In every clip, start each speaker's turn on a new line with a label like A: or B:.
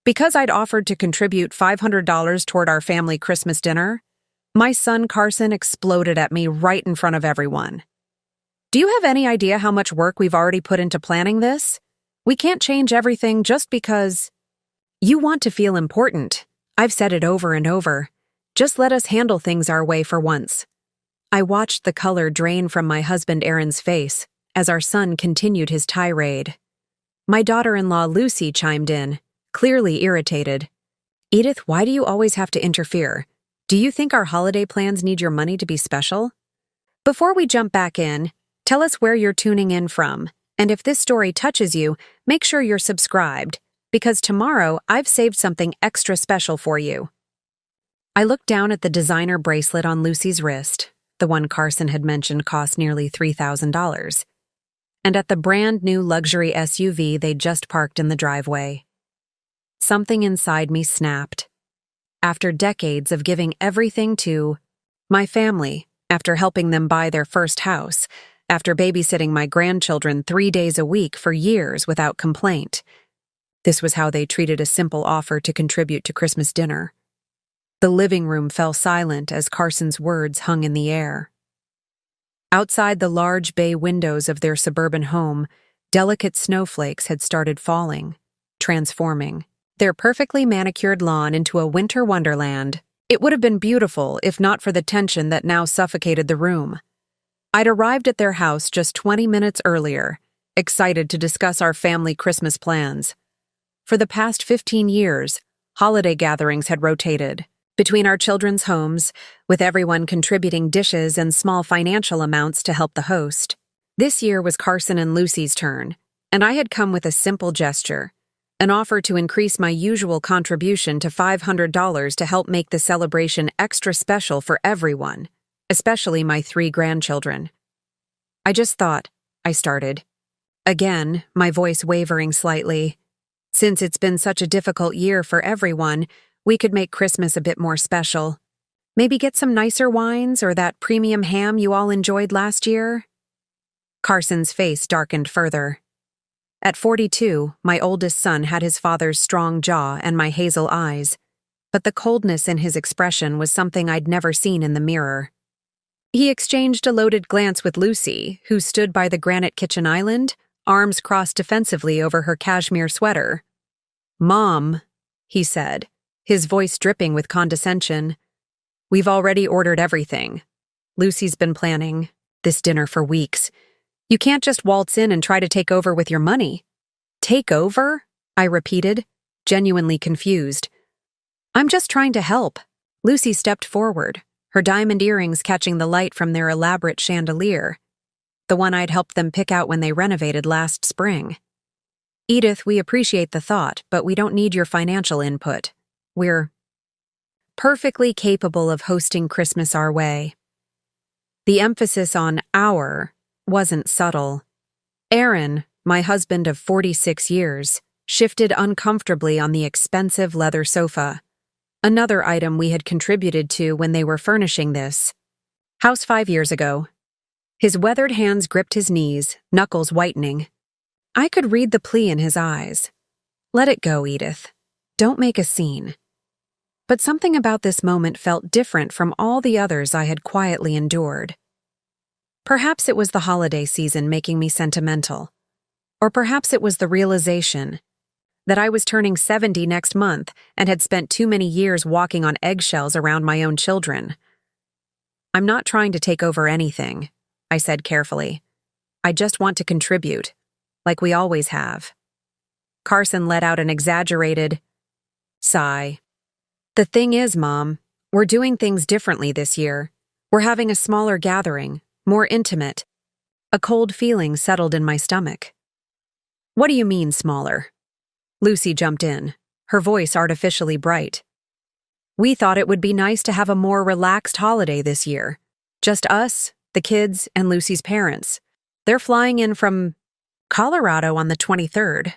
A: Because I'd offered to contribute $500 toward our family Christmas dinner, my son Carson exploded at me right in front of everyone. Do you have any idea how much work we've already put into planning this? We can't change everything just because you want to feel important. I've said it over and over. Just let us handle things our way for once. I watched the color drain from my husband Aaron's face as our son continued his tirade. My daughter-in-law Lucy chimed in, clearly irritated. Edith, why do you always have to interfere? Do you think our holiday plans need your money to be special? Before we jump back in, tell us where you're tuning in from, and if this story touches you, make sure you're subscribed, because tomorrow I've saved something extra special for you. I looked down at the designer bracelet on Lucy's wrist, the one Carson had mentioned cost nearly $3,000, and at the brand new luxury SUV they'd just parked in the driveway. Something inside me snapped. After decades of giving everything to my family, after helping them buy their first house, after babysitting my grandchildren 3 days a week for years without complaint, this was how they treated a simple offer to contribute to Christmas dinner. The living room fell silent as Carson's words hung in the air. Outside the large bay windows of their suburban home, delicate snowflakes had started falling, transforming their perfectly manicured lawn into a winter wonderland. It would have been beautiful if not for the tension that now suffocated the room. I'd arrived at their house just 20 minutes earlier, excited to discuss our family Christmas plans. For the past 15 years, holiday gatherings had rotated between our children's homes, with everyone contributing dishes and small financial amounts to help the host. This year was Carson and Lucy's turn, and I had come with a simple gesture, an offer to increase my usual contribution to $500 to help make the celebration extra special for everyone, especially my 3 grandchildren. I just thought, I started. Again, my voice wavering slightly. Since it's been such a difficult year for everyone, we could make Christmas a bit more special. Maybe get some nicer wines or that premium ham you all enjoyed last year? Carson's face darkened further. At 42, my oldest son had his father's strong jaw and my hazel eyes, but the coldness in his expression was something I'd never seen in the mirror. He exchanged a loaded glance with Lucy, who stood by the granite kitchen island, arms crossed defensively over her cashmere sweater. "Mom," he said, his voice dripping with condescension, "we've already ordered everything. Lucy's been planning this dinner for weeks. You can't just waltz in and try to take over with your money." "Take over?" I repeated, genuinely confused. "I'm just trying to help." Lucy stepped forward, her diamond earrings catching the light from their elaborate chandelier, the one I'd helped them pick out when they renovated last spring. "Edith, we appreciate the thought, but we don't need your financial input. We're perfectly capable of hosting Christmas our way." The emphasis on "our" wasn't subtle. Aaron, my husband of 46 years, shifted uncomfortably on the expensive leather sofa, another item we had contributed to when they were furnishing this house 5 years ago. His weathered hands gripped his knees, knuckles whitening. I could read the plea in his eyes. "Let it go, Edith. Don't make a scene." But something about this moment felt different from all the others I had quietly endured. Perhaps it was the holiday season making me sentimental. Or perhaps it was the realization that I was turning 70 next month and had spent too many years walking on eggshells around my own children. "I'm not trying to take over anything," I said carefully. "I just want to contribute, like we always have." Carson let out an exaggerated sigh. "The thing is, Mom, we're doing things differently this year. We're having a smaller gathering, more intimate." A cold feeling settled in my stomach. "What do you mean, smaller?" Lucy jumped in, her voice artificially bright. "We thought it would be nice to have a more relaxed holiday this year. Just us, the kids, and Lucy's parents. They're flying in from Colorado on the 23rd.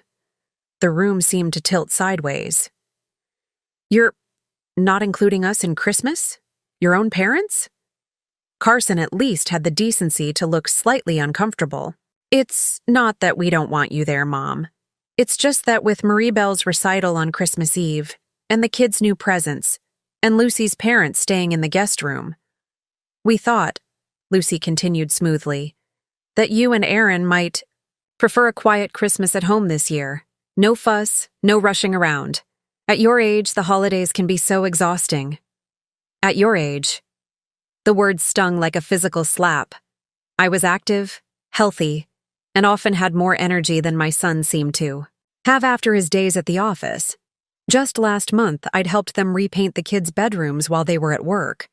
A: The room seemed to tilt sideways. "You're not including us in Christmas? Your own parents?" Carson at least had the decency to look slightly uncomfortable. "It's not that we don't want you there, Mom. It's just that with Marie-Belle's recital on Christmas Eve, and the kids' new presents, and Lucy's parents staying in the guest room, we thought, Lucy continued smoothly, that you and Aaron might prefer a quiet Christmas at home this year. No fuss, no rushing around. At your age, the holidays can be so exhausting. At your age. The words stung like a physical slap. I was active, healthy, and often had more energy than my son seemed to have after his days at the office. Just last month, I'd helped them repaint the kids' bedrooms while they were at work.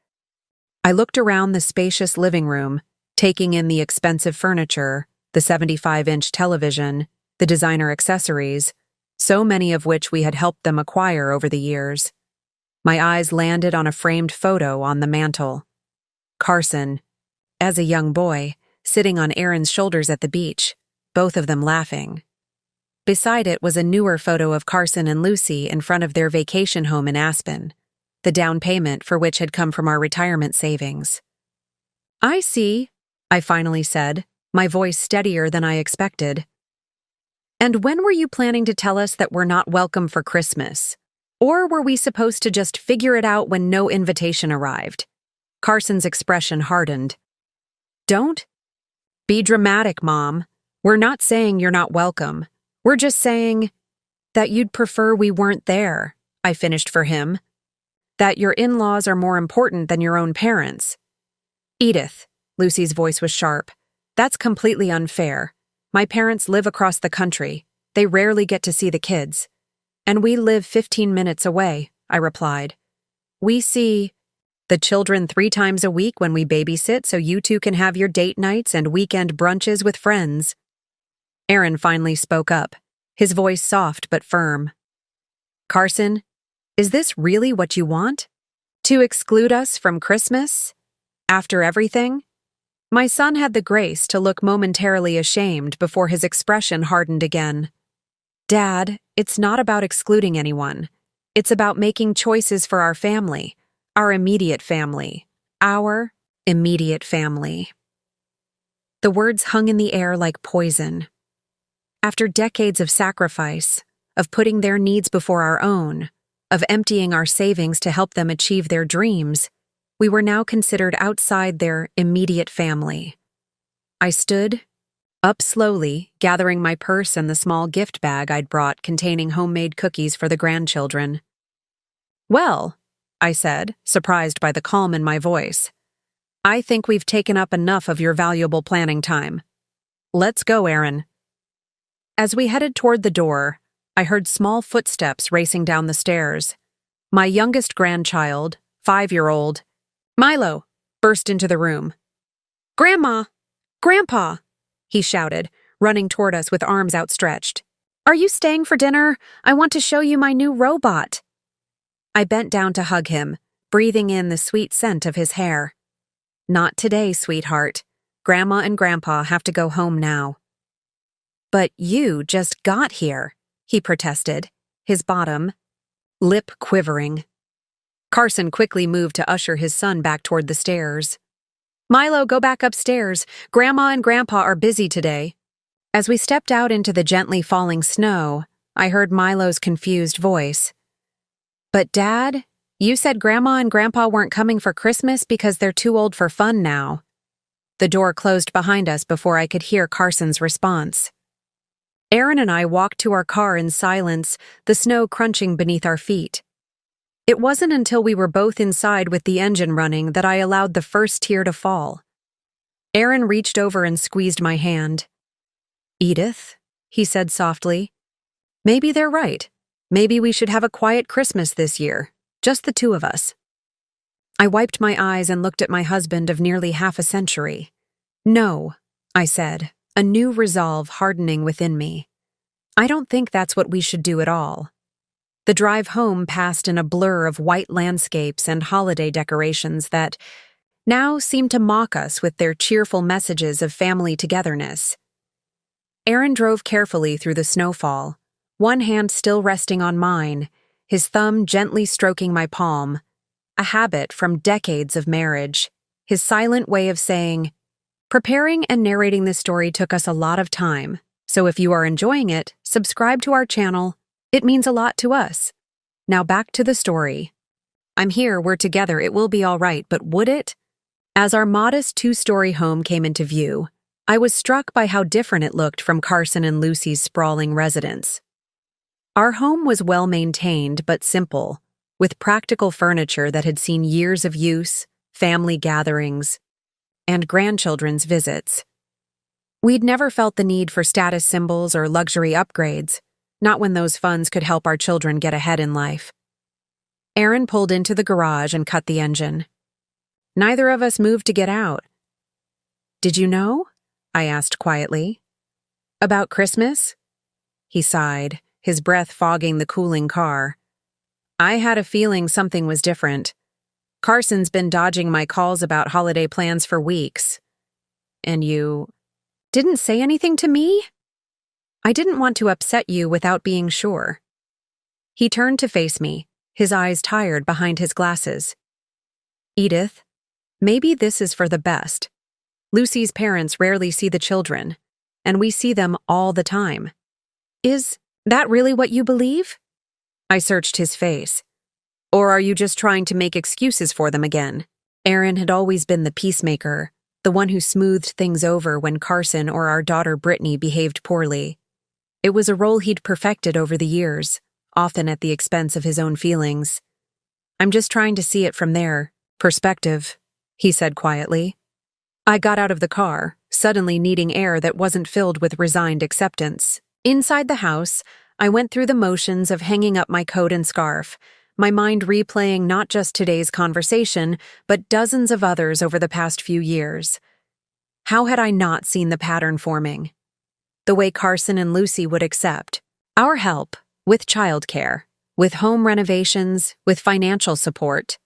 A: I looked around the spacious living room, taking in the expensive furniture, the 75-inch television, the designer accessories, so many of which we had helped them acquire over the years. My eyes landed on a framed photo on the mantel. Carson, as a young boy, sitting on Aaron's shoulders at the beach, both of them laughing. Beside it was a newer photo of Carson and Lucy in front of their vacation home in Aspen, the down payment for which had come from our retirement savings. I see, I finally said, my voice steadier than I expected. And when were you planning to tell us that we're not welcome for Christmas? Or were we supposed to just figure it out when no invitation arrived? Carson's expression hardened. Don't be dramatic, Mom. We're not saying you're not welcome. We're just saying that you'd prefer we weren't there, I finished for him. That your in-laws are more important than your own parents. Edith, Lucy's voice was sharp. That's completely unfair. My parents live across the country. They rarely get to see the kids. And we live 15 minutes away, I replied. We see the children 3 times a week when we babysit so you two can have your date nights and weekend brunches with friends. Aaron finally spoke up, his voice soft but firm. Carson, is this really what you want? To exclude us from Christmas? After everything? My son had the grace to look momentarily ashamed before his expression hardened again. Dad, it's not about excluding anyone. It's about making choices for our family, our immediate family, our immediate family. The words hung in the air like poison. After decades of sacrifice, of putting their needs before our own, of emptying our savings to help them achieve their dreams, we were now considered outside their immediate family. I stood up slowly, gathering my purse and the small gift bag I'd brought containing homemade cookies for the grandchildren. Well, I said, surprised by the calm in my voice, I think we've taken up enough of your valuable planning time. Let's go, Aaron. As we headed toward the door, I heard small footsteps racing down the stairs. My youngest grandchild, 5-year-old, Milo, burst into the room. Grandma! Grandpa! He shouted, running toward us with arms outstretched. Are you staying for dinner? I want to show you my new robot. I bent down to hug him, breathing in the sweet scent of his hair. Not today, sweetheart. Grandma and Grandpa have to go home now. But you just got here, he protested, his bottom lip quivering. Carson quickly moved to usher his son back toward the stairs. Milo, go back upstairs. Grandma and Grandpa are busy today. As we stepped out into the gently falling snow, I heard Milo's confused voice. But Dad, you said Grandma and Grandpa weren't coming for Christmas because they're too old for fun now. The door closed behind us before I could hear Carson's response. Aaron and I walked to our car in silence, the snow crunching beneath our feet. It wasn't until we were both inside with the engine running that I allowed the first tear to fall. Aaron reached over and squeezed my hand. Edith, he said softly, maybe they're right. Maybe we should have a quiet Christmas this year, just the two of us. I wiped my eyes and looked at my husband of nearly half a century. No, I said, a new resolve hardening within me. I don't think that's what we should do at all. The drive home passed in a blur of white landscapes and holiday decorations that now seemed to mock us with their cheerful messages of family togetherness. Aaron drove carefully through the snowfall, one hand still resting on mine, his thumb gently stroking my palm, a habit from decades of marriage, his silent way of saying, preparing and narrating this story took us a lot of time, So if you are enjoying it, subscribe to our channel. It means a lot to us. Now back to the story. I'm here, we're together, it will be all right, but would it? As our modest two-story home came into view, I was struck by how different it looked from Carson and Lucy's sprawling residence. Our home was well-maintained but simple, with practical furniture that had seen years of use, family gatherings, and grandchildren's visits. We'd never felt the need for status symbols or luxury upgrades, not when those funds could help our children get ahead in life. Aaron pulled into the garage and cut the engine. Neither of us moved to get out. "Did you know?" I asked quietly. "About Christmas?" He sighed, his breath fogging the cooling car. "I had a feeling something was different. Carson's been dodging my calls about holiday plans for weeks. And you didn't say anything to me?" "I didn't want to upset you without being sure." He turned to face me, his eyes tired behind his glasses. "Edith, maybe this is for the best. Lucy's parents rarely see the children, and we see them all the time. Is that really what you believe?" I searched his face. "Or are you just trying to make excuses for them again?" Aaron had always been the peacemaker, the one who smoothed things over when Carson or our daughter Brittany behaved poorly. It was a role he'd perfected over the years, often at the expense of his own feelings. "I'm just trying to see it from their perspective," he said quietly. I got out of the car, suddenly needing air that wasn't filled with resigned acceptance. Inside the house, I went through the motions of hanging up my coat and scarf, my mind replaying not just today's conversation, but dozens of others over the past few years. How had I not seen the pattern forming? The way Carson and Lucy would accept our help with childcare, with home renovations, with financial support,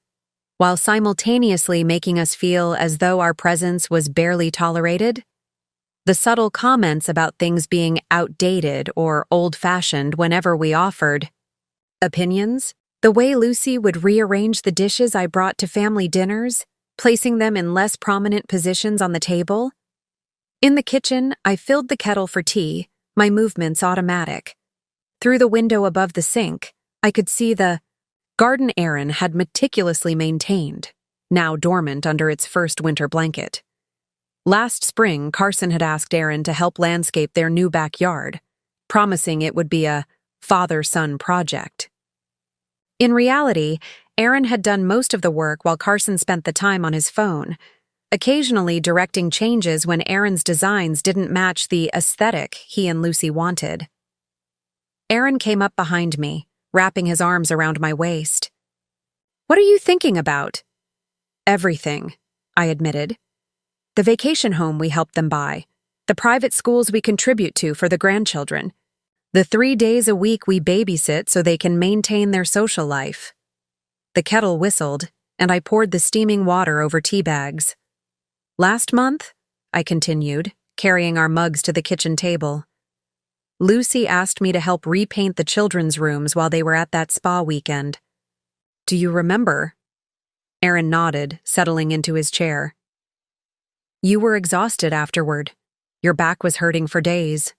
A: while simultaneously making us feel as though our presence was barely tolerated. The subtle comments about things being outdated or old-fashioned whenever we offered opinions, the way Lucy would rearrange the dishes I brought to family dinners, placing them in less prominent positions on the table. In the kitchen, I filled the kettle for tea, my movements automatic. Through the window above the sink, I could see the garden Aaron had meticulously maintained, now dormant under its first winter blanket. Last spring, Carson had asked Aaron to help landscape their new backyard, promising it would be a father-son project. In reality, Aaron had done most of the work while Carson spent the time on his phone, occasionally directing changes when Aaron's designs didn't match the aesthetic he and Lucy wanted. Aaron came up behind me, wrapping his arms around my waist. "What are you thinking about?" "Everything," I admitted. "The vacation home we helped them buy, the private schools we contribute to for the grandchildren, the 3 days a week we babysit so they can maintain their social life." The kettle whistled, and I poured the steaming water over tea bags. "Last month," I continued, carrying our mugs to the kitchen table, "Lucy asked me to help repaint the children's rooms while they were at that spa weekend. Do you remember?" Aaron nodded, settling into his chair. "You were exhausted afterward. Your back was hurting for days."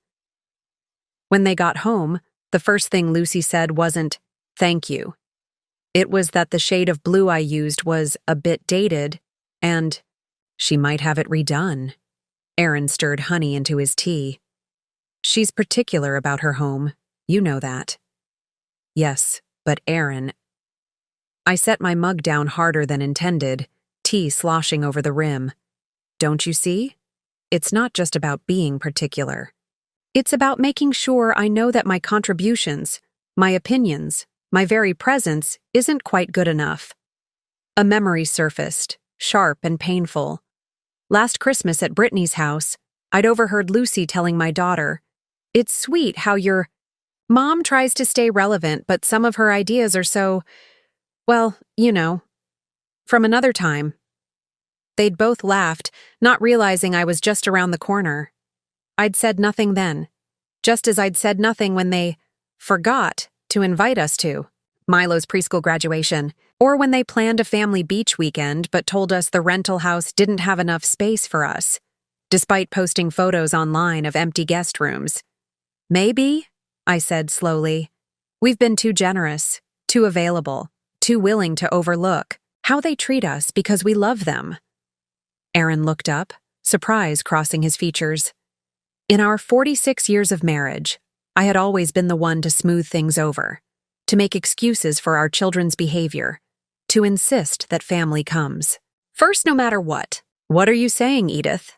A: When they got home, the first thing Lucy said wasn't, "Thank you." It was that the shade of blue I used was a bit dated, and she might have it redone. Aaron stirred honey into his tea. "She's particular about her home. You know that." "Yes, but Aaron—" I set my mug down harder than intended, tea sloshing over the rim. "Don't you see? It's not just about being particular. It's about making sure I know that my contributions, my opinions, my very presence isn't quite good enough." A memory surfaced, sharp and painful. Last Christmas at Brittany's house, I'd overheard Lucy telling my daughter, "It's sweet how your mom tries to stay relevant, but some of her ideas are so, well, you know, from another time." They'd both laughed, not realizing I was just around the corner. I'd said nothing then, just as I'd said nothing when they forgot to invite us to Milo's preschool graduation, or when they planned a family beach weekend but told us the rental house didn't have enough space for us, despite posting photos online of empty guest rooms. Maybe, I said slowly. We've been too generous, too available, too willing to overlook how they treat us because we love them. Aaron looked up, surprise crossing his features. In our 46 years of marriage, I had always been the one to smooth things over, to make excuses for our children's behavior, to insist that family comes first no matter what. What are you saying, Edith?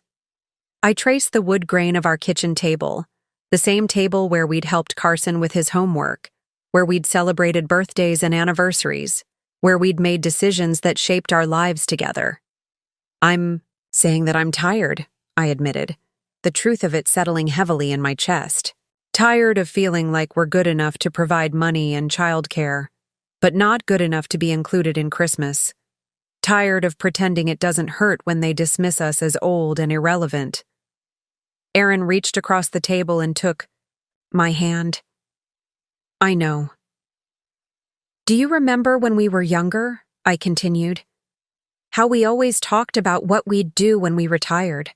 A: I traced the wood grain of our kitchen table, the same table where we'd helped Carson with his homework, where we'd celebrated birthdays and anniversaries, where we'd made decisions that shaped our lives together. I'm saying that I'm tired, I admitted, the truth of it settling heavily in my chest. Tired of feeling like we're good enough to provide money and childcare, but not good enough to be included in Christmas. Tired of pretending it doesn't hurt when they dismiss us as old and irrelevant. Aaron reached across the table and took my hand. I know. Do you remember when we were younger? I continued. How we always talked about what we'd do when we retired.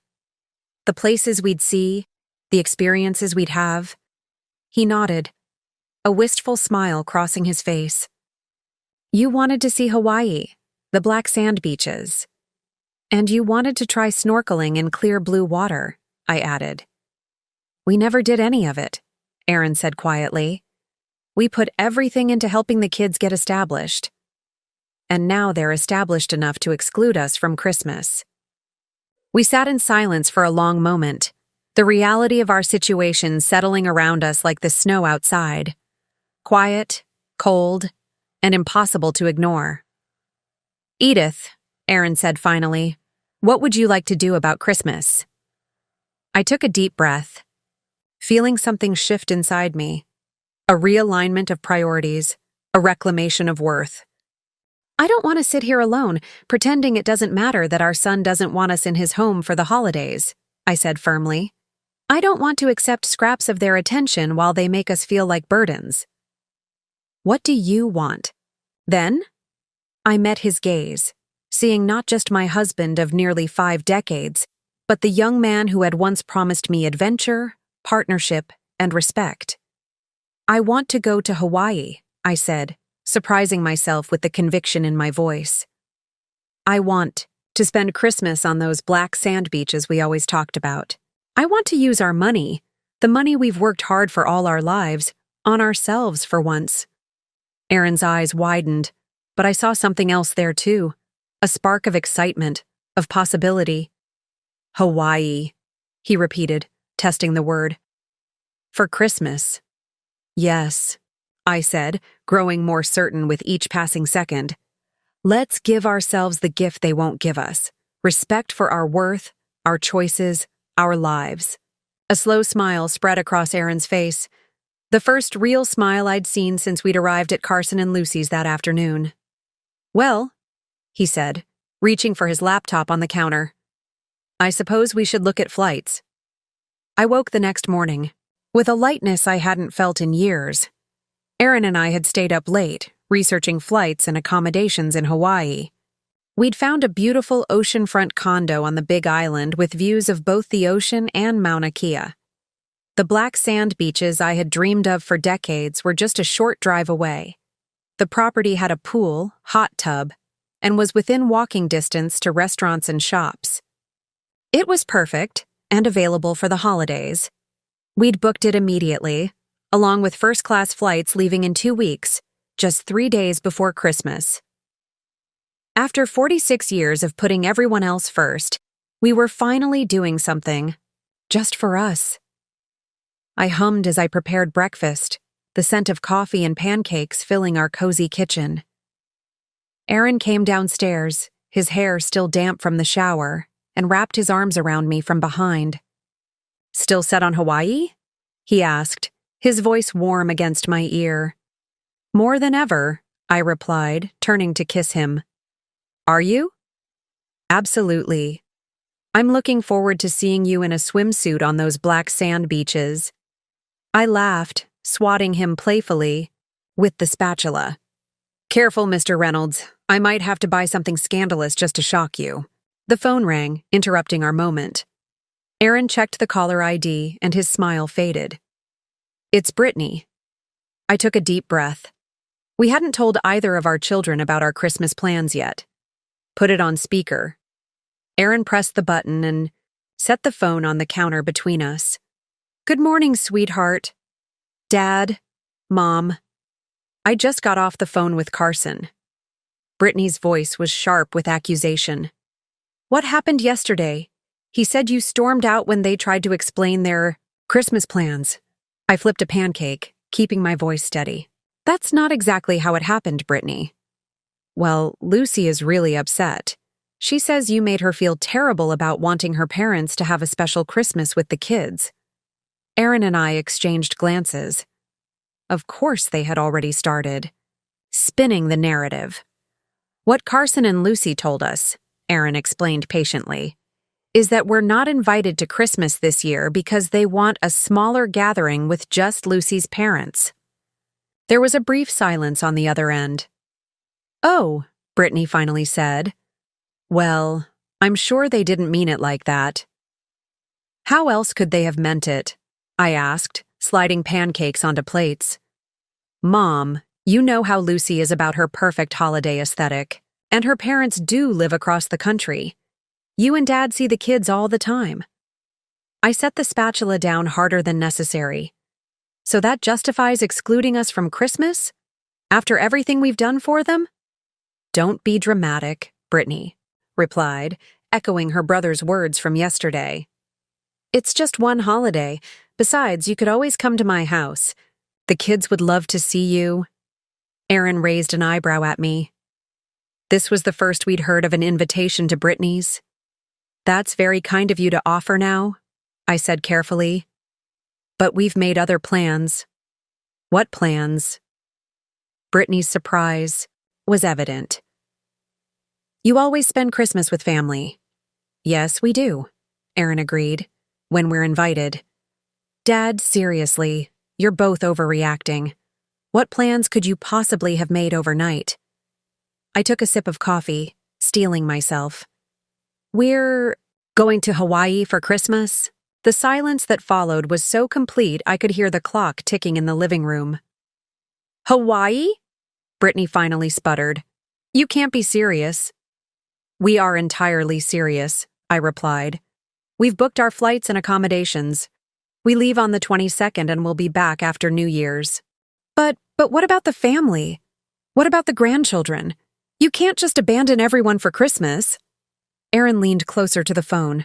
A: The places we'd see, the experiences we'd have. He nodded, a wistful smile crossing his face. You wanted to see Hawaii, the black sand beaches. And you wanted to try snorkeling in clear blue water, I added. We never did any of it, Aaron said quietly. We put everything into helping the kids get established. And now they're established enough to exclude us from Christmas. We sat in silence for a long moment, the reality of our situation settling around us like the snow outside. Quiet, cold, and impossible to ignore. Edith, Aaron said finally, what would you like to do about Christmas? I took a deep breath, feeling something shift inside me. A realignment of priorities, a reclamation of worth. I don't want to sit here alone, pretending it doesn't matter that our son doesn't want us in his home for the holidays, I said firmly. I don't want to accept scraps of their attention while they make us feel like burdens. What do you want? Then? I met his gaze, seeing not just my husband of nearly 5 decades, but the young man who had once promised me adventure, partnership, and respect. I want to go to Hawaii, I said, surprising myself with the conviction in my voice. I want to spend Christmas on those black sand beaches we always talked about. I want to use our money, the money we've worked hard for all our lives, on ourselves for once. Aaron's eyes widened, but I saw something else there too, a spark of excitement, of possibility. Hawaii, he repeated, testing the word. For Christmas. Yes, I said, growing more certain with each passing second. Let's give ourselves the gift they won't give us, respect for our worth, our choices, our lives. A slow smile spread across Aaron's face, the first real smile I'd seen since we'd arrived at Carson and Lucy's that afternoon. Well, he said, reaching for his laptop on the counter. I suppose we should look at flights. I woke the next morning, with a lightness I hadn't felt in years. Aaron and I had stayed up late, researching flights and accommodations in Hawaii. We'd found a beautiful oceanfront condo on the Big Island with views of both the ocean and Mauna Kea. The black sand beaches I had dreamed of for decades were just a short drive away. The property had a pool, hot tub, and was within walking distance to restaurants and shops. It was perfect and available for the holidays. We'd booked it immediately, along with first-class flights leaving in 2 weeks, just 3 days before Christmas. After 46 years of putting everyone else first, we were finally doing something, just for us. I hummed as I prepared breakfast, the scent of coffee and pancakes filling our cozy kitchen. Aaron came downstairs, his hair still damp from the shower, and wrapped his arms around me from behind. Still set on Hawaii? He asked, his voice warm against my ear. More than ever, I replied, turning to kiss him. Are you? Absolutely. I'm looking forward to seeing you in a swimsuit on those black sand beaches. I laughed, swatting him playfully with the spatula. Careful, Mr. Reynolds. I might have to buy something scandalous just to shock you. The phone rang, interrupting our moment. Aaron checked the caller ID, and his smile faded. It's Brittany. I took a deep breath. We hadn't told either of our children about our Christmas plans yet. Put it on speaker. Aaron pressed the button and set the phone on the counter between us. Good morning, sweetheart. Dad. Mom. I just got off the phone with Carson. Brittany's voice was sharp with accusation. What happened yesterday? He said you stormed out when they tried to explain their Christmas plans. I flipped a pancake, keeping my voice steady. That's not exactly how it happened, Brittany. Well, Lucy is really upset. She says you made her feel terrible about wanting her parents to have a special Christmas with the kids. Aaron and I exchanged glances. Of course they had already started. Spinning the narrative. What Carson and Lucy told us, Aaron explained patiently, is that we're not invited to Christmas this year because they want a smaller gathering with just Lucy's parents. There was a brief silence on the other end. Oh, Brittany finally said. Well, I'm sure they didn't mean it like that. How else could they have meant it? I asked, sliding pancakes onto plates. Mom, you know how Lucy is about her perfect holiday aesthetic, and her parents do live across the country. You and Dad see the kids all the time. I set the spatula down harder than necessary. So that justifies excluding us from Christmas? After everything we've done for them? Don't be dramatic, Brittany replied, echoing her brother's words from yesterday. It's just one holiday. Besides, you could always come to my house. The kids would love to see you. Aaron raised an eyebrow at me. This was the first we'd heard of an invitation to Brittany's. That's very kind of you to offer now, I said carefully. But we've made other plans. What plans? Brittany's surprise was evident. You always spend Christmas with family. Yes, we do, Aaron agreed, when we're invited. Dad, seriously, you're both overreacting. What plans could you possibly have made overnight? I took a sip of coffee, steeling myself. We're going to Hawaii for Christmas? The silence that followed was so complete I could hear the clock ticking in the living room. Hawaii? Brittany finally sputtered. You can't be serious. We are entirely serious, I replied. We've booked our flights and accommodations. We leave on the 22nd and we'll be back after New Year's. But what about the family? What about the grandchildren? You can't just abandon everyone for Christmas. Aaron leaned closer to the phone.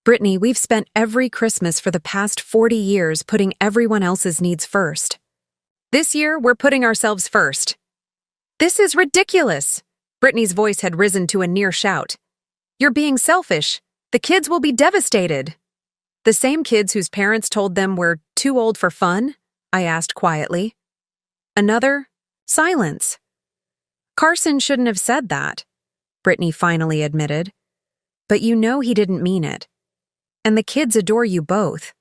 A: Brittany, we've spent every Christmas for the past 40 years putting everyone else's needs first. This year, we're putting ourselves first. This is ridiculous. Brittany's voice had risen to a near shout. You're being selfish. The kids will be devastated. The same kids whose parents told them we're too old for fun? I asked quietly. Another silence. Carson shouldn't have said that, Brittany finally admitted. But you know he didn't mean it. And the kids adore you both.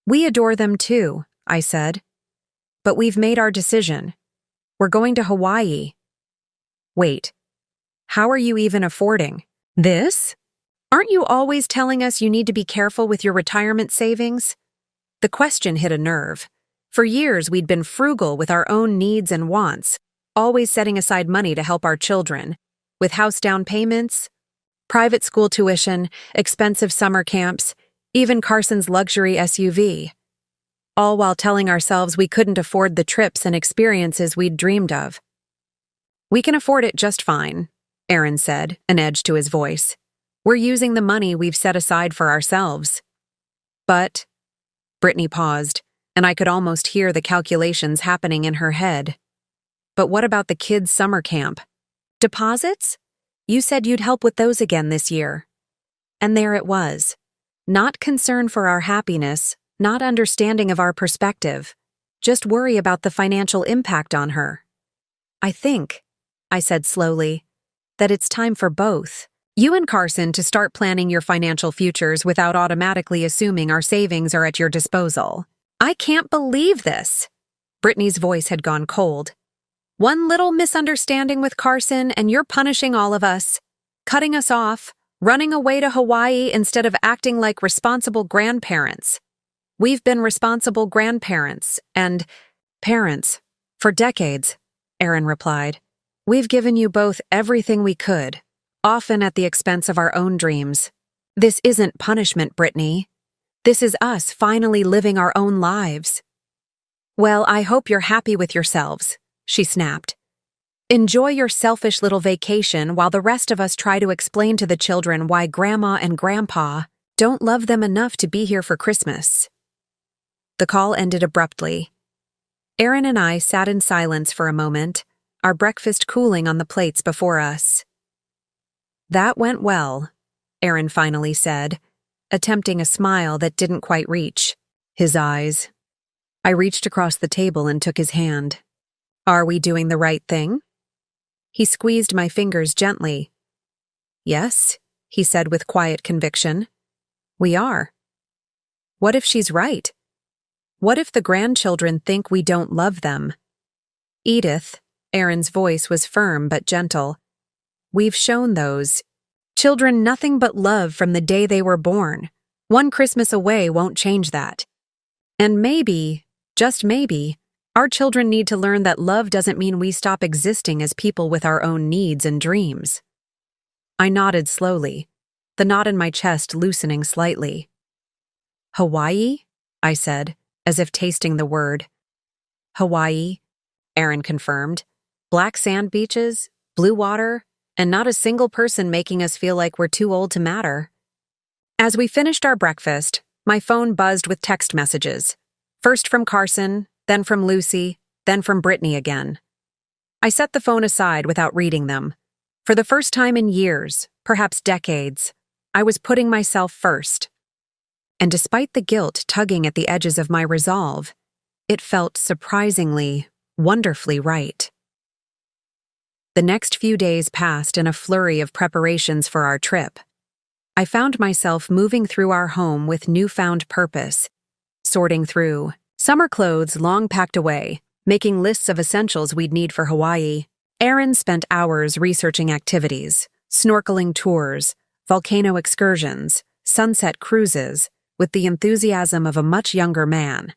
A: We adore them too, I said. But we've made our decision. We're going to Hawaii. Wait, how are you even affording this? Aren't you always telling us you need to be careful with your retirement savings? The question hit a nerve. For years, we'd been frugal with our own needs and wants, always setting aside money to help our children, with house down payments, private school tuition, expensive summer camps, even Carson's luxury SUV. All while telling ourselves we couldn't afford the trips and experiences we'd dreamed of. We can afford it just fine, Aaron said, an edge to his voice. We're using the money we've set aside for ourselves. But, Brittany paused, and I could almost hear the calculations happening in her head. But what about the kids' summer camp? Deposits? You said you'd help with those again this year. And there it was. Not concern for our happiness, not understanding of our perspective, just worry about the financial impact on her. I said slowly, that it's time for both. You and Carson to start planning your financial futures without automatically assuming our savings are at your disposal. I can't believe this. Brittany's voice had gone cold. One little misunderstanding with Carson and you're punishing all of us, cutting us off, running away to Hawaii instead of acting like responsible grandparents. We've been responsible grandparents and parents for decades, Erin replied. We've given you both everything we could, often at the expense of our own dreams. This isn't punishment, Brittany. This is us finally living our own lives. Well, I hope you're happy with yourselves, she snapped. Enjoy your selfish little vacation while the rest of us try to explain to the children why Grandma and Grandpa don't love them enough to be here for Christmas. The call ended abruptly. Erin and I sat in silence for a moment, our breakfast cooling on the plates before us. That went well, Erin finally said, attempting a smile that didn't quite reach his eyes. I reached across the table and took his hand. Are we doing the right thing? He squeezed my fingers gently. Yes, he said with quiet conviction. We are. What if she's right? What if the grandchildren think we don't love them? Edith, Erin's voice was firm but gentle. We've shown those children nothing but love from the day they were born. One Christmas away won't change that. And maybe, just maybe, our children need to learn that love doesn't mean we stop existing as people with our own needs and dreams. I nodded slowly, the knot in my chest loosening slightly. Hawaii? I said, as if tasting the word. Hawaii, Erin confirmed. Black sand beaches, blue water, and not a single person making us feel like we're too old to matter. As we finished our breakfast, my phone buzzed with text messages. First from Carson, then from Lucy, then from Brittany again. I set the phone aside without reading them. For the first time in years, perhaps decades, I was putting myself first. And despite the guilt tugging at the edges of my resolve, it felt surprisingly, wonderfully right. The next few days passed in a flurry of preparations for our trip. I found myself moving through our home with newfound purpose, sorting through summer clothes long packed away, making lists of essentials we'd need for Hawaii. Erin spent hours researching activities, snorkeling tours, volcano excursions, sunset cruises, with the enthusiasm of a much younger man.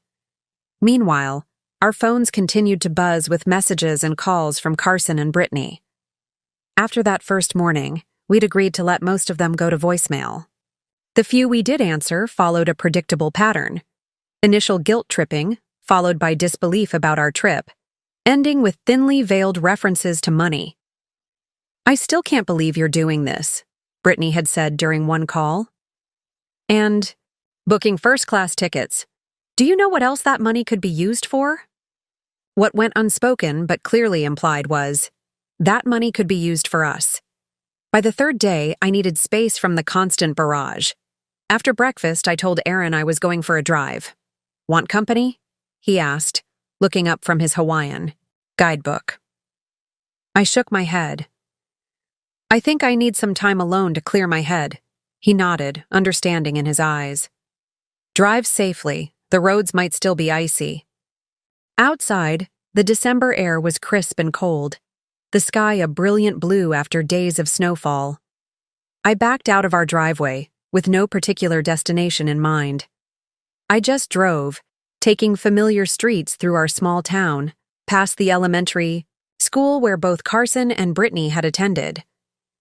A: Meanwhile, our phones continued to buzz with messages and calls from Carson and Brittany. After that first morning, we'd agreed to let most of them go to voicemail. The few we did answer followed a predictable pattern. Initial guilt-tripping, followed by disbelief about our trip, ending with thinly veiled references to money. I still can't believe you're doing this, Brittany had said during one call. And booking first-class tickets. Do you know what else that money could be used for? What went unspoken but clearly implied was, that money could be used for us. By the third day, I needed space from the constant barrage. After breakfast, I told Erin I was going for a drive. Want company? He asked, looking up from his Hawaiian guidebook. I shook my head. I think I need some time alone to clear my head. He nodded, understanding in his eyes. Drive safely. The roads might still be icy. Outside, the December air was crisp and cold, the sky a brilliant blue after days of snowfall. I backed out of our driveway, with no particular destination in mind. I just drove, taking familiar streets through our small town, past the elementary school where both Carson and Brittany had attended,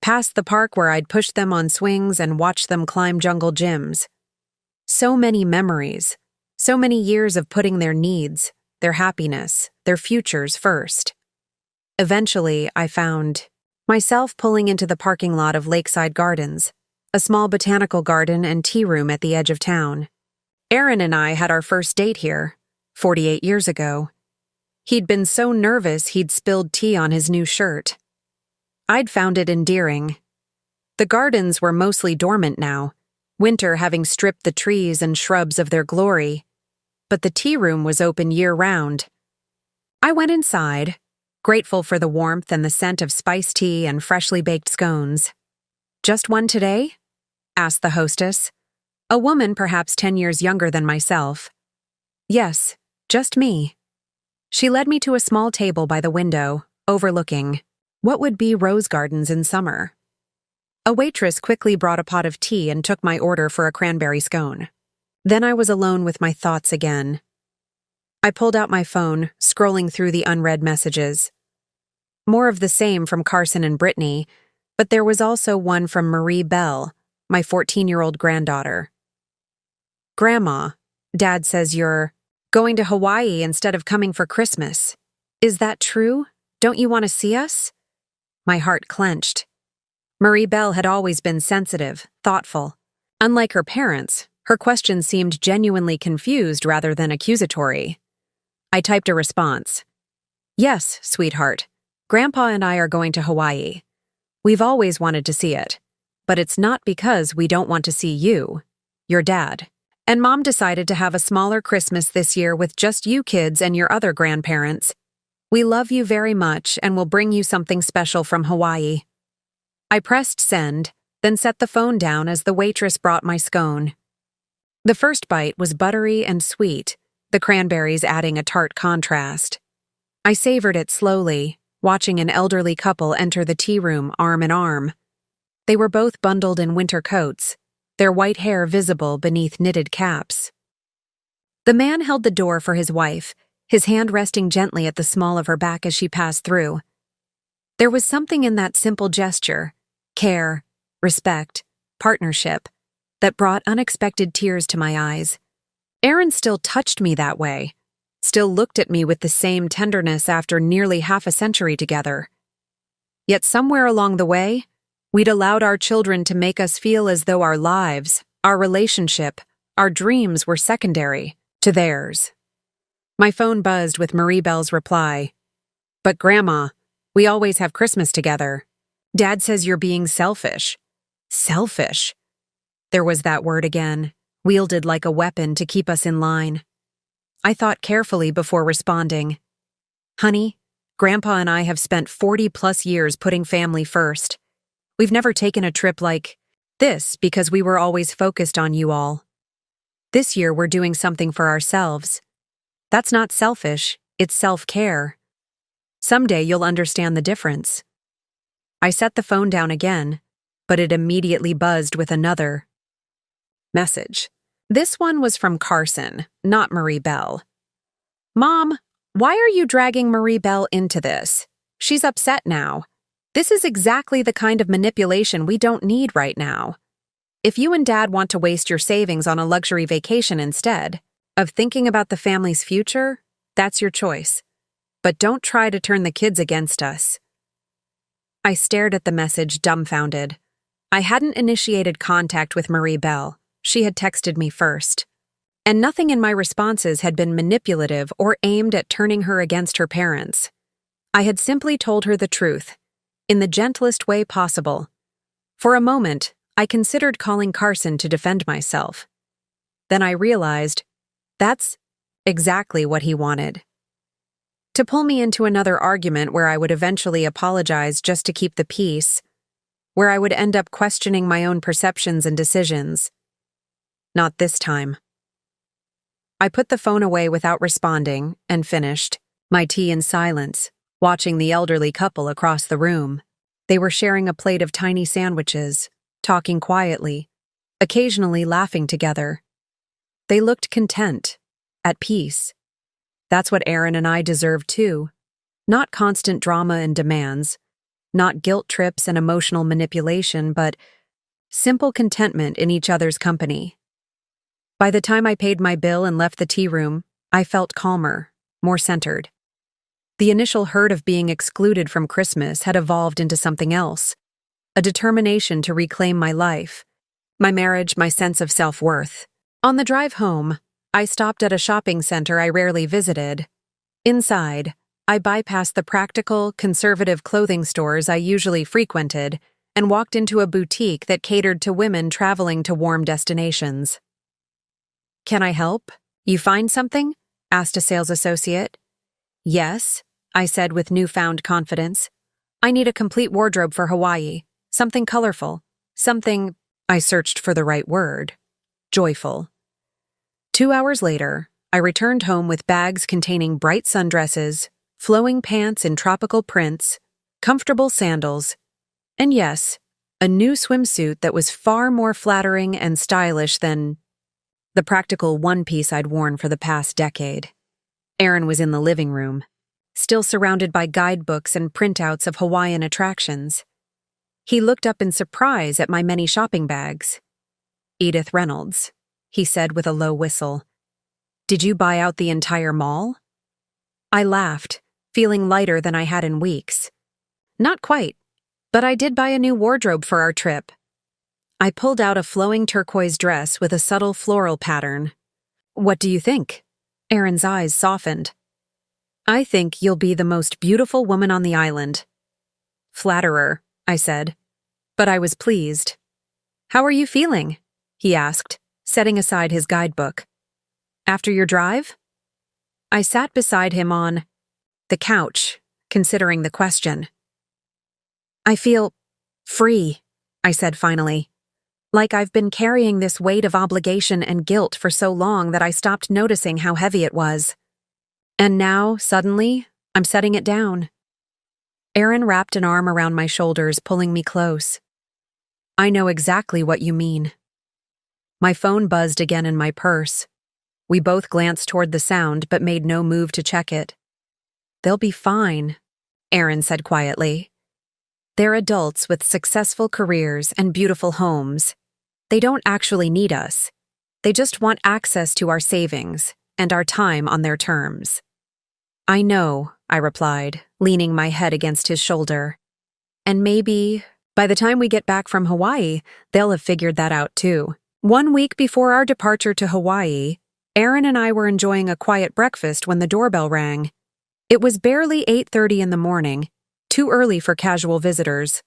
A: past the park where I'd pushed them on swings and watched them climb jungle gyms. So many memories, so many years of putting their needs, their happiness, their futures first. Eventually, I found myself pulling into the parking lot of Lakeside Gardens, a small botanical garden and tea room at the edge of town. Erin and I had our first date here, 48 years ago. He'd been so nervous he'd spilled tea on his new shirt. I'd found it endearing. The gardens were mostly dormant now, winter having stripped the trees and shrubs of their glory, but the tea room was open year-round. I went inside, grateful for the warmth and the scent of spiced tea and freshly baked scones. Just one today? Asked the hostess, a woman perhaps 10 years younger than myself. Yes, just me. She led me to a small table by the window, overlooking what would be rose gardens in summer. A waitress quickly brought a pot of tea and took my order for a cranberry scone. Then I was alone with my thoughts again. I pulled out my phone, scrolling through the unread messages. More of the same from Carson and Brittany, but there was also one from Marie Bell, my 14-year-old granddaughter. Grandma, Dad says you're going to Hawaii instead of coming for Christmas. Is that true? Don't you want to see us? My heart clenched. Marie Bell had always been sensitive, thoughtful. Unlike her parents, her question seemed genuinely confused rather than accusatory. I typed a response. Yes, sweetheart. Grandpa and I are going to Hawaii. We've always wanted to see it. But it's not because we don't want to see you, your dad. And Mom decided to have a smaller Christmas this year with just you kids and your other grandparents. We love you very much and will bring you something special from Hawaii. I pressed send, then set the phone down as the waitress brought my scone. The first bite was buttery and sweet, the cranberries adding a tart contrast. I savored it slowly, watching an elderly couple enter the tea room arm in arm. They were both bundled in winter coats, their white hair visible beneath knitted caps. The man held the door for his wife, his hand resting gently at the small of her back as she passed through. There was something in that simple gesture, care, respect, partnership, that brought unexpected tears to my eyes. Aaron still touched me that way, still looked at me with the same tenderness after nearly half a century together. Yet somewhere along the way, we'd allowed our children to make us feel as though our lives, our relationship, our dreams were secondary to theirs. My phone buzzed with Marie Bell's reply. But Grandma, we always have Christmas together. Dad says you're being selfish. Selfish. There was that word again, wielded like a weapon to keep us in line. I thought carefully before responding. Honey, Grandpa and I have spent 40+ years putting family first. We've never taken a trip like this because we were always focused on you all. This year we're doing something for ourselves. That's not selfish, it's self-care. Someday you'll understand the difference. I set the phone down again, but it immediately buzzed with another message. This one was from Carson, not Marie Bell. Mom, why are you dragging Marie Bell into this? She's upset now. This is exactly the kind of manipulation we don't need right now. If you and Dad want to waste your savings on a luxury vacation instead of thinking about the family's future, that's your choice. But don't try to turn the kids against us. I stared at the message dumbfounded. I hadn't initiated contact with Marie Bell. She had texted me first. And nothing in my responses had been manipulative or aimed at turning her against her parents. I had simply told her the truth, in the gentlest way possible. For a moment, I considered calling Carson to defend myself. Then I realized that's exactly what he wanted. To pull me into another argument where I would eventually apologize just to keep the peace, where I would end up questioning my own perceptions and decisions. Not this time. I put the phone away without responding and finished my tea in silence, watching the elderly couple across the room. They were sharing a plate of tiny sandwiches, talking quietly, occasionally laughing together. They looked content, at peace. That's what Aaron and I deserved too. Not constant drama and demands, not guilt trips and emotional manipulation, but simple contentment in each other's company. By the time I paid my bill and left the tea room, I felt calmer, more centered. The initial hurt of being excluded from Christmas had evolved into something else, a determination to reclaim my life, my marriage, my sense of self-worth. On the drive home, I stopped at a shopping center I rarely visited. Inside, I bypassed the practical, conservative clothing stores I usually frequented and walked into a boutique that catered to women traveling to warm destinations. "Can I help? You find something?" asked a sales associate. "Yes," I said with newfound confidence. "I need a complete wardrobe for Hawaii. Something colorful. Something—" I searched for the right word. Joyful. 2 hours later, I returned home with bags containing bright sundresses, flowing pants in tropical prints, comfortable sandals, and yes, a new swimsuit that was far more flattering and stylish than the practical one piece I'd worn for the past decade. Aaron was in the living room, still surrounded by guidebooks and printouts of Hawaiian attractions. He looked up in surprise at my many shopping bags. "Edith Reynolds," he said with a low whistle. "Did you buy out the entire mall?" I laughed, feeling lighter than I had in weeks. "Not quite, but I did buy a new wardrobe for our trip." I pulled out a flowing turquoise dress with a subtle floral pattern. "What do you think?" Aaron's eyes softened. "I think you'll be the most beautiful woman on the island." "Flatterer," I said, but I was pleased. "How are you feeling?" he asked, setting aside his guidebook. "After your drive?" I sat beside him on the couch, considering the question. "I feel free," I said finally. "Like I've been carrying this weight of obligation and guilt for so long that I stopped noticing how heavy it was. And now, suddenly, I'm setting it down." Aaron wrapped an arm around my shoulders, pulling me close. "I know exactly what you mean." My phone buzzed again in my purse. We both glanced toward the sound but made no move to check it. "They'll be fine," Aaron said quietly. "They're adults with successful careers and beautiful homes. They don't actually need us. They just want access to our savings and our time on their terms." "I know," I replied, leaning my head against his shoulder. "And maybe, by the time we get back from Hawaii, they'll have figured that out too." 1 week before our departure to Hawaii, Aaron and I were enjoying a quiet breakfast when the doorbell rang. It was barely 8:30 in the morning, too early for casual visitors.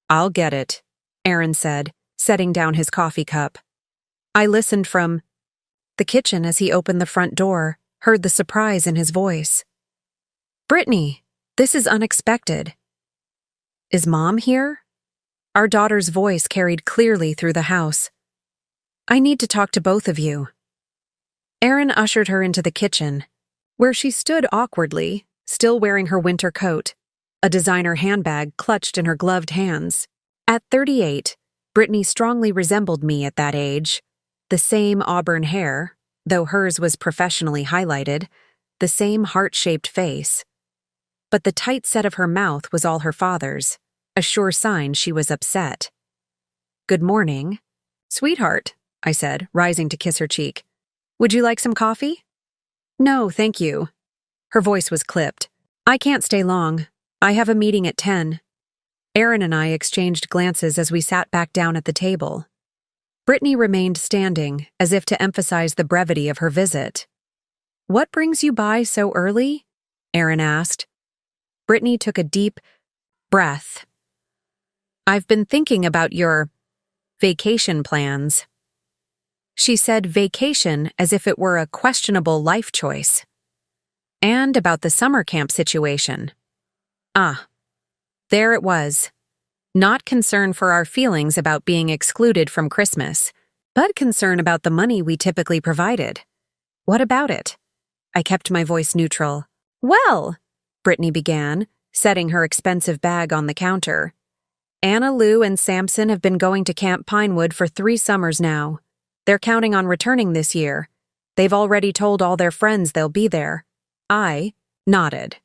A: "I'll get it," Aaron said, setting down his coffee cup. I listened from the kitchen as he opened the front door, heard the surprise in his voice. "Brittany, this is unexpected." "Is Mom here?" Our daughter's voice carried clearly through the house. "I need to talk to both of you." Aaron ushered her into the kitchen, where she stood awkwardly, still wearing her winter coat, a designer handbag clutched in her gloved hands. At 38, Brittany strongly resembled me at that age. The same auburn hair, though hers was professionally highlighted, the same heart-shaped face. But the tight set of her mouth was all her father's, a sure sign she was upset. "Good morning." "Sweetheart," I said, rising to kiss her cheek. "Would you like some coffee?" "No, thank you." Her voice was clipped. "I can't stay long. I have a meeting at 10. Aaron and I exchanged glances as we sat back down at the table. Brittany remained standing, as if to emphasize the brevity of her visit. "What brings you by so early?" Aaron asked. Brittany took a deep breath. "I've been thinking about your vacation plans." She said vacation as if it were a questionable life choice. "And about the summer camp situation." Ah, there it was. Not concern for our feelings about being excluded from Christmas, but concern about the money we typically provided. What about it? I kept my voice neutral. "Well," Brittany began, setting her expensive bag on the counter. "Anna Lou and Samson have been going to Camp Pinewood for 3 summers now. They're counting on returning this year. They've already told all their friends they'll be there." I nodded.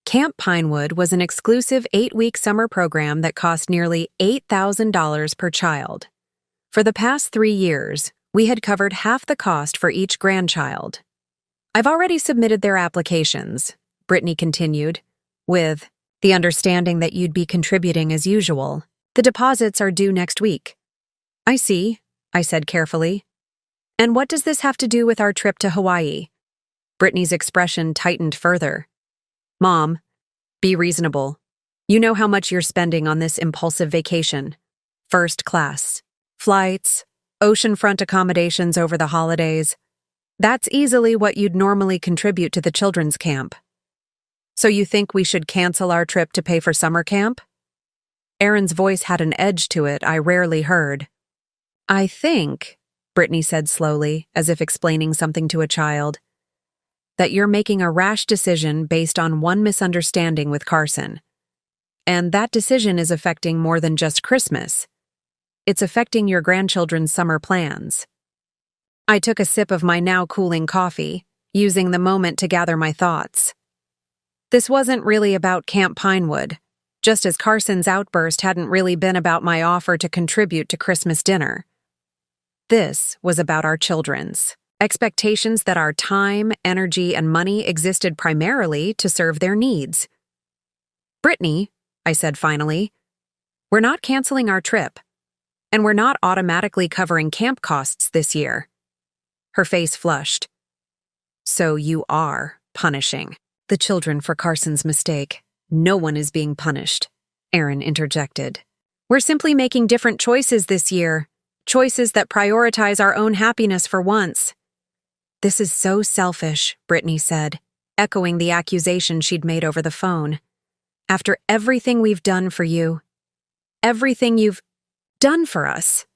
A: Camp Pinewood was an exclusive 8-week summer program that cost nearly $8,000 per child. For the past 3 years, we had covered half the cost for each grandchild. "I've already submitted their applications," Brittany continued, "with the understanding that you'd be contributing as usual. The deposits are due next week." "I see," I said carefully. "And what does this have to do with our trip to Hawaii?" Brittany's expression tightened further. "Mom, be reasonable. You know how much you're spending on this impulsive vacation. First class, flights, oceanfront accommodations over the holidays. That's easily what you'd normally contribute to the children's camp. So you think we should cancel our trip to pay for summer camp?" Aaron's voice had an edge to it I rarely heard. "I think," Brittany said slowly, as if explaining something to a child, "that you're making a rash decision based on one misunderstanding with Carson. And that decision is affecting more than just Christmas. It's affecting your grandchildren's summer plans." I took a sip of my now cooling coffee, using the moment to gather my thoughts. This wasn't really about Camp Pinewood, just as Carson's outburst hadn't really been about my offer to contribute to Christmas dinner. This was about our children's expectations that our time, energy, and money existed primarily to serve their needs. Brittany, I said finally, we're not canceling our trip, and we're not automatically covering camp costs this year. Her face flushed. So you are punishing the children for Carson's mistake. No one is being punished, Erin interjected. We're simply making different choices this year, choices that prioritize our own happiness for once. This is so selfish, Brittany said, echoing the accusation she'd made over the phone. After everything we've done for you, everything you've done for us,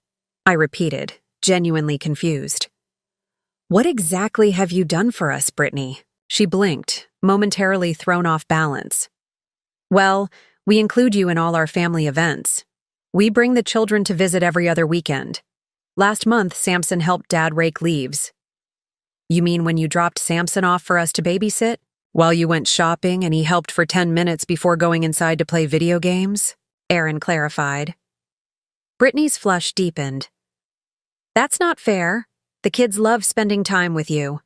A: I repeated, genuinely confused. What exactly have you done for us, Brittany? She blinked, momentarily thrown off balance. Well, we include you in all our family events. We bring the children to visit every other weekend. Last month, Samson helped Dad rake leaves. You mean when you dropped Samson off for us to babysit? While you went shopping and he helped for 10 minutes before going inside to play video games? Erin clarified. Brittany's flush deepened. That's not fair. The kids love spending time with you.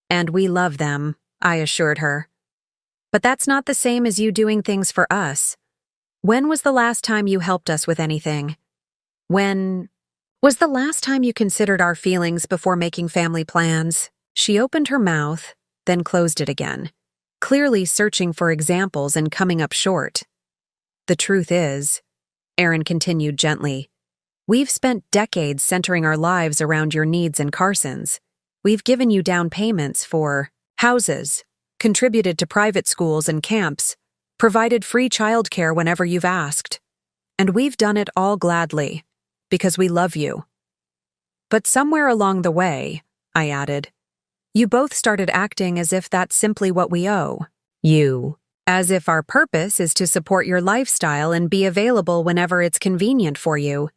A: And we love them, I assured her. But that's not the same as you doing things for us. When was the last time you helped us with anything? When was the last time you considered our feelings before making family plans? She opened her mouth, then closed it again, clearly searching for examples and coming up short. The truth is, Erin continued gently, we've spent decades centering our lives around your needs and Carson's. We've given you down payments for houses, contributed to private schools and camps, provided free childcare whenever you've asked. And we've done it all gladly, because we love you. But somewhere along the way, I added, you both started acting as if that's simply what we owe. You. As if our purpose is to support your lifestyle and be available whenever it's convenient for you.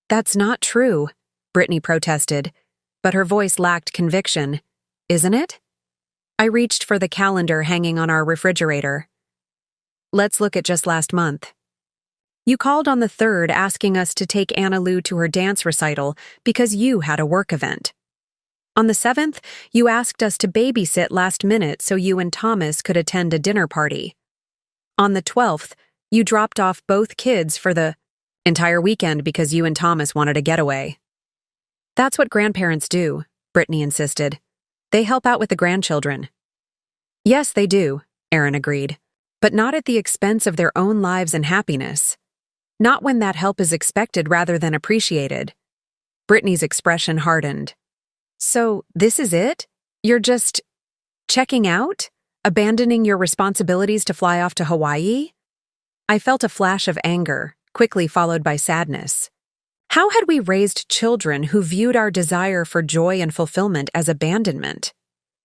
A: That's not true, Brittany protested, but her voice lacked conviction. Isn't it? I reached for the calendar hanging on our refrigerator. Let's look at just last month. You called on the 3rd asking us to take Anna Lou to her dance recital because you had a work event. On the 7th, you asked us to babysit last minute so you and Thomas could attend a dinner party. On the 12th, you dropped off both kids for the entire weekend because you and Thomas wanted a getaway. That's what grandparents do, Brittany insisted. They help out with the grandchildren. Yes, they do, Erin agreed, but not at the expense of their own lives and happiness. Not when that help is expected rather than appreciated. Brittany's expression hardened. So, this is it? You're just checking out? Abandoning your responsibilities to fly off to Hawaii? I felt a flash of anger, quickly followed by sadness. How had we raised children who viewed our desire for joy and fulfillment as abandonment?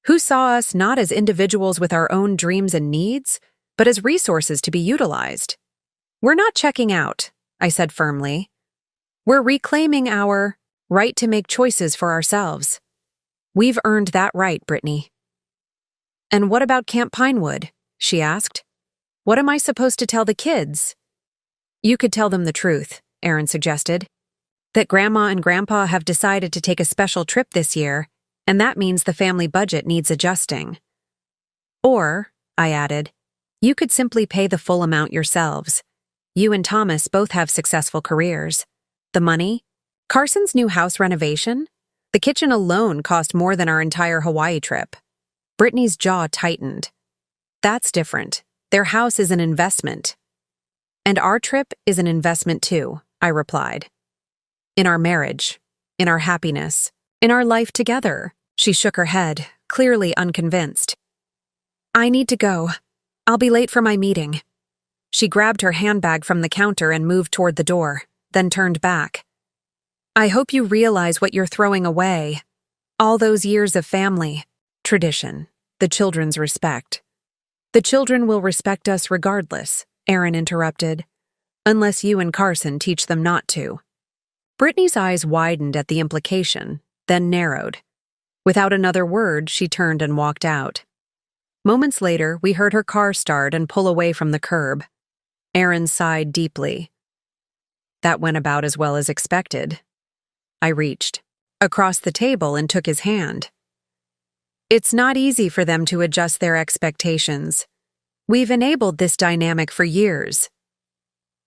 A: Who saw us not as individuals with our own dreams and needs, but as resources to be utilized? We're not checking out, I said firmly. We're reclaiming our right to make choices for ourselves. We've earned that right, Brittany. And what about Camp Pinewood? She asked. What am I supposed to tell the kids? You could tell them the truth, Erin suggested. That Grandma and Grandpa have decided to take a special trip this year, and that means the family budget needs adjusting. Or, I added, you could simply pay the full amount yourselves. You and Thomas both have successful careers. The money? Carson's new house renovation? The kitchen alone cost more than our entire Hawaii trip. Brittany's jaw tightened. That's different. Their house is an investment. And our trip is an investment too, I replied. In our marriage, in our happiness, in our life together. She shook her head, clearly unconvinced. I need to go. I'll be late for my meeting. She grabbed her handbag from the counter and moved toward the door, then turned back. I hope you realize what you're throwing away. All those years of family, tradition, the children's respect. The children will respect us regardless, Erin interrupted, unless you and Carson teach them not to. Brittany's eyes widened at the implication, then narrowed. Without another word, she turned and walked out. Moments later, we heard her car start and pull away from the curb. Aaron sighed deeply. That went about as well as expected. I reached across the table and took his hand. It's not easy for them to adjust their expectations. We've enabled this dynamic for years.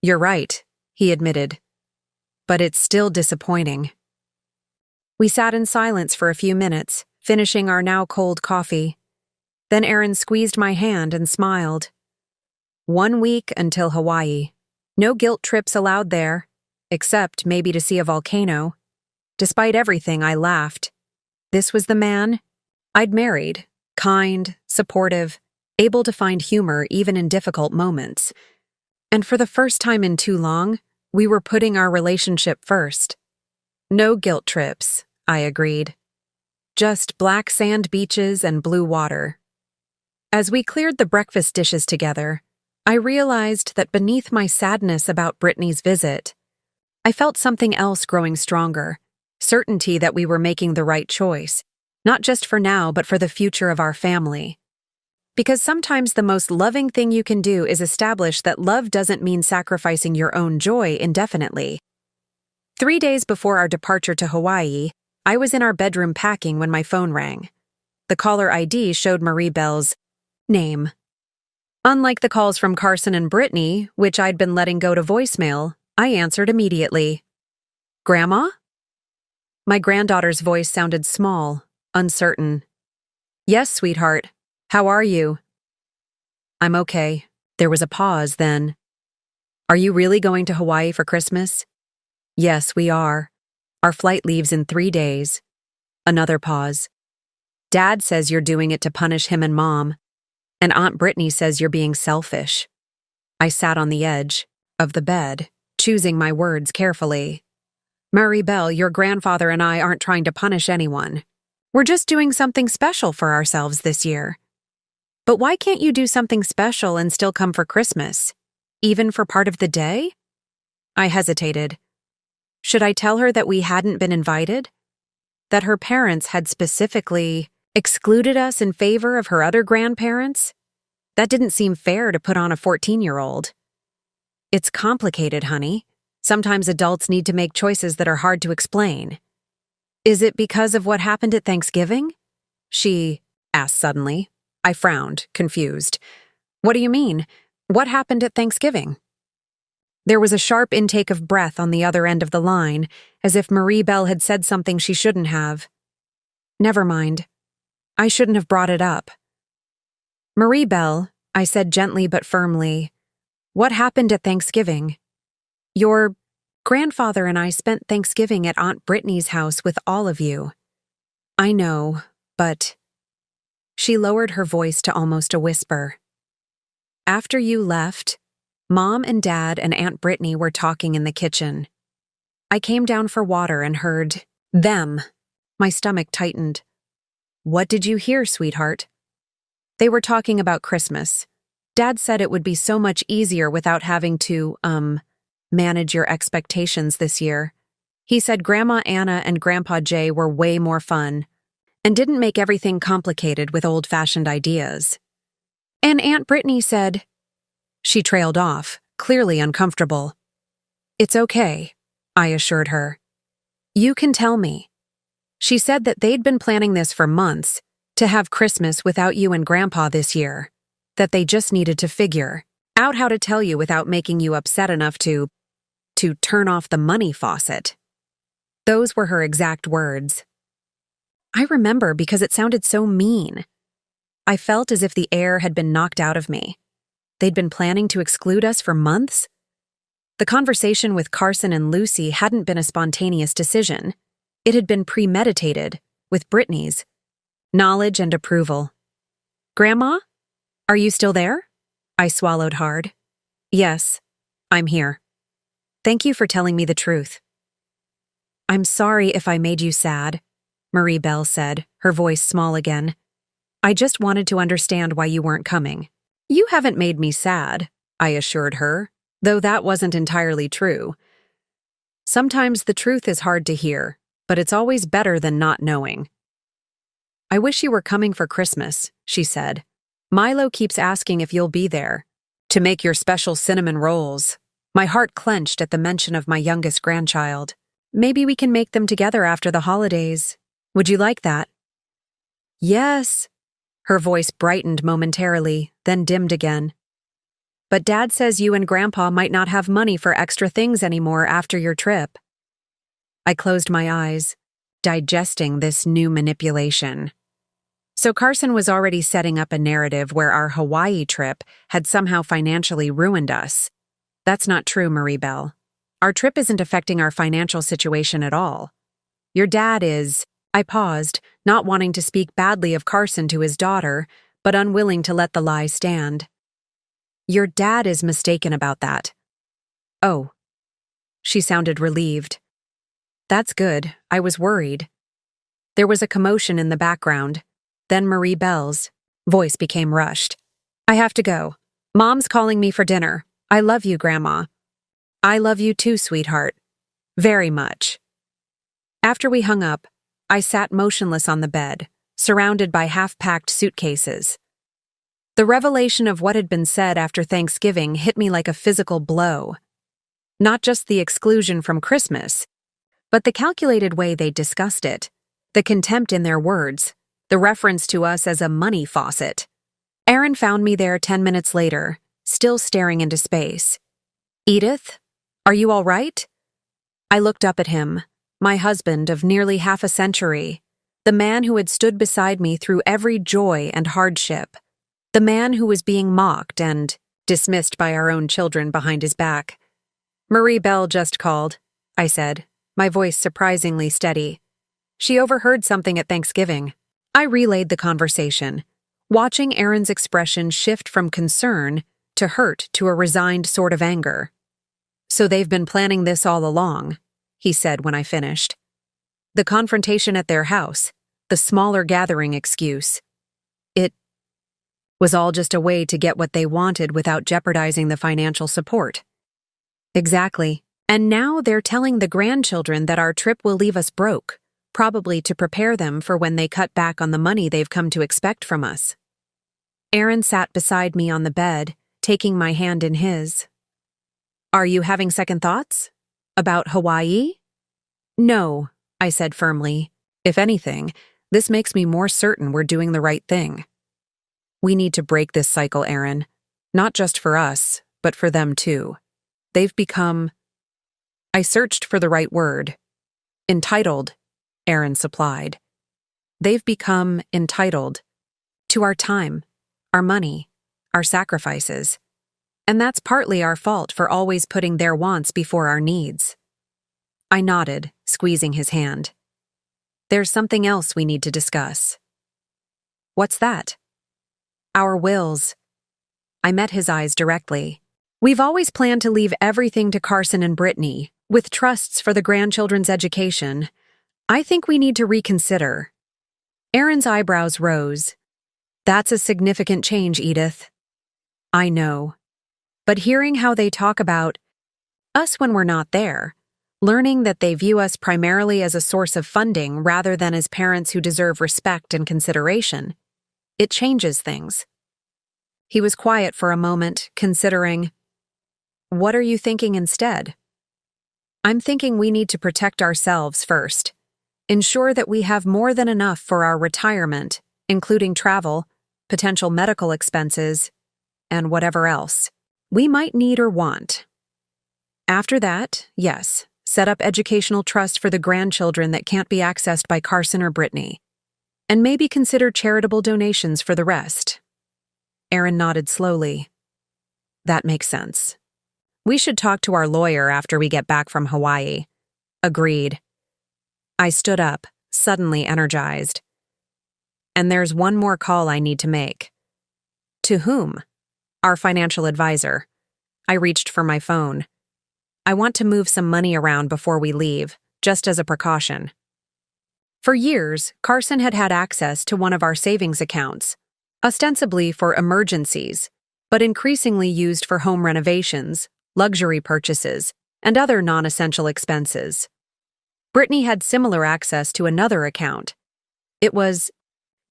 A: You're right, he admitted. But it's still disappointing. We sat in silence for a few minutes, finishing our now cold coffee. Then Aaron squeezed my hand and smiled. 1 week until Hawaii. No guilt trips allowed there, except maybe to see a volcano. Despite everything, I laughed. This was the man I'd married, kind, supportive, able to find humor even in difficult moments. And for the first time in too long, we were putting our relationship first. No guilt trips, I agreed. Just black sand beaches and blue water. As we cleared the breakfast dishes together, I realized that beneath my sadness about Brittany's visit, I felt something else growing stronger, certainty that we were making the right choice, not just for now but for the future of our family. Because sometimes the most loving thing you can do is establish that love doesn't mean sacrificing your own joy indefinitely. 3 days before our departure to Hawaii, I was in our bedroom packing when my phone rang. The caller ID showed Marie Belle's name. Unlike the calls from Carson and Brittany, which I'd been letting go to voicemail, I answered immediately. Grandma? My granddaughter's voice sounded small, uncertain. Yes, sweetheart. How are you? I'm okay. There was a pause then. Are you really going to Hawaii for Christmas? Yes, we are. Our flight leaves in 3 days. Another pause. Dad says you're doing it to punish him and Mom, and Aunt Brittany says you're being selfish. I sat on the edge of the bed, choosing my words carefully. Marie Belle, your grandfather and I aren't trying to punish anyone. We're just doing something special for ourselves this year. But why can't you do something special and still come for Christmas? Even for part of the day? I hesitated. Should I tell her that we hadn't been invited? That her parents had specifically excluded us in favor of her other grandparents? That didn't seem fair to put on a 14-year-old. It's complicated, honey. Sometimes adults need to make choices that are hard to explain. Is it because of what happened at Thanksgiving? She asked suddenly. I frowned, confused. What do you mean? What happened at Thanksgiving? There was a sharp intake of breath on the other end of the line, as if Marie Belle had said something she shouldn't have. Never mind. I shouldn't have brought it up. Marie Belle, I said gently but firmly, what happened at Thanksgiving? Your grandfather and I spent Thanksgiving at Aunt Brittany's house with all of you. I know, but... She lowered her voice to almost a whisper. After you left, Mom and Dad and Aunt Brittany were talking in the kitchen. I came down for water and heard them. My stomach tightened. What did you hear, sweetheart? They were talking about Christmas. Dad said it would be so much easier without having to, manage your expectations this year. He said Grandma Anna and Grandpa Jay were way more fun and didn't make everything complicated with old-fashioned ideas. And Aunt Brittany said... She trailed off, clearly uncomfortable. It's okay, I assured her. You can tell me. She said that they'd been planning this for months, to have Christmas without you and Grandpa this year, that they just needed to figure out how to tell you without making you upset enough to turn off the money faucet. Those were her exact words. I remember because it sounded so mean. I felt as if the air had been knocked out of me. They'd been planning to exclude us for months? The conversation with Carson and Lucy hadn't been a spontaneous decision. It had been premeditated, with Brittany's knowledge and approval. Grandma? Are you still there? I swallowed hard. Yes, I'm here. Thank you for telling me the truth. I'm sorry if I made you sad, Marie Belle said, her voice small again. I just wanted to understand why you weren't coming. You haven't made me sad, I assured her, though that wasn't entirely true. Sometimes the truth is hard to hear, but it's always better than not knowing. I wish you were coming for Christmas, she said. Milo keeps asking if you'll be there to make your special cinnamon rolls. My heart clenched at the mention of my youngest grandchild. Maybe we can make them together after the holidays. Would you like that? Yes. Her voice brightened momentarily, then dimmed again. But Dad says you and Grandpa might not have money for extra things anymore after your trip. I closed my eyes, digesting this new manipulation. So Carson was already setting up a narrative where our Hawaii trip had somehow financially ruined us. That's not true, Marie Belle. Our trip isn't affecting our financial situation at all. Your dad is— I paused, not wanting to speak badly of Carson to his daughter, but unwilling to let the lie stand. Your dad is mistaken about that. Oh. She sounded relieved. That's good, I was worried. There was a commotion in the background. Then Marie Belle's voice became rushed. I have to go. Mom's calling me for dinner. I love you, Grandma. I love you too, sweetheart. Very much. After we hung up, I sat motionless on the bed, surrounded by half-packed suitcases. The revelation of what had been said after Thanksgiving hit me like a physical blow. Not just the exclusion from Christmas, but the calculated way they discussed it, the contempt in their words, the reference to us as a money faucet. Aaron found me there 10 minutes later, still staring into space. Edith, are you all right? I looked up at him, my husband of nearly half a century, the man who had stood beside me through every joy and hardship, the man who was being mocked and dismissed by our own children behind his back. Marie Belle just called, I said, my voice surprisingly steady. She overheard something at Thanksgiving. I relayed the conversation, watching Aaron's expression shift from concern to hurt to a resigned sort of anger. So they've been planning this all along, he said when I finished. The confrontation at their house, the smaller gathering excuse. It was all just a way to get what they wanted without jeopardizing the financial support. Exactly. And now they're telling the grandchildren that our trip will leave us broke, probably to prepare them for when they cut back on the money they've come to expect from us. Aaron sat beside me on the bed, taking my hand in his. Are you having second thoughts? About Hawaii? No, I said firmly. If anything, this makes me more certain we're doing the right thing. We need to break this cycle, Aaron. Not just for us, but for them too. They've become— I searched for the right word. Entitled, Aaron supplied. They've become entitled to our time, our money, our sacrifices. And that's partly our fault for always putting their wants before our needs. I nodded, squeezing his hand. There's something else we need to discuss. What's that? Our wills. I met his eyes directly. We've always planned to leave everything to Carson and Brittany, with trusts for the grandchildren's education. I think we need to reconsider. Aaron's eyebrows rose. That's a significant change, Edith. I know. But hearing how they talk about us when we're not there, learning that they view us primarily as a source of funding rather than as parents who deserve respect and consideration, it changes things. He was quiet for a moment, considering, what are you thinking instead? I'm thinking we need to protect ourselves first. Ensure that we have more than enough for our retirement, including travel, potential medical expenses, and whatever else we might need or want. After that, yes, set up educational trust for the grandchildren that can't be accessed by Carson or Brittany, and maybe consider charitable donations for the rest. Aaron nodded slowly. That makes sense. We should talk to our lawyer after we get back from Hawaii. Agreed. I stood up, suddenly energized. And there's one more call I need to make. To whom? Our financial advisor. I reached for my phone. I want to move some money around before we leave, just as a precaution. For years, Carson had had access to one of our savings accounts, ostensibly for emergencies, but increasingly used for home renovations, luxury purchases, and other non-essential expenses. Brittany had similar access to another account. It was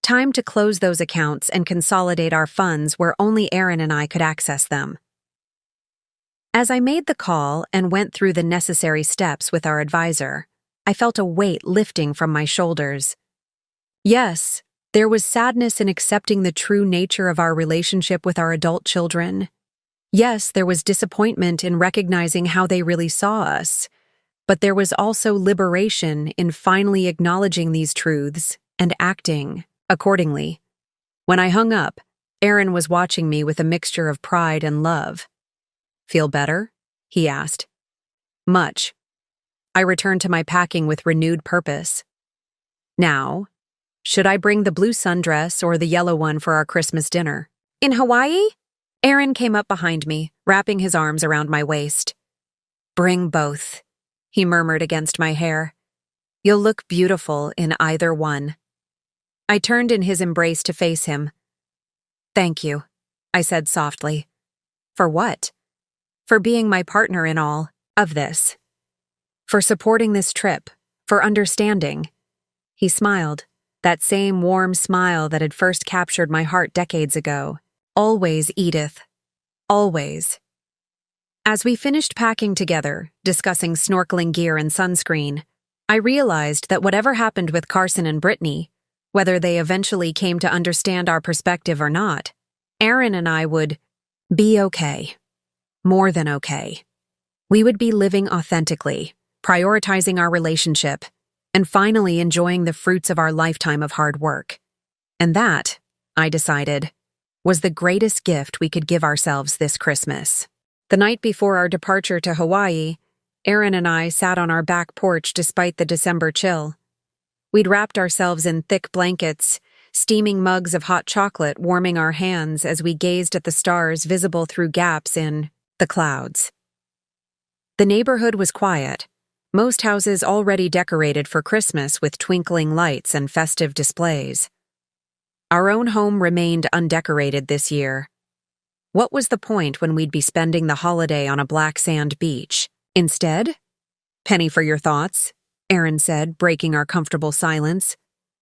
A: time to close those accounts and consolidate our funds where only Aaron and I could access them. As I made the call and went through the necessary steps with our advisor, I felt a weight lifting from my shoulders. Yes, there was sadness in accepting the true nature of our relationship with our adult children. Yes, there was disappointment in recognizing how they really saw us. But there was also liberation in finally acknowledging these truths and acting accordingly. When I hung up, Aaron was watching me with a mixture of pride and love. "Feel better?" he asked. "Much." I returned to my packing with renewed purpose. Now, should I bring the blue sundress or the yellow one for our Christmas dinner? In Hawaii? Aaron came up behind me, wrapping his arms around my waist. "Bring both," he murmured against my hair. "You'll look beautiful in either one." I turned in his embrace to face him. "Thank you," I said softly. "For what?" "For being my partner in all of this. For supporting this trip. For understanding." He smiled, that same warm smile that had first captured my heart decades ago. "Always, Edith. Always." As we finished packing together, discussing snorkeling gear and sunscreen, I realized that whatever happened with Carson and Brittany, whether they eventually came to understand our perspective or not, Aaron and I would be okay. More than okay. We would be living authentically, prioritizing our relationship, and finally enjoying the fruits of our lifetime of hard work. And that, I decided, was the greatest gift we could give ourselves this Christmas. The night before our departure to Hawaii, Aaron and I sat on our back porch despite the December chill. We'd wrapped ourselves in thick blankets, steaming mugs of hot chocolate warming our hands as we gazed at the stars visible through gaps in the clouds. The neighborhood was quiet, most houses already decorated for Christmas with twinkling lights and festive displays. Our own home remained undecorated this year. What was the point when we'd be spending the holiday on a black sand beach? Instead? "Penny for your thoughts," Aaron said, breaking our comfortable silence.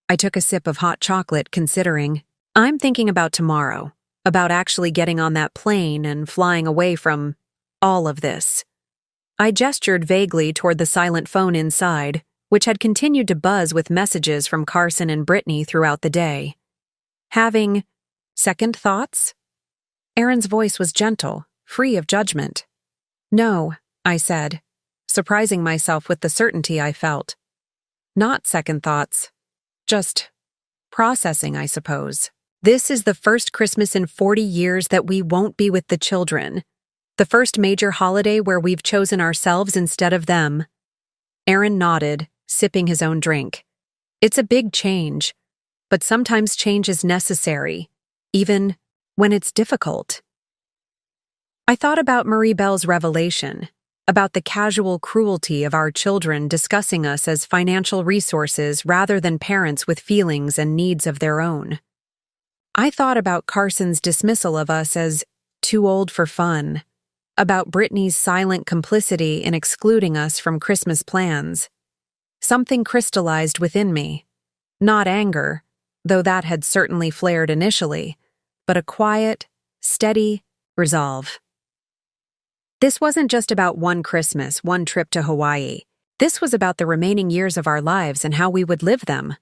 A: I took a sip of hot chocolate, considering. "I'm thinking about tomorrow, about actually getting on that plane and flying away from all of this." I gestured vaguely toward the silent phone inside, which had continued to buzz with messages from Carson and Brittany throughout the day. "Having second thoughts?" Aaron's voice was gentle, free of judgment. "No," I said, surprising myself with the certainty I felt. "Not second thoughts. Just processing, I suppose. This is the first Christmas in 40 years that we won't be with the children. The first major holiday where we've chosen ourselves instead of them." Aaron nodded, sipping his own drink. "It's a big change, but sometimes change is necessary, even when it's difficult." I thought about Marie Belle's revelation, about the casual cruelty of our children discussing us as financial resources rather than parents with feelings and needs of their own. I thought about Carson's dismissal of us as too old for fun, about Brittany's silent complicity in excluding us from Christmas plans. Something crystallized within me. Not anger, though that had certainly flared initially, but a quiet, steady resolve. This wasn't just about one Christmas, one trip to Hawaii. This was about the remaining years of our lives and how we would live them.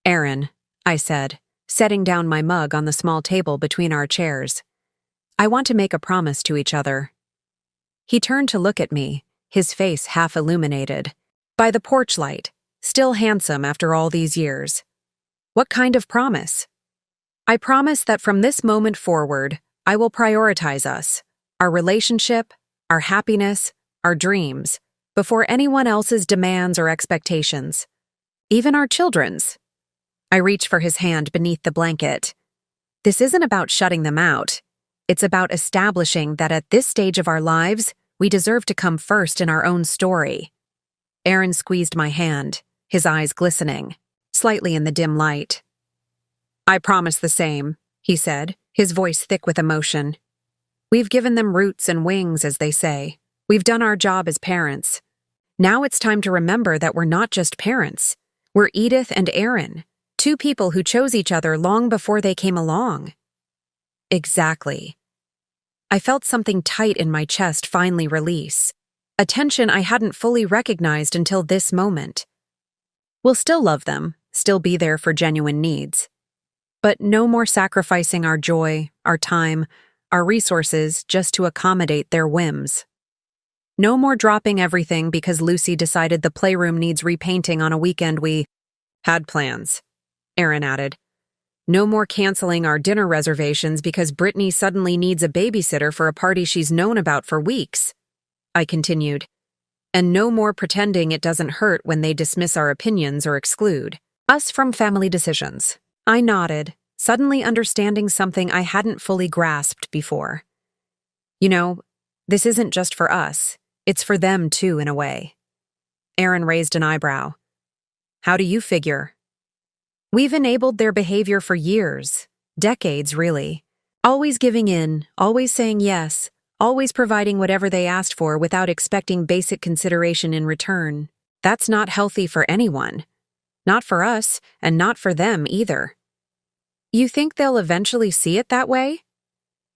A: "Aaron," I said, setting down my mug on the small table between our chairs, "I want to make a promise to each other." He turned to look at me, his face half illuminated by the porch light, still handsome after all these years. "What kind of promise?" "I promise that from this moment forward, I will prioritize us, our relationship, our happiness, our dreams, before anyone else's demands or expectations, even our children's." I reached for his hand beneath the blanket. "This isn't about shutting them out. It's about establishing that at this stage of our lives, we deserve to come first in our own story." Aaron squeezed my hand, his eyes glistening, slightly in the dim light. "I promise the same," he said, his voice thick with emotion. "We've given them roots and wings, as they say. We've done our job as parents. Now it's time to remember that we're not just parents. We're Edith and Aaron, two people who chose each other long before they came along. Exactly. I felt something tight in my chest finally release, a tension I hadn't fully recognized until this moment. We'll still love them, still be there for genuine needs. But no more sacrificing our joy, our time, our resources just to accommodate their whims. No more dropping everything because Lucy decided the playroom needs repainting on a weekend we had plans, Aaron added. No more canceling our dinner reservations because Brittany suddenly needs a babysitter for a party she's known about for weeks, I continued. And no more pretending it doesn't hurt when they dismiss our opinions or exclude us from family decisions. I nodded, suddenly understanding something I hadn't fully grasped before. You know, this isn't just for us, it's for them too in a way. Aaron raised an eyebrow. How do you figure? We've enabled their behavior for years, decades really. Always giving in, always saying yes, always providing whatever they asked for without expecting basic consideration in return. That's not healthy for anyone. Not for us, and not for them either. You think they'll eventually see it that way?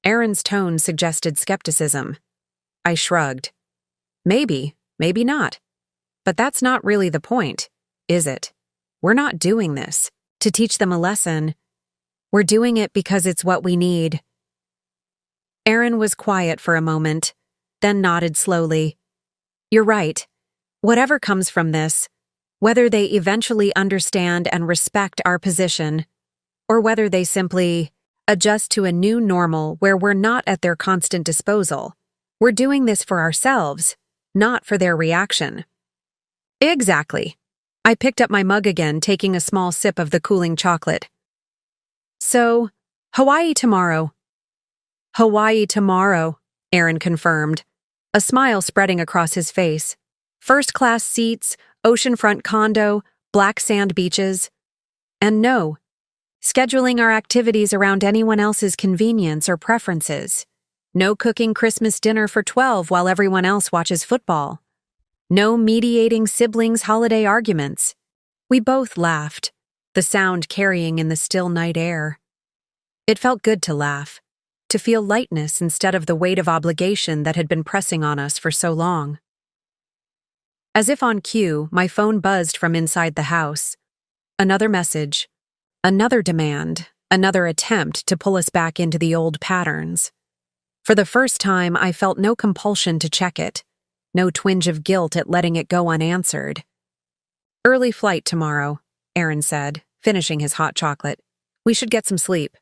A: Aaron's tone suggested skepticism. I shrugged. Maybe, maybe not. But that's not really the point, is it? We're not doing this to teach them a lesson. We're doing it because it's what we need. Aaron was quiet for a moment, then nodded slowly. You're right. Whatever comes from this, whether they eventually understand and respect our position, or whether they simply adjust to a new normal where we're not at their constant disposal, we're doing this for ourselves, not for their reaction. Exactly. I picked up my mug again, taking a small sip of the cooling chocolate. So, Hawaii tomorrow. Hawaii tomorrow, Aaron confirmed, a smile spreading across his face. First-class seats, oceanfront condo, black sand beaches. And no, scheduling our activities around anyone else's convenience or preferences. No cooking Christmas dinner for 12 while everyone else watches football. No mediating siblings' holiday arguments. We both laughed, the sound carrying in the still night air. It felt good to laugh, to feel lightness instead of the weight of obligation that had been pressing on us for so long. As if on cue, my phone buzzed from inside the house. Another message, another demand, another attempt to pull us back into the old patterns. For the first time, I felt no compulsion to check it. No twinge of guilt at letting it go unanswered. Early flight tomorrow, Aaron said, finishing his hot chocolate. We should get some sleep.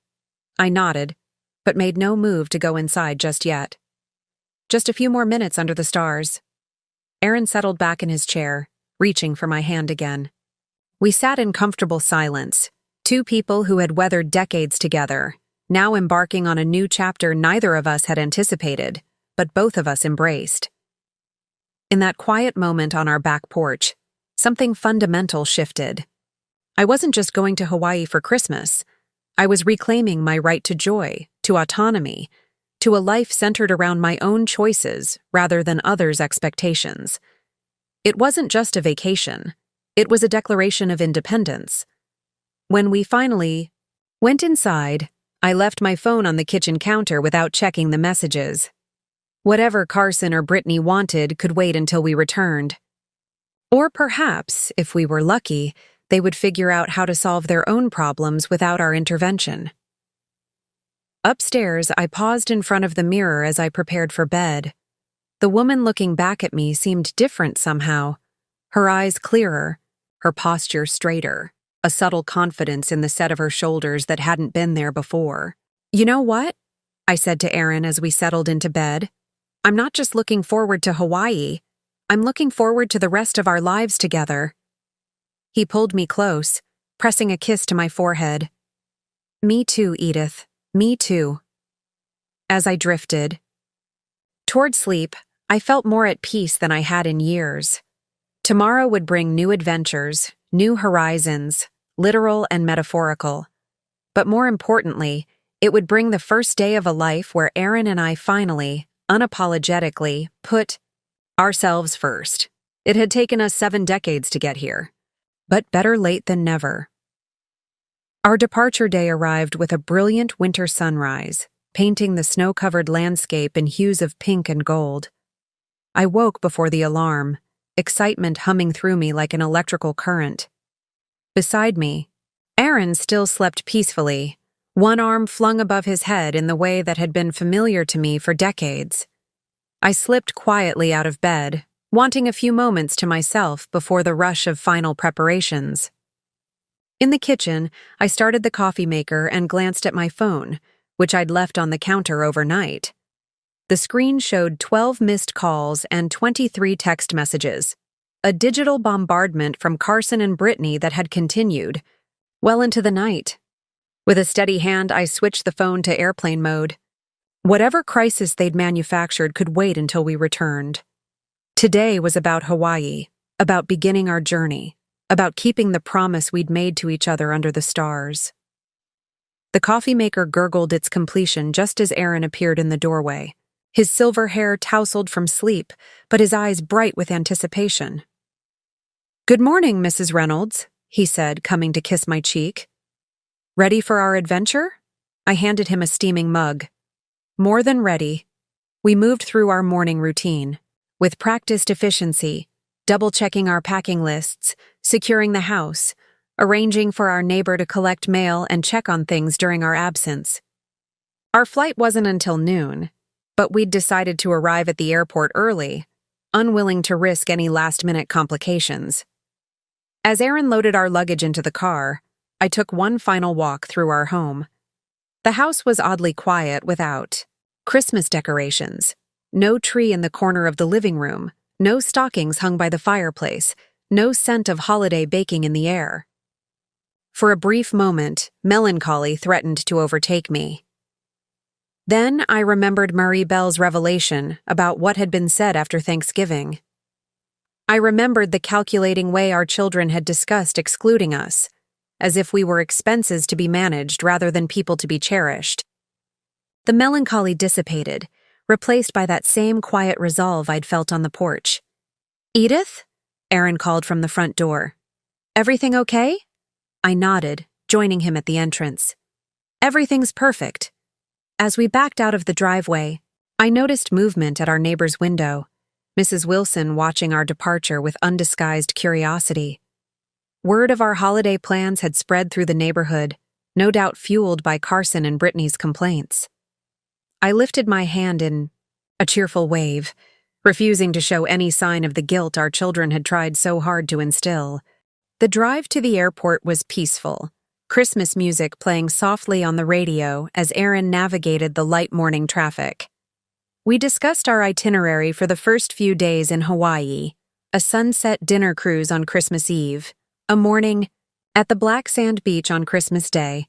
A: I nodded, but made no move to go inside just yet. Just a few more minutes under the stars. Aaron settled back in his chair, reaching for my hand again. We sat in comfortable silence, two people who had weathered decades together, now embarking on a new chapter neither of us had anticipated, but both of us embraced. In that quiet moment on our back porch, something fundamental shifted. I wasn't just going to Hawaii for Christmas. I was reclaiming my right to joy, to autonomy, to a life centered around my own choices rather than others' expectations. It wasn't just a vacation. It was a declaration of independence. When we finally went inside, I left my phone on the kitchen counter without checking the messages. Whatever Carson or Brittany wanted could wait until we returned. Or perhaps, if we were lucky, they would figure out how to solve their own problems without our intervention. Upstairs, I paused in front of the mirror as I prepared for bed. The woman looking back at me seemed different somehow. Her eyes clearer, her posture straighter, a subtle confidence in the set of her shoulders that hadn't been there before. You know what? I said to Aaron as we settled into bed. I'm not just looking forward to Hawaii. I'm looking forward to the rest of our lives together. He pulled me close, pressing a kiss to my forehead. Me too, Edith. Me too. As I drifted toward sleep, I felt more at peace than I had in years. Tomorrow would bring new adventures, new horizons, literal and metaphorical. But more importantly, it would bring the first day of a life where Aaron and I finally, unapologetically, put ourselves first. It had taken us 7 decades to get here, but better late than never. Our departure day arrived with a brilliant winter sunrise, painting the snow-covered landscape in hues of pink and gold. I woke before the alarm, excitement humming through me like an electrical current. Beside me, Aaron still slept peacefully, one arm flung above his head in the way that had been familiar to me for decades. I slipped quietly out of bed, wanting a few moments to myself before the rush of final preparations. In the kitchen, I started the coffee maker and glanced at my phone, which I'd left on the counter overnight. The screen showed 12 missed calls and 23 text messages, a digital bombardment from Carson and Brittany that had continued well into the night. With a steady hand, I switched the phone to airplane mode. Whatever crisis they'd manufactured could wait until we returned. Today was about Hawaii, about beginning our journey, about keeping the promise we'd made to each other under the stars. The coffee maker gurgled its completion just as Aaron appeared in the doorway, his silver hair tousled from sleep, but his eyes bright with anticipation. "Good morning, Mrs. Reynolds," he said, coming to kiss my cheek. "Ready for our adventure?" I handed him a steaming mug. More than ready. We moved through our morning routine, with practiced efficiency, double-checking our packing lists, securing the house, arranging for our neighbor to collect mail and check on things during our absence. Our flight wasn't until noon, but we'd decided to arrive at the airport early, unwilling to risk any last-minute complications. As Aaron loaded our luggage into the car, I took one final walk through our home. The house was oddly quiet without Christmas decorations, no tree in the corner of the living room, no stockings hung by the fireplace, no scent of holiday baking in the air. For a brief moment, melancholy threatened to overtake me. Then I remembered Marie Belle's revelation about what had been said after Thanksgiving. I remembered the calculating way our children had discussed excluding us, as if we were expenses to be managed rather than people to be cherished. The melancholy dissipated, replaced by that same quiet resolve I'd felt on the porch. "Edith?" Aaron called from the front door. "Everything okay?" I nodded, joining him at the entrance. "Everything's perfect." As we backed out of the driveway, I noticed movement at our neighbor's window, Mrs. Wilson watching our departure with undisguised curiosity. Word of our holiday plans had spread through the neighborhood, no doubt fueled by Carson and Brittany's complaints. I lifted my hand in a cheerful wave, refusing to show any sign of the guilt our children had tried so hard to instill. The drive to the airport was peaceful, Christmas music playing softly on the radio as Aaron navigated the light morning traffic. We discussed our itinerary for the first few days in Hawaii, a sunset dinner cruise on Christmas Eve, a morning at the Black Sand Beach on Christmas Day,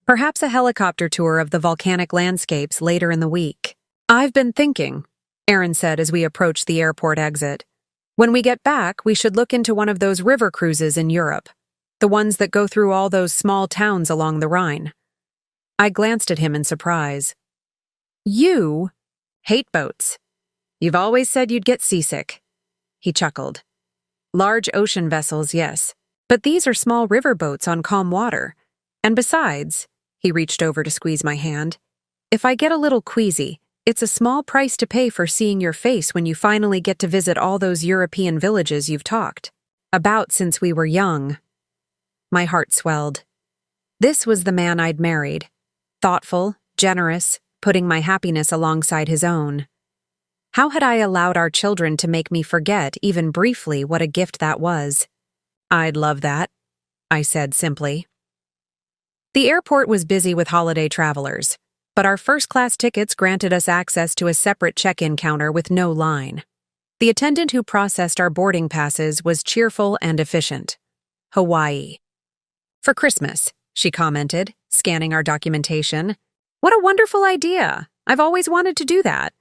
A: perhaps a helicopter tour of the volcanic landscapes later in the week. "I've been thinking," Aaron said as we approached the airport exit. "When we get back, we should look into one of those river cruises in Europe, the ones that go through all those small towns along the Rhine." I glanced at him in surprise. "You hate boats. You've always said you'd get seasick." He chuckled. "Large ocean vessels, yes. But these are small river boats on calm water. And besides," he reached over to squeeze my hand, "if I get a little queasy, it's a small price to pay for seeing your face when you finally get to visit all those European villages you've talked about since we were young." My heart swelled. This was the man I'd married. Thoughtful, generous, putting my happiness alongside his own. How had I allowed our children to make me forget, even briefly, what a gift that was? "I'd love that," I said simply. The airport was busy with holiday travelers, but our first-class tickets granted us access to a separate check-in counter with no line. The attendant who processed our boarding passes was cheerful and efficient. "Hawaii. For Christmas," she commented, scanning our documentation. "What a wonderful idea! I've always wanted to do that."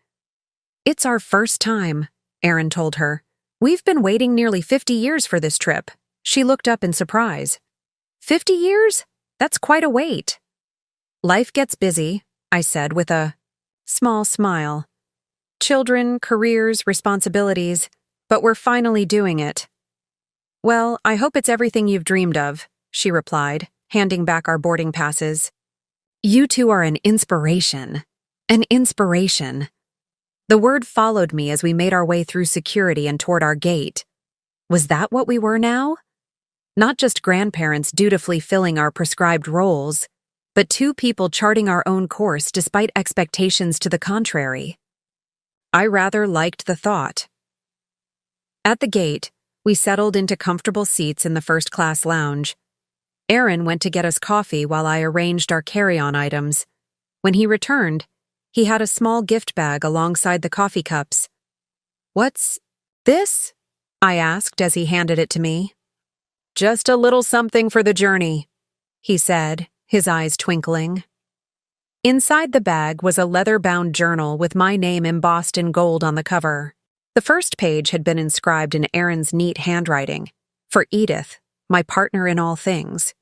A: "It's our first time," Aaron told her. "We've been waiting nearly 50 years for this trip." She looked up in surprise. 50 years? That's quite a wait." "Life gets busy," I said with a small smile. "Children, careers, responsibilities. but we're finally doing it. Well, I hope it's everything you've dreamed of, she replied, handing back our boarding passes. You two are an inspiration. An inspiration. The word followed me as we made our way through security and toward our gate. Was that what we were now? Not just grandparents dutifully filling our prescribed roles, but two people charting our own course despite expectations to the contrary. I rather liked the thought. At the gate, we settled into comfortable seats in the first-class lounge. Aaron went to get us coffee while I arranged our carry-on items. When he returned, he had a small gift bag alongside the coffee cups. "What's this?" I asked as he handed it to me. "Just a little something for the journey," he said, his eyes twinkling. Inside the bag was a leather-bound journal with my name embossed in gold on the cover. The first page had been inscribed in Aaron's neat handwriting. "For Edith, my partner in all things.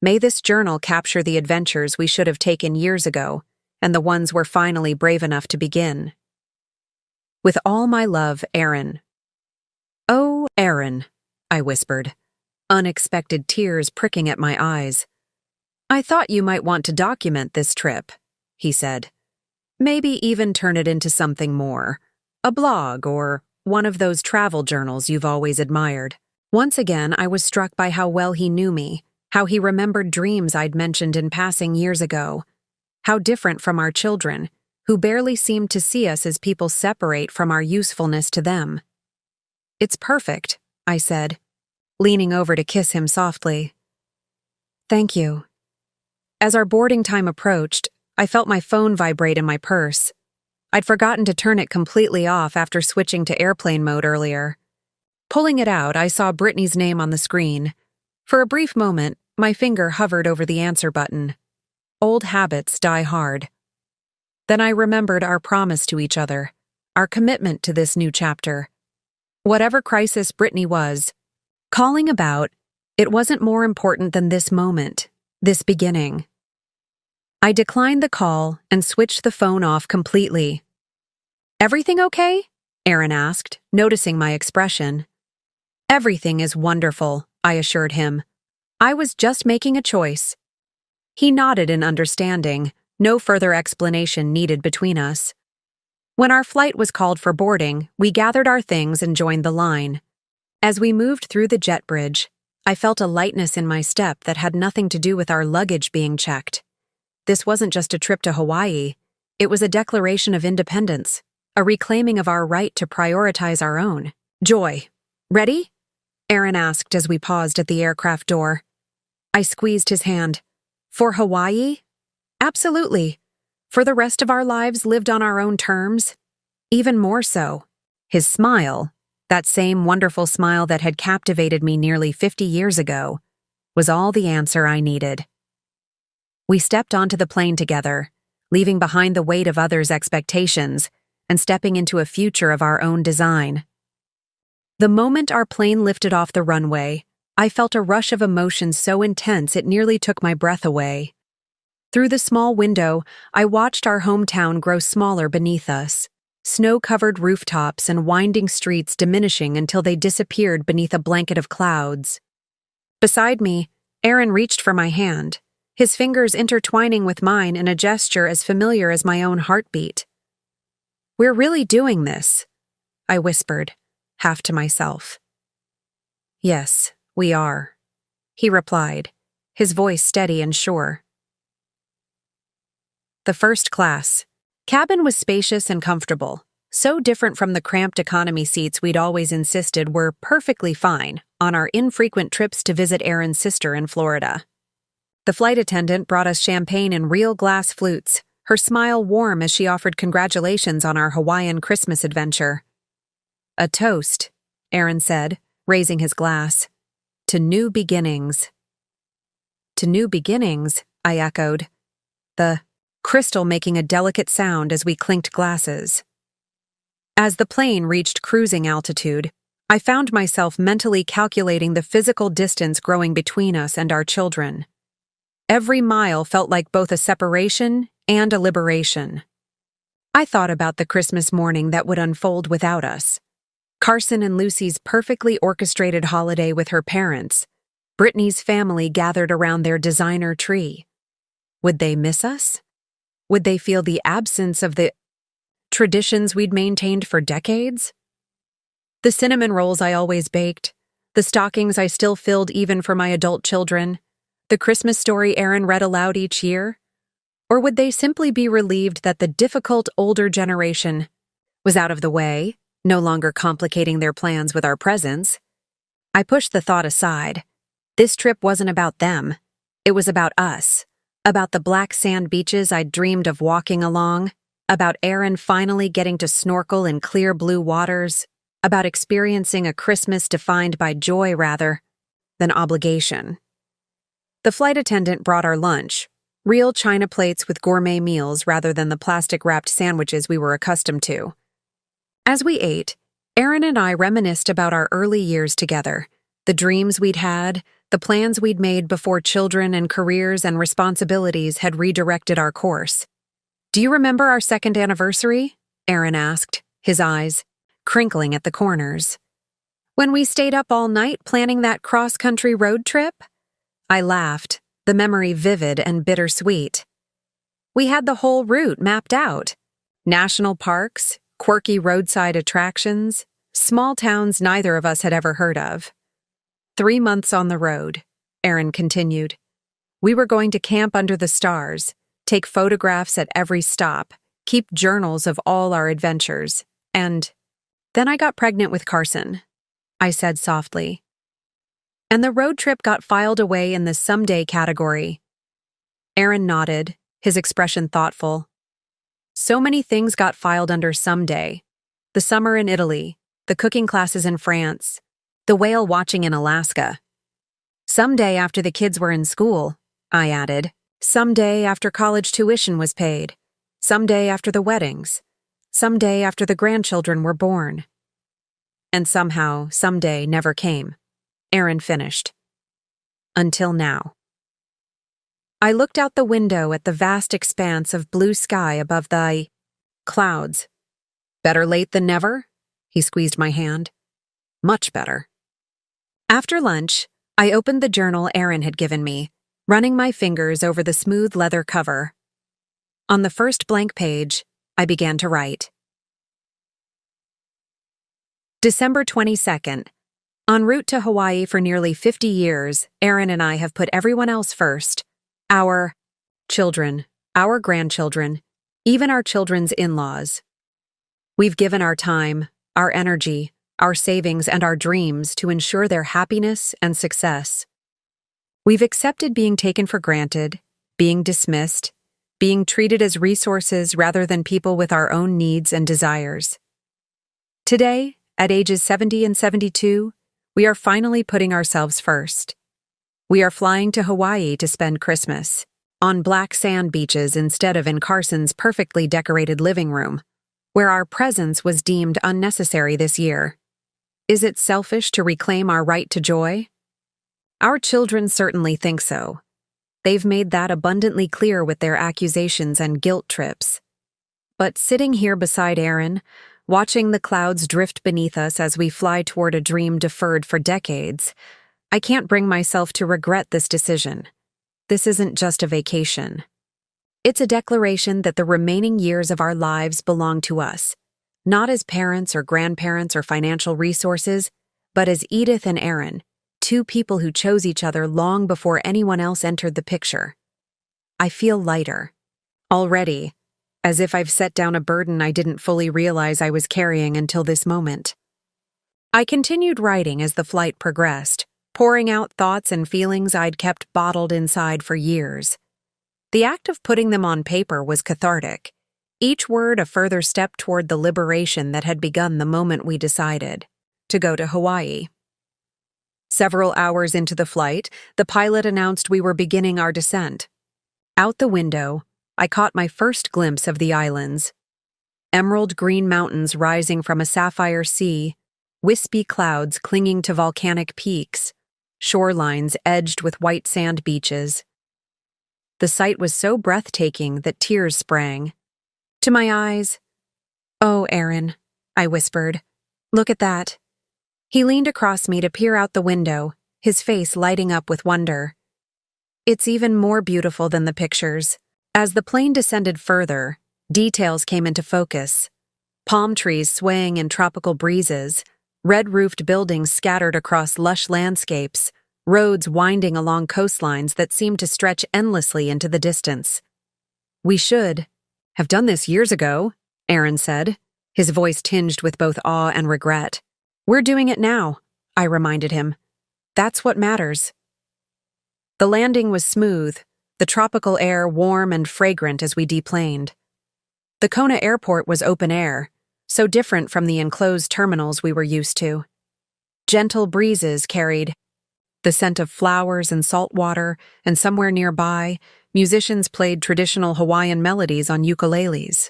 A: May this journal capture the adventures we should have taken years ago, and the ones we're finally brave enough to begin. With all my love, Aaron." "Oh, Aaron," I whispered, unexpected tears pricking at my eyes. "I thought you might want to document this trip," he said. "Maybe even turn it into something more. A blog or one of those travel journals you've always admired." Once again, I was struck by how well he knew me, how he remembered dreams I'd mentioned in passing years ago. How different from our children, who barely seemed to see us as people separate from our usefulness to them. "It's perfect," I said, leaning over to kiss him softly. "Thank you." As our boarding time approached, I felt my phone vibrate in my purse. I'd forgotten to turn it completely off after switching to airplane mode earlier. Pulling it out, I saw Brittany's name on the screen. For a brief moment, my finger hovered over the answer button. Old habits die hard. Then I remembered our promise to each other, our commitment to this new chapter. Whatever crisis Brittany was calling about, it wasn't more important than this moment, this beginning. I declined the call and switched the phone off completely. "Everything okay?" Aaron asked, noticing my expression. "Everything is wonderful," I assured him. "I was just making a choice." He nodded in understanding, no further explanation needed between us. When our flight was called for boarding, we gathered our things and joined the line. As we moved through the jet bridge, I felt a lightness in my step that had nothing to do with our luggage being checked. This wasn't just a trip to Hawaii, it was a declaration of independence, a reclaiming of our right to prioritize our own. "Joy, ready?" Aaron asked as we paused at the aircraft door. I squeezed his hand. "For Hawaii? Absolutely. For the rest of our lives lived on our own terms? Even more so." His smile, that same wonderful smile that had captivated me nearly 50 years ago, was all the answer I needed. We stepped onto the plane together, leaving behind the weight of others' expectations and stepping into a future of our own design. The moment our plane lifted off the runway, I felt a rush of emotion so intense it nearly took my breath away. Through the small window, I watched our hometown grow smaller beneath us, snow-covered rooftops and winding streets diminishing until they disappeared beneath a blanket of clouds. Beside me, Aaron reached for my hand, his fingers intertwining with mine in a gesture as familiar as my own heartbeat. "We're really doing this," I whispered, half to myself. "Yes, we are," he replied, his voice steady and sure. The first class. Cabin was spacious and comfortable, so different from the cramped economy seats we'd always insisted were perfectly fine on our infrequent trips to visit Aaron's sister in Florida. The flight attendant brought us champagne in real glass flutes, her smile warm as she offered congratulations on our Hawaiian Christmas adventure. "A toast," Aaron said, raising his glass. "To new beginnings." "To new beginnings," I echoed, the crystal making a delicate sound as we clinked glasses. As the plane reached cruising altitude, I found myself mentally calculating the physical distance growing between us and our children. Every mile felt like both a separation and a liberation. I thought about the Christmas morning that would unfold without us. Carson and Lucy's perfectly orchestrated holiday with her parents, Brittany's family gathered around their designer tree. Would they miss us? Would they feel the absence of the traditions we'd maintained for decades? The cinnamon rolls I always baked, the stockings I still filled even for my adult children, the Christmas story Aaron read aloud each year? Or would they simply be relieved that the difficult older generation was out of the way, no longer complicating their plans with our presence? I pushed the thought aside. This trip wasn't about them. It was about us, about the black sand beaches I'd dreamed of walking along, about Aaron finally getting to snorkel in clear blue waters, about experiencing a Christmas defined by joy rather than obligation. The flight attendant brought our lunch, real china plates with gourmet meals rather than the plastic-wrapped sandwiches we were accustomed to. As we ate, Aaron and I reminisced about our early years together, the dreams we'd had, the plans we'd made before children and careers and responsibilities had redirected our course. "Do you remember our second anniversary?" Aaron asked, his eyes crinkling at the corners. "When we stayed up all night planning that cross-country road trip?" I laughed, the memory vivid and bittersweet. "We had the whole route mapped out. National parks, quirky roadside attractions, small towns neither of us had ever heard of. 3 months on the road," Aaron continued. "We were going to camp under the stars, take photographs at every stop, keep journals of all our adventures, and then I got pregnant with Carson," I said softly. "And the road trip got filed away in the someday category." Aaron nodded, his expression thoughtful. "So many things got filed under someday. The summer in Italy, the cooking classes in France, the whale watching in Alaska. Someday after the kids were in school," I added. "Someday after college tuition was paid. Someday after the weddings. Someday after the grandchildren were born." And somehow, someday never came. Aaron finished. Until now. I looked out the window at the vast expanse of blue sky above the clouds. "Better late than never?" He squeezed my hand. "Much better." After lunch, I opened the journal Aaron had given me, running my fingers over the smooth leather cover. On the first blank page, I began to write. December 22nd. En route to Hawaii for nearly 50 years, Aaron and I have put everyone else first. Our children, our grandchildren, even our children's in-laws. We've given our time, our energy, our savings, and our dreams to ensure their happiness and success. We've accepted being taken for granted, being dismissed, being treated as resources rather than people with our own needs and desires. Today, at ages 70 and 72, we are finally putting ourselves first. We are flying to Hawaii to spend Christmas, on black sand beaches instead of in Carson's perfectly decorated living room, where our presence was deemed unnecessary this year. Is it selfish to reclaim our right to joy? Our children certainly think so. They've made that abundantly clear with their accusations and guilt trips. But sitting here beside Aaron, watching the clouds drift beneath us as we fly toward a dream deferred for decades, I can't bring myself to regret this decision. This isn't just a vacation. It's a declaration that the remaining years of our lives belong to us, not as parents or grandparents or financial resources, but as Edith and Aaron, two people who chose each other long before anyone else entered the picture. I feel lighter. Already, as if I've set down a burden I didn't fully realize I was carrying until this moment. I continued writing as the flight progressed, pouring out thoughts and feelings I'd kept bottled inside for years. The act of putting them on paper was cathartic, each word a further step toward the liberation that had begun the moment we decided to go to Hawaii. Several hours into the flight, the pilot announced we were beginning our descent. Out the window, I caught my first glimpse of the islands. Emerald green mountains rising from a sapphire sea, wispy clouds clinging to volcanic peaks, shorelines edged with white sand beaches. The sight was so breathtaking that tears sprang to my eyes. "Oh, Aaron," I whispered, Look at that. He leaned across me to peer out the window, his face lighting up with wonder. It's even more beautiful than the pictures. As the plane descended further, details came into focus. Palm trees swaying in tropical breezes, red-roofed buildings scattered across lush landscapes, roads winding along coastlines that seemed to stretch endlessly into the distance. We should have done this years ago, Aaron said, his voice tinged with both awe and regret. We're doing it now, I reminded him. That's what matters. The landing was smooth, the tropical air warm and fragrant as we deplaned. The Kona airport was open air, so different from the enclosed terminals we were used to. Gentle breezes carried the scent of flowers and salt water, and somewhere nearby, musicians played traditional Hawaiian melodies on ukuleles.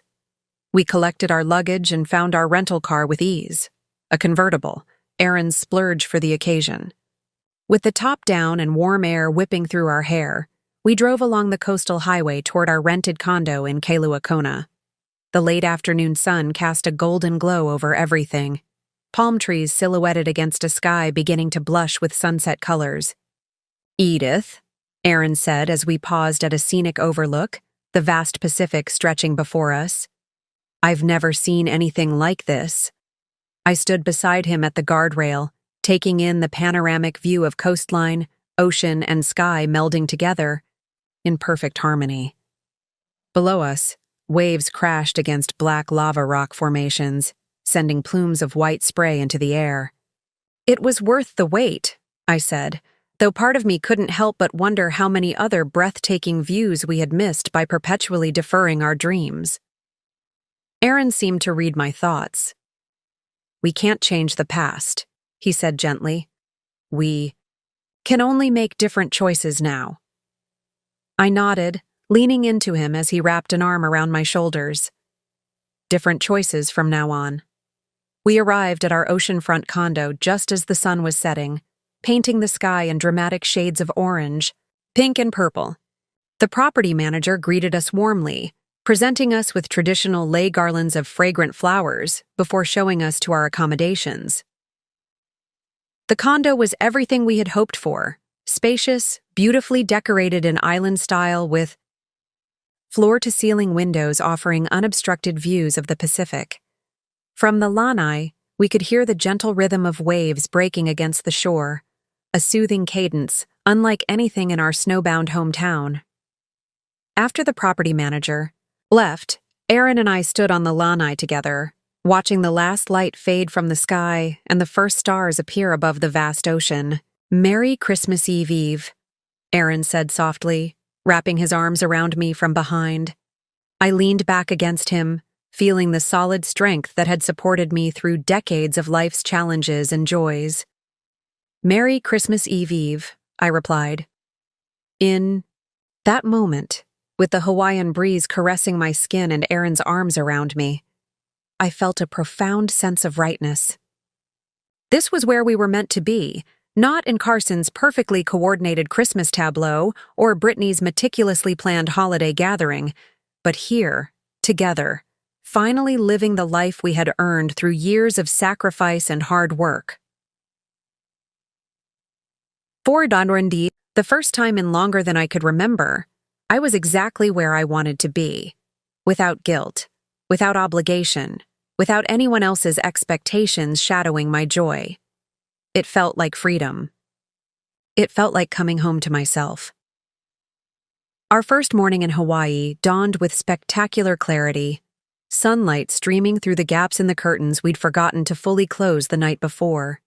A: We collected our luggage and found our rental car with ease, a convertible, Aaron's splurge for the occasion. With the top down and warm air whipping through our hair, we drove along the coastal highway toward our rented condo in Kailua Kona. The late afternoon sun cast a golden glow over everything, palm trees silhouetted against a sky beginning to blush with sunset colors. Edith, Aaron said as we paused at a scenic overlook, the vast Pacific stretching before us. I've never seen anything like this. I stood beside him at the guardrail, taking in the panoramic view of coastline, ocean, and sky melding together in perfect harmony. Below us, waves crashed against black lava rock formations, sending plumes of white spray into the air. It was worth the wait, I said, though part of me couldn't help but wonder how many other breathtaking views we had missed by perpetually deferring our dreams. Aaron seemed to read my thoughts. We can't change the past, he said gently. We can only make different choices now. I nodded, leaning into him as he wrapped an arm around my shoulders. Different choices from now on. We arrived at our oceanfront condo just as the sun was setting, painting the sky in dramatic shades of orange, pink and purple. The property manager greeted us warmly, presenting us with traditional lei garlands of fragrant flowers before showing us to our accommodations. The condo was everything we had hoped for, spacious, beautifully decorated in island style with floor-to-ceiling windows offering unobstructed views of the Pacific. From the lanai, we could hear the gentle rhythm of waves breaking against the shore, a soothing cadence unlike anything in our snowbound hometown. After the property manager left, Aaron and I stood on the lanai together, watching the last light fade from the sky and the first stars appear above the vast ocean. Merry Christmas Eve, Aaron said softly, wrapping his arms around me from behind. I leaned back against him, feeling the solid strength that had supported me through decades of life's challenges and joys. Merry Christmas Eve, I replied. In that moment, with the Hawaiian breeze caressing my skin and Aaron's arms around me, I felt a profound sense of rightness. This was where we were meant to be, not in Carson's perfectly coordinated Christmas tableau or Brittany's meticulously planned holiday gathering, but here, together, finally living the life we had earned through years of sacrifice and hard work. For Donrendi, the first time in longer than I could remember, I was exactly where I wanted to be, without guilt, without obligation, without anyone else's expectations shadowing my joy. It felt like freedom. It felt like coming home to myself. Our first morning in Hawaii dawned with spectacular clarity, sunlight streaming through the gaps in the curtains we'd forgotten to fully close the night before.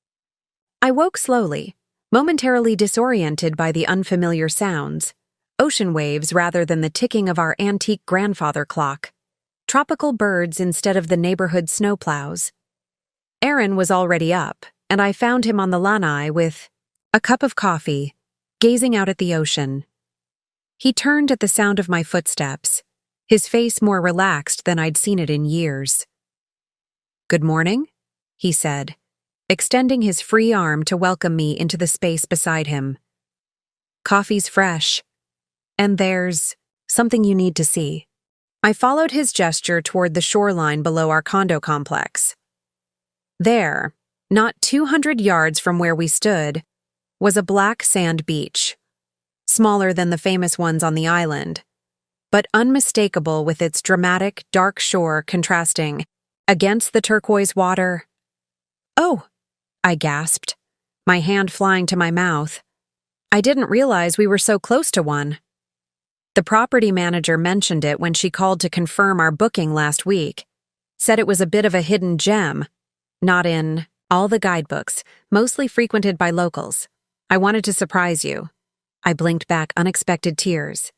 A: I woke slowly, momentarily disoriented by the unfamiliar sounds, ocean waves rather than the ticking of our antique grandfather clock, tropical birds instead of the neighborhood snowplows. Aaron was already up, and I found him on the lanai with a cup of coffee, gazing out at the ocean. He turned at the sound of my footsteps, his face more relaxed than I'd seen it in years. "Good morning," he said, extending his free arm to welcome me into the space beside him. "Coffee's fresh. And there's something you need to see." I followed his gesture toward the shoreline below our condo complex. There, not 200 yards from where we stood, was a black sand beach, smaller than the famous ones on the island, but unmistakable with its dramatic, dark shore contrasting against the turquoise water. "Oh," I gasped, my hand flying to my mouth. I didn't realize we were so close to one. The property manager mentioned it when she called to confirm our booking last week, said it was a bit of a hidden gem, not in all the guidebooks, mostly frequented by locals. I wanted to surprise you. I blinked back unexpected tears.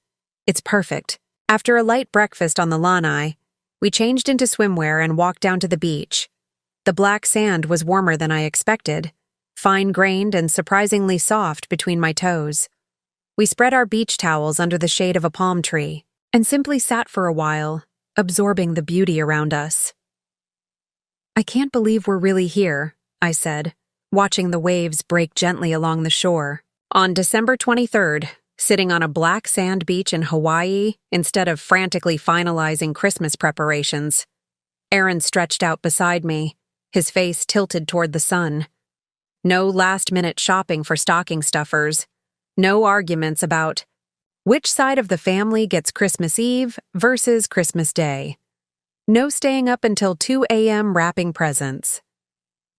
A: It's perfect. After a light breakfast on the lanai, we changed into swimwear and walked down to the beach. The black sand was warmer than I expected, fine-grained and surprisingly soft between my toes. We spread our beach towels under the shade of a palm tree and simply sat for a while, absorbing the beauty around us. "I can't believe we're really here," I said, watching the waves break gently along the shore. On December 23rd, sitting on a black sand beach in Hawaii instead of frantically finalizing Christmas preparations. Aaron stretched out beside me, his face tilted toward the sun. No last-minute shopping for stocking stuffers. No arguments about which side of the family gets Christmas Eve versus Christmas Day. No staying up until 2 a.m. wrapping presents.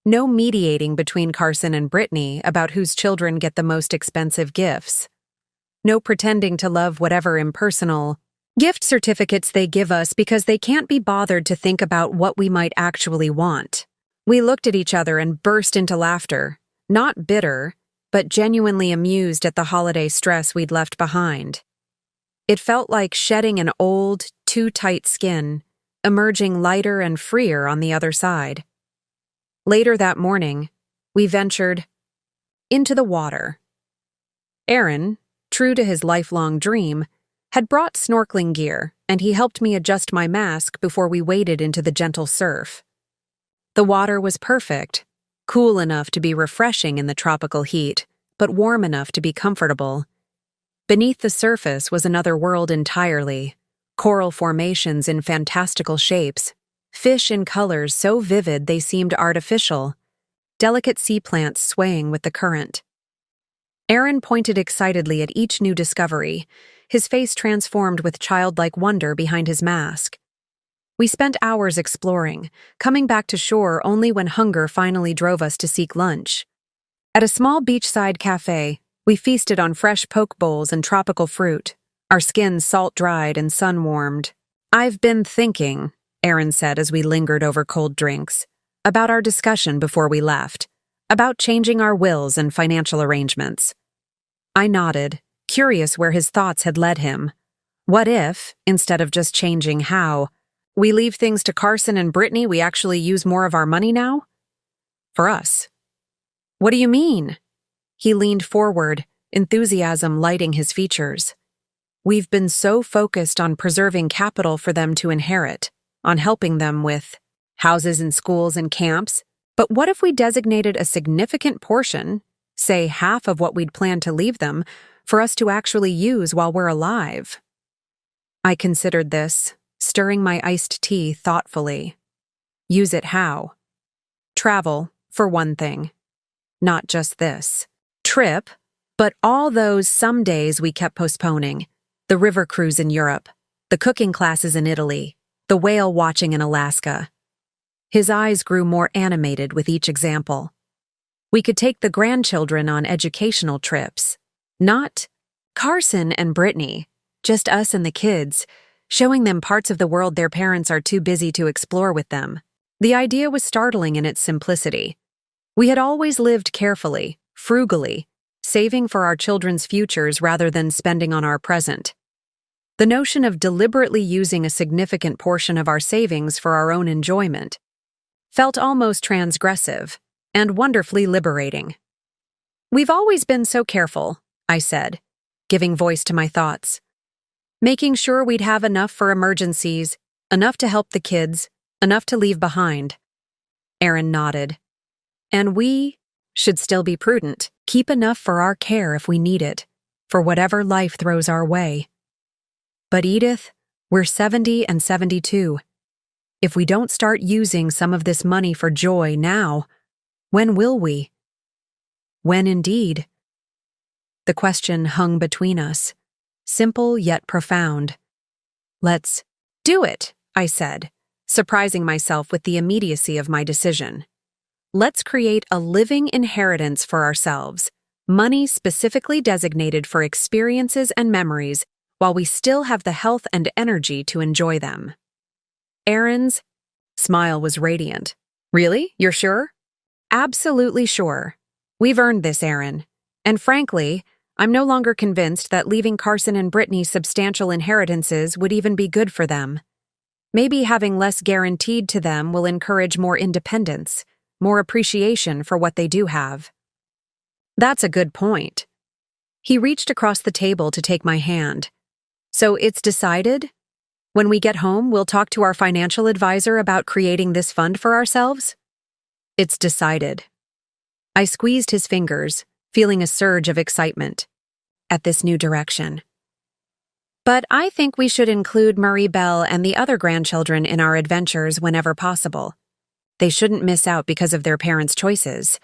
A: No mediating between Carson and Brittany about whose children get the most expensive gifts. No pretending to love whatever impersonal gift certificates they give us because they can't be bothered to think about what we might actually want. We looked at each other and burst into laughter, not bitter, but genuinely amused at the holiday stress we'd left behind. It felt like shedding an old, too tight skin, emerging lighter and freer on the other side. Later that morning, we ventured into the water. Aaron, true to his lifelong dream, had brought snorkeling gear, and he helped me adjust my mask before we waded into the gentle surf. The water was perfect, cool enough to be refreshing in the tropical heat, but warm enough to be comfortable. Beneath the surface was another world entirely, coral formations in fantastical shapes, fish in colors so vivid they seemed artificial, delicate sea plants swaying with the current. Aaron pointed excitedly at each new discovery, his face transformed with childlike wonder behind his mask. We spent hours exploring, coming back to shore only when hunger finally drove us to seek lunch. At a small beachside cafe, we feasted on fresh poke bowls and tropical fruit, our skins salt-dried and sun-warmed. "I've been thinking," Aaron said as we lingered over cold drinks, "about our discussion before we left, about changing our wills and financial arrangements." I nodded, curious where his thoughts had led him. What if, instead of just changing how, we leave things to Carson and Brittany, we actually use more of our money now? For us. "What do you mean?" He leaned forward, enthusiasm lighting his features. "We've been so focused on preserving capital for them to inherit, on helping them with houses and schools and camps, but what if we designated a significant portion, say half of what we'd planned to leave them, for us to actually use while we're alive?" I considered this, stirring my iced tea thoughtfully. Use it how? Travel, for one thing. Not just this trip, but all those some days we kept postponing. The river cruise in Europe, the cooking classes in Italy, the whale watching in Alaska. His eyes grew more animated with each example. We could take the grandchildren on educational trips. Not Carson and Brittany, just us and the kids, showing them parts of the world their parents are too busy to explore with them. The idea was startling in its simplicity. We had always lived carefully, frugally, saving for our children's futures rather than spending on our present. The notion of deliberately using a significant portion of our savings for our own enjoyment felt almost transgressive and wonderfully liberating. "We've always been so careful," I said, giving voice to my thoughts. "Making sure we'd have enough for emergencies, enough to help the kids, enough to leave behind." Aaron nodded. "And we should still be prudent, keep enough for our care if we need it, for whatever life throws our way. But Edith, we're 70 and 72. If we don't start using some of this money for joy now, when will we? When indeed? The question hung between us, simple yet profound. Let's do it, I said, surprising myself with the immediacy of my decision. Let's create a living inheritance for ourselves, money specifically designated for experiences and memories while we still have the health and energy to enjoy them. Aaron's smile was radiant. Really? You're sure? Absolutely sure. We've earned this, Aaron. And frankly, I'm no longer convinced that leaving Carson and Brittany substantial inheritances would even be good for them. Maybe having less guaranteed to them will encourage more independence, more appreciation for what they do have. That's a good point. He reached across the table to take my hand. So it's decided? When we get home, we'll talk to our financial advisor about creating this fund for ourselves? It's decided. I squeezed his fingers, feeling a surge of excitement at this new direction. But I think we should include Marie Belle and the other grandchildren in our adventures whenever possible. They shouldn't miss out because of their parents' choices.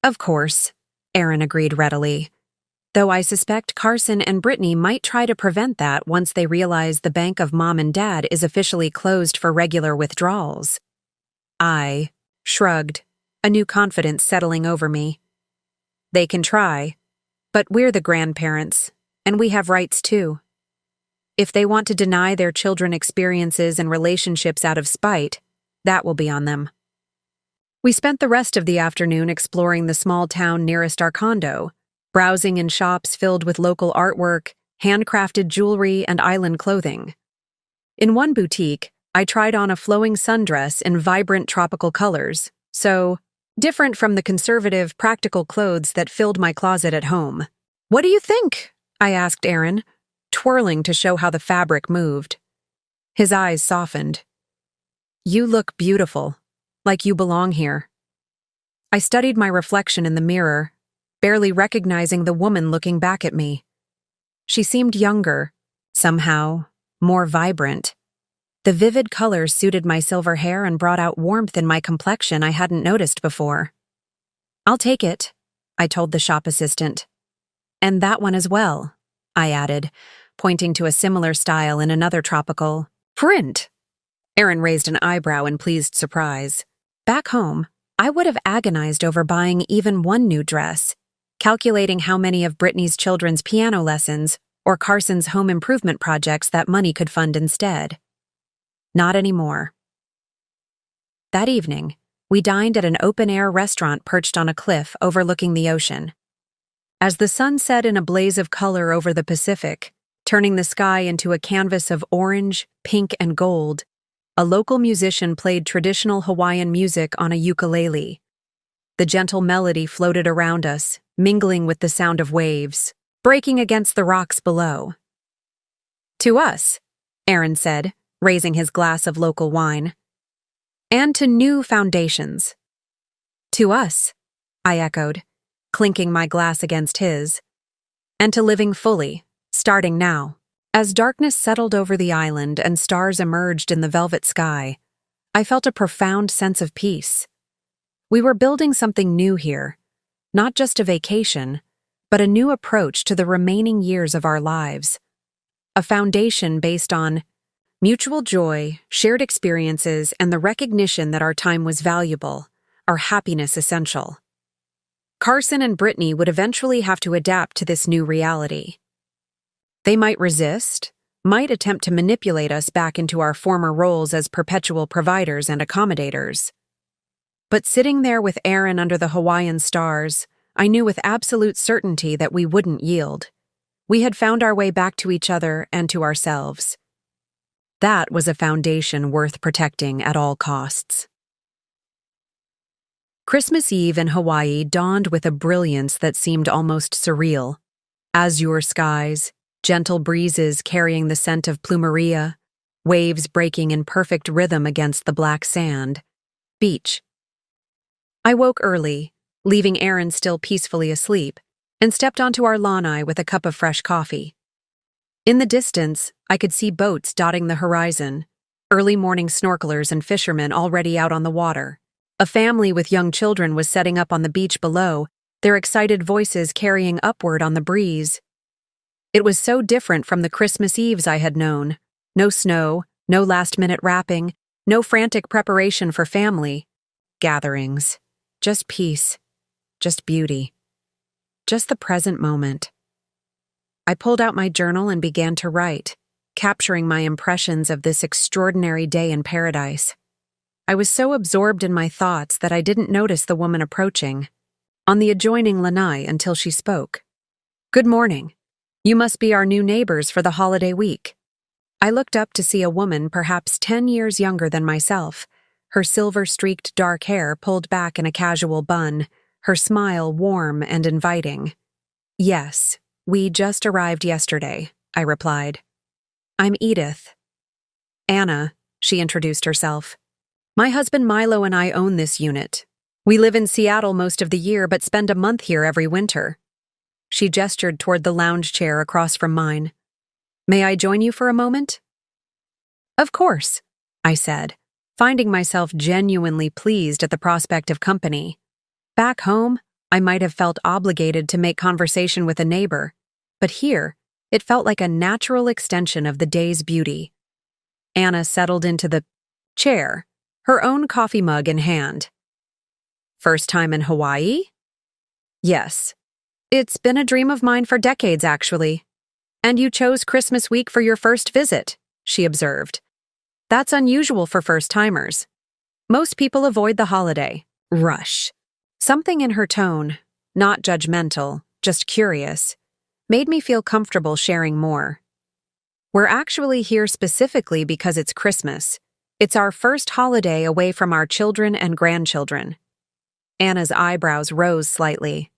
A: Of course, Aaron agreed readily. Though I suspect Carson and Brittany might try to prevent that once they realize the bank of Mom and Dad is officially closed for regular withdrawals. I shrugged, a new confidence settling over me. They can try, but we're the grandparents, and we have rights too. If they want to deny their children experiences and relationships out of spite, that will be on them. We spent the rest of the afternoon exploring the small town nearest our condo, browsing in shops filled with local artwork, handcrafted jewelry, and island clothing. In one boutique, I tried on a flowing sundress in vibrant tropical colors, so different from the conservative, practical clothes that filled my closet at home. "What do you think?" I asked Aaron, twirling to show how the fabric moved. His eyes softened. "You look beautiful, like you belong here." I studied my reflection in the mirror, barely recognizing the woman looking back at me. She seemed younger, somehow more vibrant. The vivid colors suited my silver hair and brought out warmth in my complexion I hadn't noticed before. "I'll take it," I told the shop assistant. "And that one as well," I added, pointing to a similar style in another tropical print. Aaron raised an eyebrow in pleased surprise. Back home, I would have agonized over buying even one new dress, calculating how many of Brittany's children's piano lessons or Carson's home improvement projects that money could fund instead. Not anymore. That evening, we dined at an open-air restaurant perched on a cliff overlooking the ocean. As the sun set in a blaze of color over the Pacific, turning the sky into a canvas of orange, pink, and gold, a local musician played traditional Hawaiian music on a ukulele. The gentle melody floated around us, mingling with the sound of waves, breaking against the rocks below. "To us," Aaron said, raising his glass of local wine. "And to new foundations." "To us," I echoed, clinking my glass against his. "And to living fully, starting now." As darkness settled over the island and stars emerged in the velvet sky, I felt a profound sense of peace. We were building something new here, not just a vacation, but a new approach to the remaining years of our lives. A foundation based on mutual joy, shared experiences, and the recognition that our time was valuable, our happiness essential. Carson and Brittany would eventually have to adapt to this new reality. They might resist, might attempt to manipulate us back into our former roles as perpetual providers and accommodators. But sitting there with Aaron under the Hawaiian stars, I knew with absolute certainty that we wouldn't yield. We had found our way back to each other and to ourselves. That was a foundation worth protecting at all costs. Christmas Eve in Hawaii dawned with a brilliance that seemed almost surreal. Azure skies, gentle breezes carrying the scent of plumeria, waves breaking in perfect rhythm against the black sand. Beach. I woke early, leaving Aaron still peacefully asleep, and stepped onto our lanai with a cup of fresh coffee. In the distance, I could see boats dotting the horizon, Early morning snorkelers and fishermen already out on the water. A family with young children was setting up on the beach below, their excited voices carrying upward on the breeze. It was so different from the Christmas Eves I had known. No snow, no last-minute wrapping, no frantic preparation for family gatherings. Just peace. Just beauty. Just the present moment. I pulled out my journal and began to write, capturing my impressions of this extraordinary day in paradise. I was so absorbed in my thoughts that I didn't notice the woman approaching on the adjoining lanai until she spoke. "Good morning. You must be our new neighbors for the holiday week." I looked up to see a woman perhaps 10 years younger than myself, her silver-streaked dark hair pulled back in a casual bun, her smile warm and inviting. "Yes, we just arrived yesterday," I replied. "I'm Edith." "Anna," she introduced herself. "My husband Milo and I own this unit. We live in Seattle most of the year but spend a month here every winter." She gestured toward the lounge chair across from mine. "May I join you for a moment?" "Of course," I said, finding myself genuinely pleased at the prospect of company. Back home, I might have felt obligated to make conversation with a neighbor, but here, it felt like a natural extension of the day's beauty. Anna settled into the chair, her own coffee mug in hand. "First time in Hawaii?" "Yes. It's been a dream of mine for decades, actually." "And you chose Christmas week for your first visit," she observed. "That's unusual for first-timers. Most people avoid the holiday rush." Something in her tone, not judgmental, just curious, made me feel comfortable sharing more. "We're actually here specifically because it's Christmas. It's our first holiday away from our children and grandchildren." Anna's eyebrows rose slightly.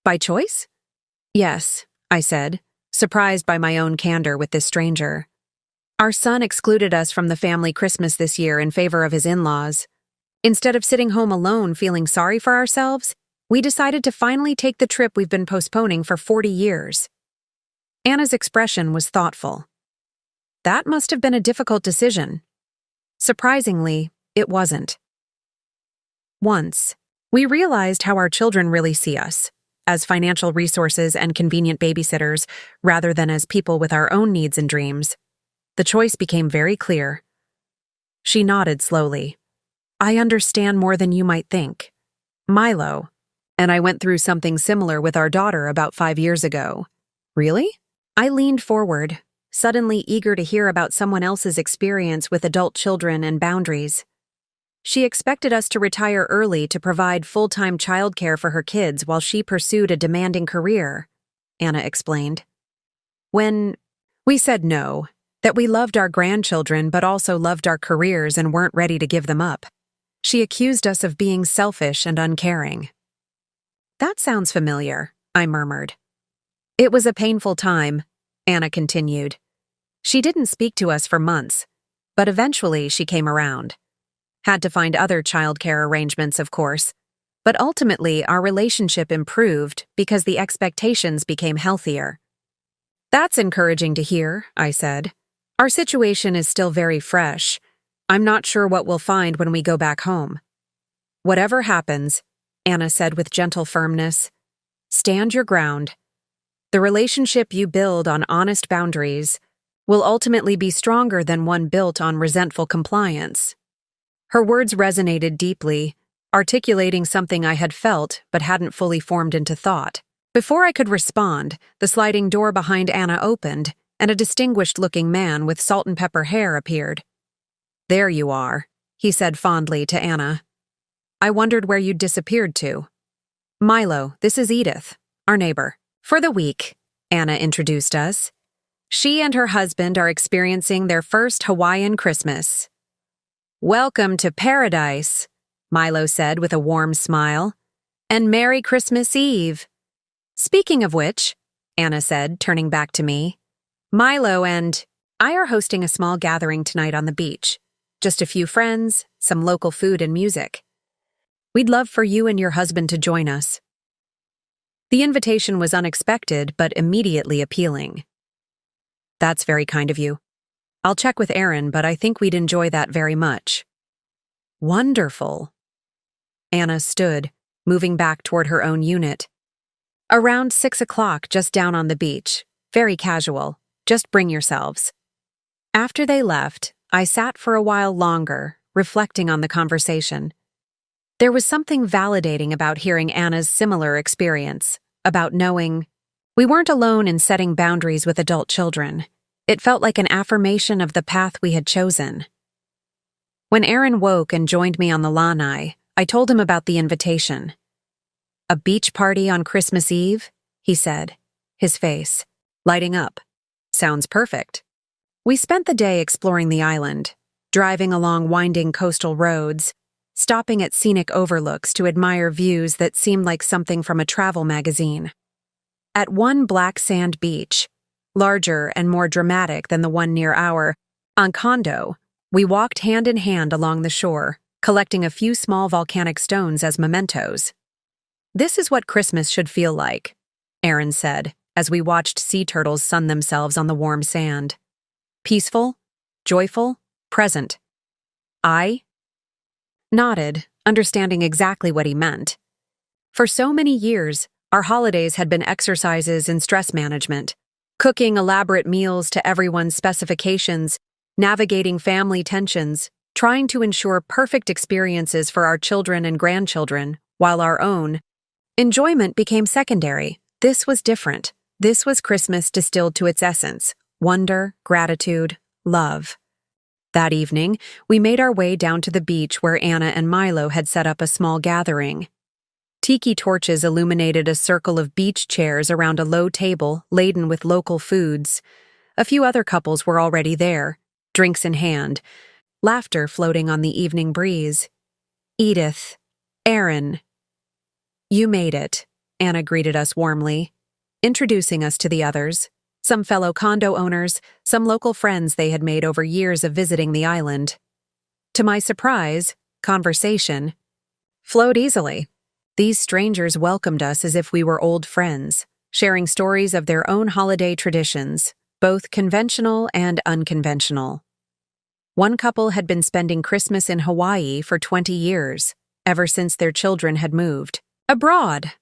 A: "By choice?" "Yes," I said, surprised by my own candor with this stranger. "Our son excluded us from the family Christmas this year in favor of his in-laws. Instead of sitting home alone feeling sorry for ourselves, we decided to finally take the trip we've been postponing for 40 years. Anna's expression was thoughtful. "That must have been a difficult decision." Surprisingly, it wasn't. Once, we realized how our children really see us, as financial resources and convenient babysitters, rather than as people with our own needs and dreams. The choice became very clear. She nodded slowly. "I understand more than you might think. Milo and I went through something similar with our daughter about 5 years ago." "Really?" I leaned forward, suddenly eager to hear about someone else's experience with adult children and boundaries. "She expected us to retire early to provide full-time childcare for her kids while she pursued a demanding career," Anna explained. "When we said no, that we loved our grandchildren but also loved our careers and weren't ready to give them up, she accused us of being selfish and uncaring." "That sounds familiar," I murmured. "It was a painful time," Anna continued. "She didn't speak to us for months, but eventually she came around. Had to find other childcare arrangements, of course, but ultimately our relationship improved because the expectations became healthier." "That's encouraging to hear," I said. "Our situation is still very fresh. I'm not sure what we'll find when we go back home." "Whatever happens," Anna said with gentle firmness, "stand your ground. The relationship you build on honest boundaries will ultimately be stronger than one built on resentful compliance." Her words resonated deeply, articulating something I had felt but hadn't fully formed into thought. Before I could respond, the sliding door behind Anna opened, and a distinguished-looking man with salt-and-pepper hair appeared. "There you are," he said fondly to Anna. "I wondered where you'd disappeared to." "Milo, this is Edith, our neighbor. For the week," Anna introduced us. "She and her husband are experiencing their first Hawaiian Christmas." "Welcome to paradise," Milo said with a warm smile. "And Merry Christmas Eve." "Speaking of which," Anna said, turning back to me, "Milo and I are hosting a small gathering tonight on the beach. Just a few friends, some local food and music. We'd love for you and your husband to join us." The invitation was unexpected but immediately appealing. "That's very kind of you. I'll check with Aaron, but I think we'd enjoy that very much. Wonderful. Anna stood, moving back toward her own unit. Around 6 o'clock, just down on the beach. Very casual. Just bring yourselves. After they left, I sat for a while longer, reflecting on the conversation. There was something validating about hearing Anna's similar experience, about knowing we weren't alone in setting boundaries with adult children. It felt like an affirmation of the path we had chosen. When Aaron woke and joined me on the lanai, I told him about the invitation. A beach party on Christmas Eve? He said, his face lighting up. Sounds perfect. We spent the day exploring the island, driving along winding coastal roads, stopping at scenic overlooks to admire views that seemed like something from a travel magazine. At one black sand beach, larger and more dramatic than the one near our Encanto, we walked hand in hand along the shore, collecting a few small volcanic stones as mementos. This is what Christmas should feel like, Aaron said, as we watched sea turtles sun themselves on the warm sand. Peaceful, joyful, present. I nodded, understanding exactly what he meant. For so many years, our holidays had been exercises in stress management, cooking elaborate meals to everyone's specifications, navigating family tensions, trying to ensure perfect experiences for our children and grandchildren, while our own enjoyment became secondary. This was different. This was Christmas distilled to its essence: wonder, gratitude, love. That evening, we made our way down to the beach where Anna and Milo had set up a small gathering. Tiki torches illuminated a circle of beach chairs around a low table laden with local foods. A few other couples were already there, drinks in hand, laughter floating on the evening breeze. Edith, Aaron. You made it, Anna greeted us warmly, introducing us to the others, some fellow condo owners, some local friends they had made over years of visiting the island. To my surprise, conversation flowed easily. These strangers welcomed us as if we were old friends, sharing stories of their own holiday traditions, both conventional and unconventional. One couple had been spending Christmas in Hawaii for 20 years, ever since their children had moved abroad.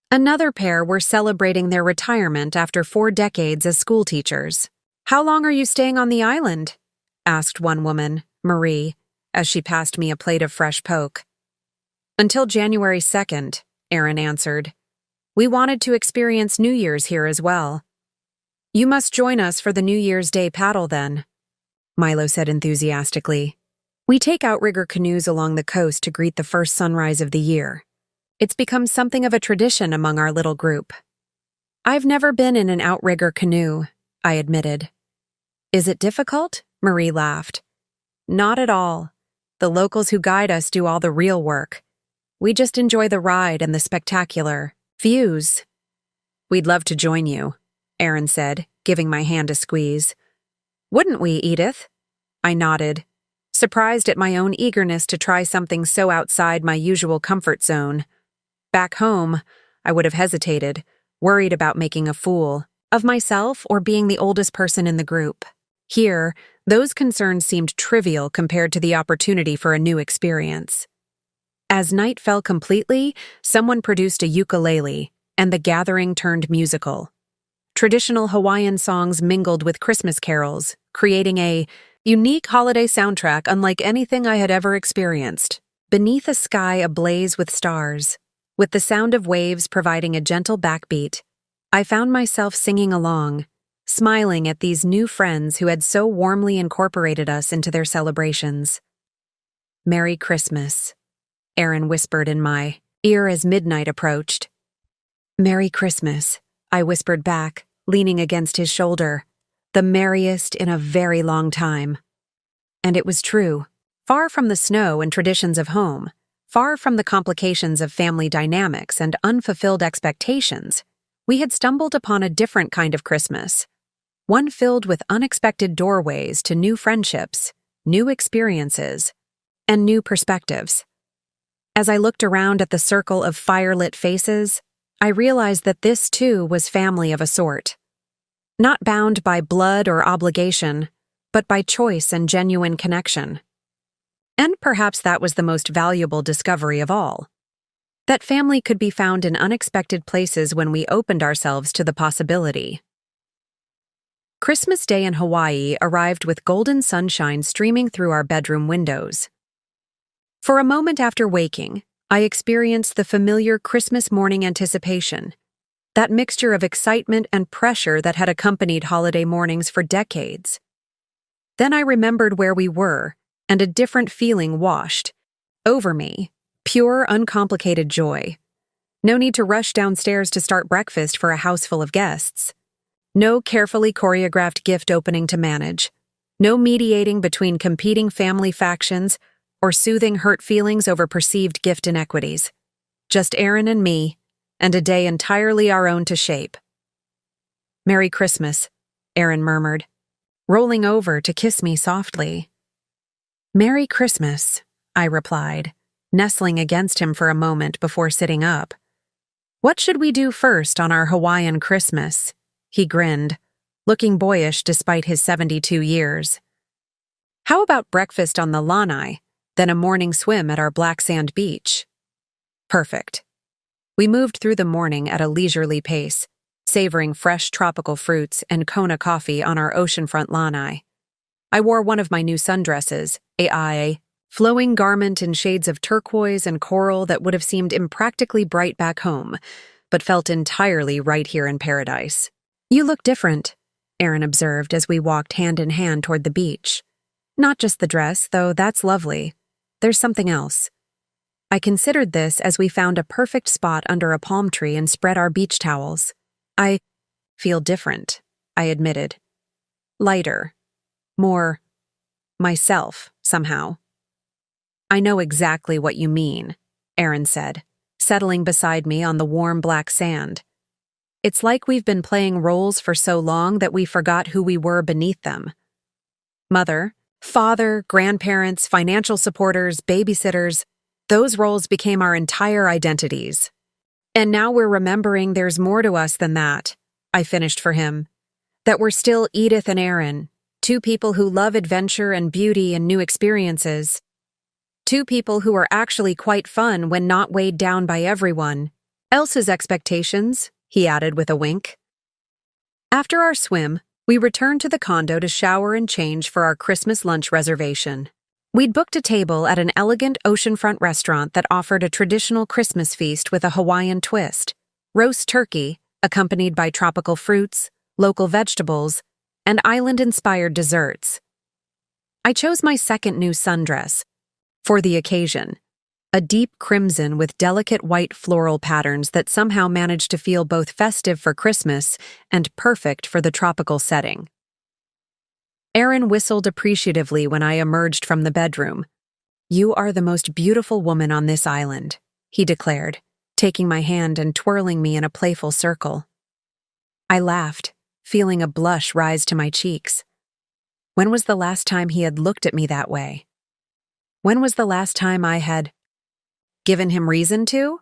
A: Another pair were celebrating their retirement after 4 decades as schoolteachers. "How long are you staying on the island?" asked one woman, Marie, as she passed me a plate of fresh poke. "Until January 2nd, Aaron answered. "We wanted to experience New Year's here as well." "You must join us for the New Year's Day paddle then," Milo said enthusiastically. "We take outrigger canoes along the coast to greet the first sunrise of the year. It's become something of a tradition among our little group." "I've never been in an outrigger canoe," I admitted. "Is it difficult?" Marie laughed. "Not at all. The locals who guide us do all the real work. We just enjoy the ride and the spectacular views." "We'd love to join you," Aaron said, giving my hand a squeeze. "Wouldn't we, Edith?" I nodded, surprised at my own eagerness to try something so outside my usual comfort zone. Back home, I would have hesitated, worried about making a fool of myself or being the oldest person in the group. Here, those concerns seemed trivial compared to the opportunity for a new experience. As night fell completely, someone produced a ukulele, and the gathering turned musical. Traditional Hawaiian songs mingled with Christmas carols, creating a unique holiday soundtrack unlike anything I had ever experienced. Beneath a sky ablaze with stars, with the sound of waves providing a gentle backbeat, I found myself singing along, smiling at these new friends who had so warmly incorporated us into their celebrations. "Merry Christmas," Aaron whispered in my ear as midnight approached. "Merry Christmas," I whispered back, leaning against his shoulder. The merriest in a very long time. And it was true. Far from the snow and traditions of home, far from the complications of family dynamics and unfulfilled expectations, we had stumbled upon a different kind of Christmas. One filled with unexpected doorways to new friendships, new experiences, and new perspectives. As I looked around at the circle of fire-lit faces, I realized that this too was family of a sort. Not bound by blood or obligation, but by choice and genuine connection. And perhaps that was the most valuable discovery of all. That family could be found in unexpected places when we opened ourselves to the possibility. Christmas Day in Hawaii arrived with golden sunshine streaming through our bedroom windows. For a moment after waking, I experienced the familiar Christmas morning anticipation, that mixture of excitement and pressure that had accompanied holiday mornings for decades. Then I remembered where we were, and a different feeling washed over me, pure, uncomplicated joy. No need to rush downstairs to start breakfast for a house full of guests. No carefully choreographed gift opening to manage. No mediating between competing family factions or soothing hurt feelings over perceived gift inequities. Just Aaron and me, and a day entirely our own to shape. "Merry Christmas," Aaron murmured, rolling over to kiss me softly. "Merry Christmas," I replied, nestling against him for a moment before sitting up. "What should we do first on our Hawaiian Christmas?" He grinned, looking boyish despite his 72 years. "How about breakfast on the lanai, then a morning swim at our black sand beach?" Perfect. We moved through the morning at a leisurely pace, savoring fresh tropical fruits and Kona coffee on our oceanfront lanai. I wore one of my new sundresses, a flowing garment in shades of turquoise and coral that would have seemed impractically bright back home, but felt entirely right here in paradise. "You look different," Aaron observed as we walked hand in hand toward the beach. "Not just the dress, though that's lovely. There's something else." I considered this as we found a perfect spot under a palm tree and spread our beach towels. "I feel different," I admitted. "Lighter. More myself, somehow." "I know exactly what you mean," Aaron said, settling beside me on the warm black sand. "It's like we've been playing roles for so long that we forgot who we were beneath them. Mother, father, grandparents, financial supporters, babysitters, those roles became our entire identities. And now we're remembering there's more to us than that," I finished for him. "That we're still Edith and Aaron, two people who love adventure and beauty and new experiences. Two people who are actually quite fun when not weighed down by everyone else's expectations," he added with a wink. After our swim, we returned to the condo to shower and change for our Christmas lunch reservation. We'd booked a table at an elegant oceanfront restaurant that offered a traditional Christmas feast with a Hawaiian twist: roast turkey, accompanied by tropical fruits, local vegetables, and island-inspired desserts. I chose my second new sundress for the occasion, a deep crimson with delicate white floral patterns that somehow managed to feel both festive for Christmas and perfect for the tropical setting. Aaron whistled appreciatively when I emerged from the bedroom. "You are the most beautiful woman on this island," he declared, taking my hand and twirling me in a playful circle. I laughed, feeling a blush rise to my cheeks. When was the last time he had looked at me that way? When was the last time I had given him reason to?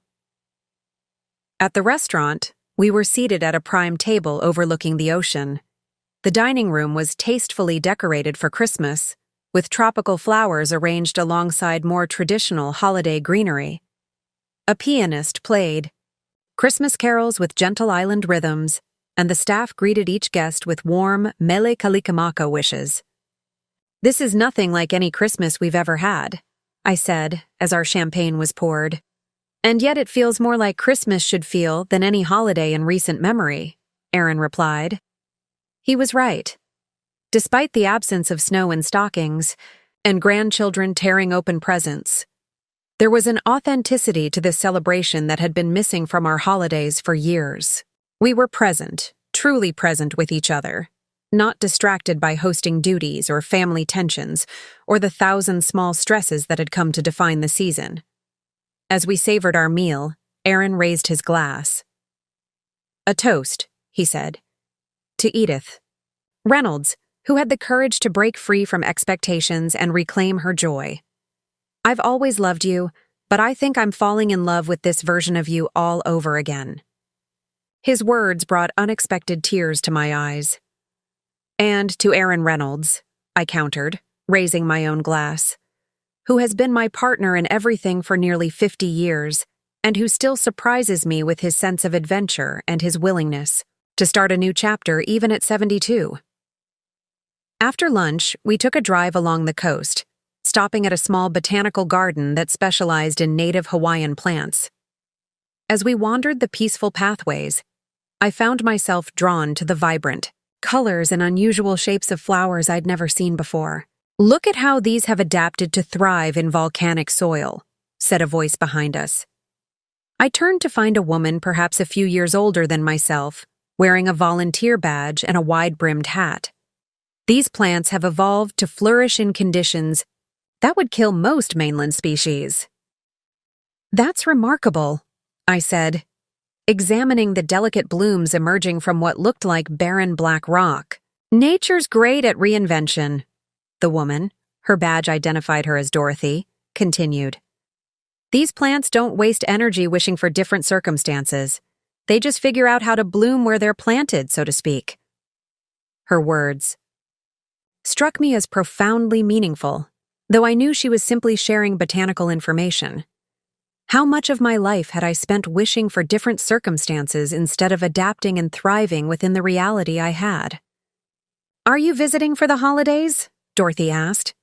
A: At the restaurant, we were seated at a prime table overlooking the ocean. The dining room was tastefully decorated for Christmas, with tropical flowers arranged alongside more traditional holiday greenery. A pianist played Christmas carols with gentle island rhythms, and the staff greeted each guest with warm Mele Kalikimaka wishes. "This is nothing like any Christmas we've ever had," I said as our champagne was poured. "And yet it feels more like Christmas should feel than any holiday in recent memory," Aaron replied. He was right. Despite the absence of snow and stockings, and grandchildren tearing open presents, there was an authenticity to this celebration that had been missing from our holidays for years. We were present, truly present with each other, not distracted by hosting duties or family tensions or the thousand small stresses that had come to define the season. As we savored our meal, Aaron raised his glass. "A toast," he said, "to Edith Reynolds, who had the courage to break free from expectations and reclaim her joy. I've always loved you, but I think I'm falling in love with this version of you all over again." His words brought unexpected tears to my eyes. "And to Aaron Reynolds," I countered, raising my own glass. Who has been my partner in everything for nearly 50 years, and who still surprises me with his sense of adventure and his willingness to start a new chapter even at 72. After lunch, we took a drive along the coast, stopping at a small botanical garden that specialized in native Hawaiian plants. As we wandered the peaceful pathways, I found myself drawn to the vibrant colors and unusual shapes of flowers I'd never seen before. "Look at how these have adapted to thrive in volcanic soil," said a voice behind us. I turned to find a woman perhaps a few years older than myself, wearing a volunteer badge and a wide-brimmed hat. "These plants have evolved to flourish in conditions that would kill most mainland species." "That's remarkable," I said, examining the delicate blooms emerging from what looked like barren black rock. "Nature's great at reinvention," the woman, her badge identified her as Dorothy, continued. "These plants don't waste energy wishing for different circumstances. They just figure out how to bloom where they're planted, so to speak." Her words struck me as profoundly meaningful, though I knew she was simply sharing botanical information. How much of my life had I spent wishing for different circumstances instead of adapting and thriving within the reality I had? "Are you visiting for the holidays?" Dorothy asked.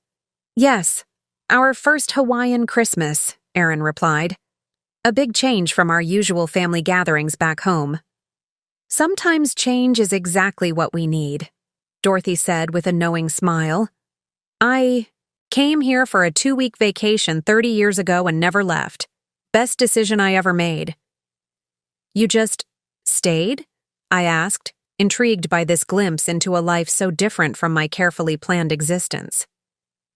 A: "Yes, our first Hawaiian Christmas," Aaron replied. "A big change from our usual family gatherings back home." "Sometimes change is exactly what we need," Dorothy said with a knowing smile. "I came here for a 2-week vacation 30 years ago and never left. Best decision I ever made." "You just stayed?" I asked, intrigued by this glimpse into a life so different from my carefully planned existence.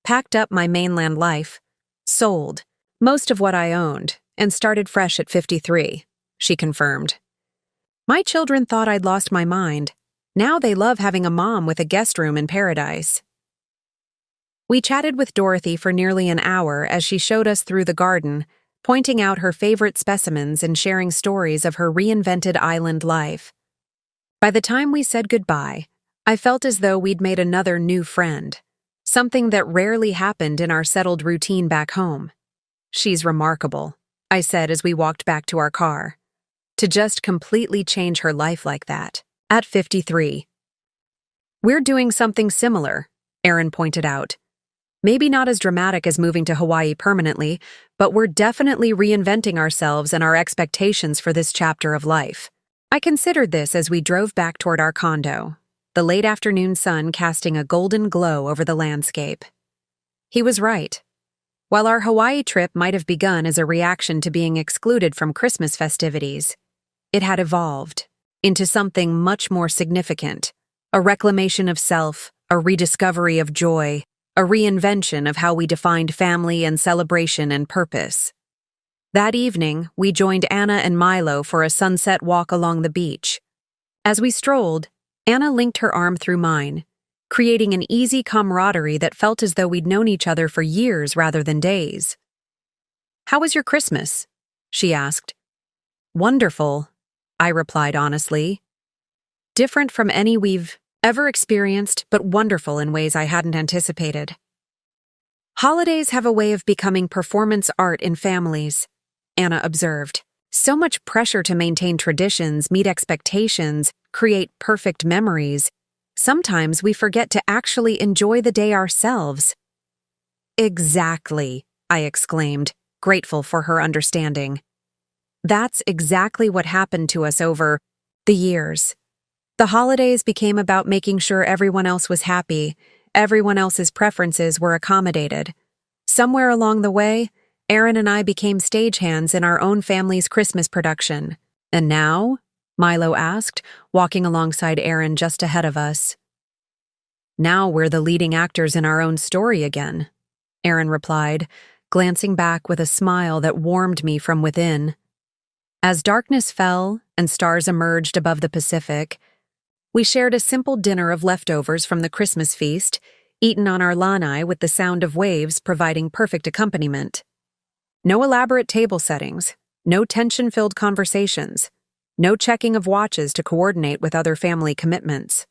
A: "Packed up my mainland life, sold most of what I owned, and started fresh at 53, she confirmed. "My children thought I'd lost my mind. Now they love having a mom with a guest room in paradise." We chatted with Dorothy for nearly an hour as she showed us through the garden, pointing out her favorite specimens and sharing stories of her reinvented island life. By the time we said goodbye, I felt as though we'd made another new friend, something that rarely happened in our settled routine back home. "She's remarkable," I said as we walked back to our car. To just completely change her life like that, at 53. "We're doing something similar," Aaron pointed out. "Maybe not as dramatic as moving to Hawaii permanently, but we're definitely reinventing ourselves and our expectations for this chapter of life." I considered this as we drove back toward our condo, the late afternoon sun casting a golden glow over the landscape. He was right. While our Hawaii trip might have begun as a reaction to being excluded from Christmas festivities, it had evolved into something much more significant, a reclamation of self, a rediscovery of joy, a reinvention of how we defined family and celebration and purpose. That evening, we joined Anna and Milo for a sunset walk along the beach. As we strolled, Anna linked her arm through mine, creating an easy camaraderie that felt as though we'd known each other for years rather than days. "How was your Christmas?" she asked. "Wonderful," I replied honestly. "Different from any we've ever experienced, but wonderful in ways I hadn't anticipated." "Holidays have a way of becoming performance art in families," Anna observed. "So much pressure to maintain traditions, meet expectations, create perfect memories. Sometimes we forget to actually enjoy the day ourselves." "Exactly," I exclaimed, grateful for her understanding. "That's exactly what happened to us over the years. The holidays became about making sure everyone else was happy, everyone else's preferences were accommodated. Somewhere along the way, Aaron and I became stagehands in our own family's Christmas production. And now?" Milo asked, walking alongside Aaron just ahead of us. "Now we're the leading actors in our own story again," Aaron replied, glancing back with a smile that warmed me from within. As darkness fell and stars emerged above the Pacific, we shared a simple dinner of leftovers from the Christmas feast, eaten on our lanai with the sound of waves providing perfect accompaniment. No elaborate table settings, no tension-filled conversations, no checking of watches to coordinate with other family commitments.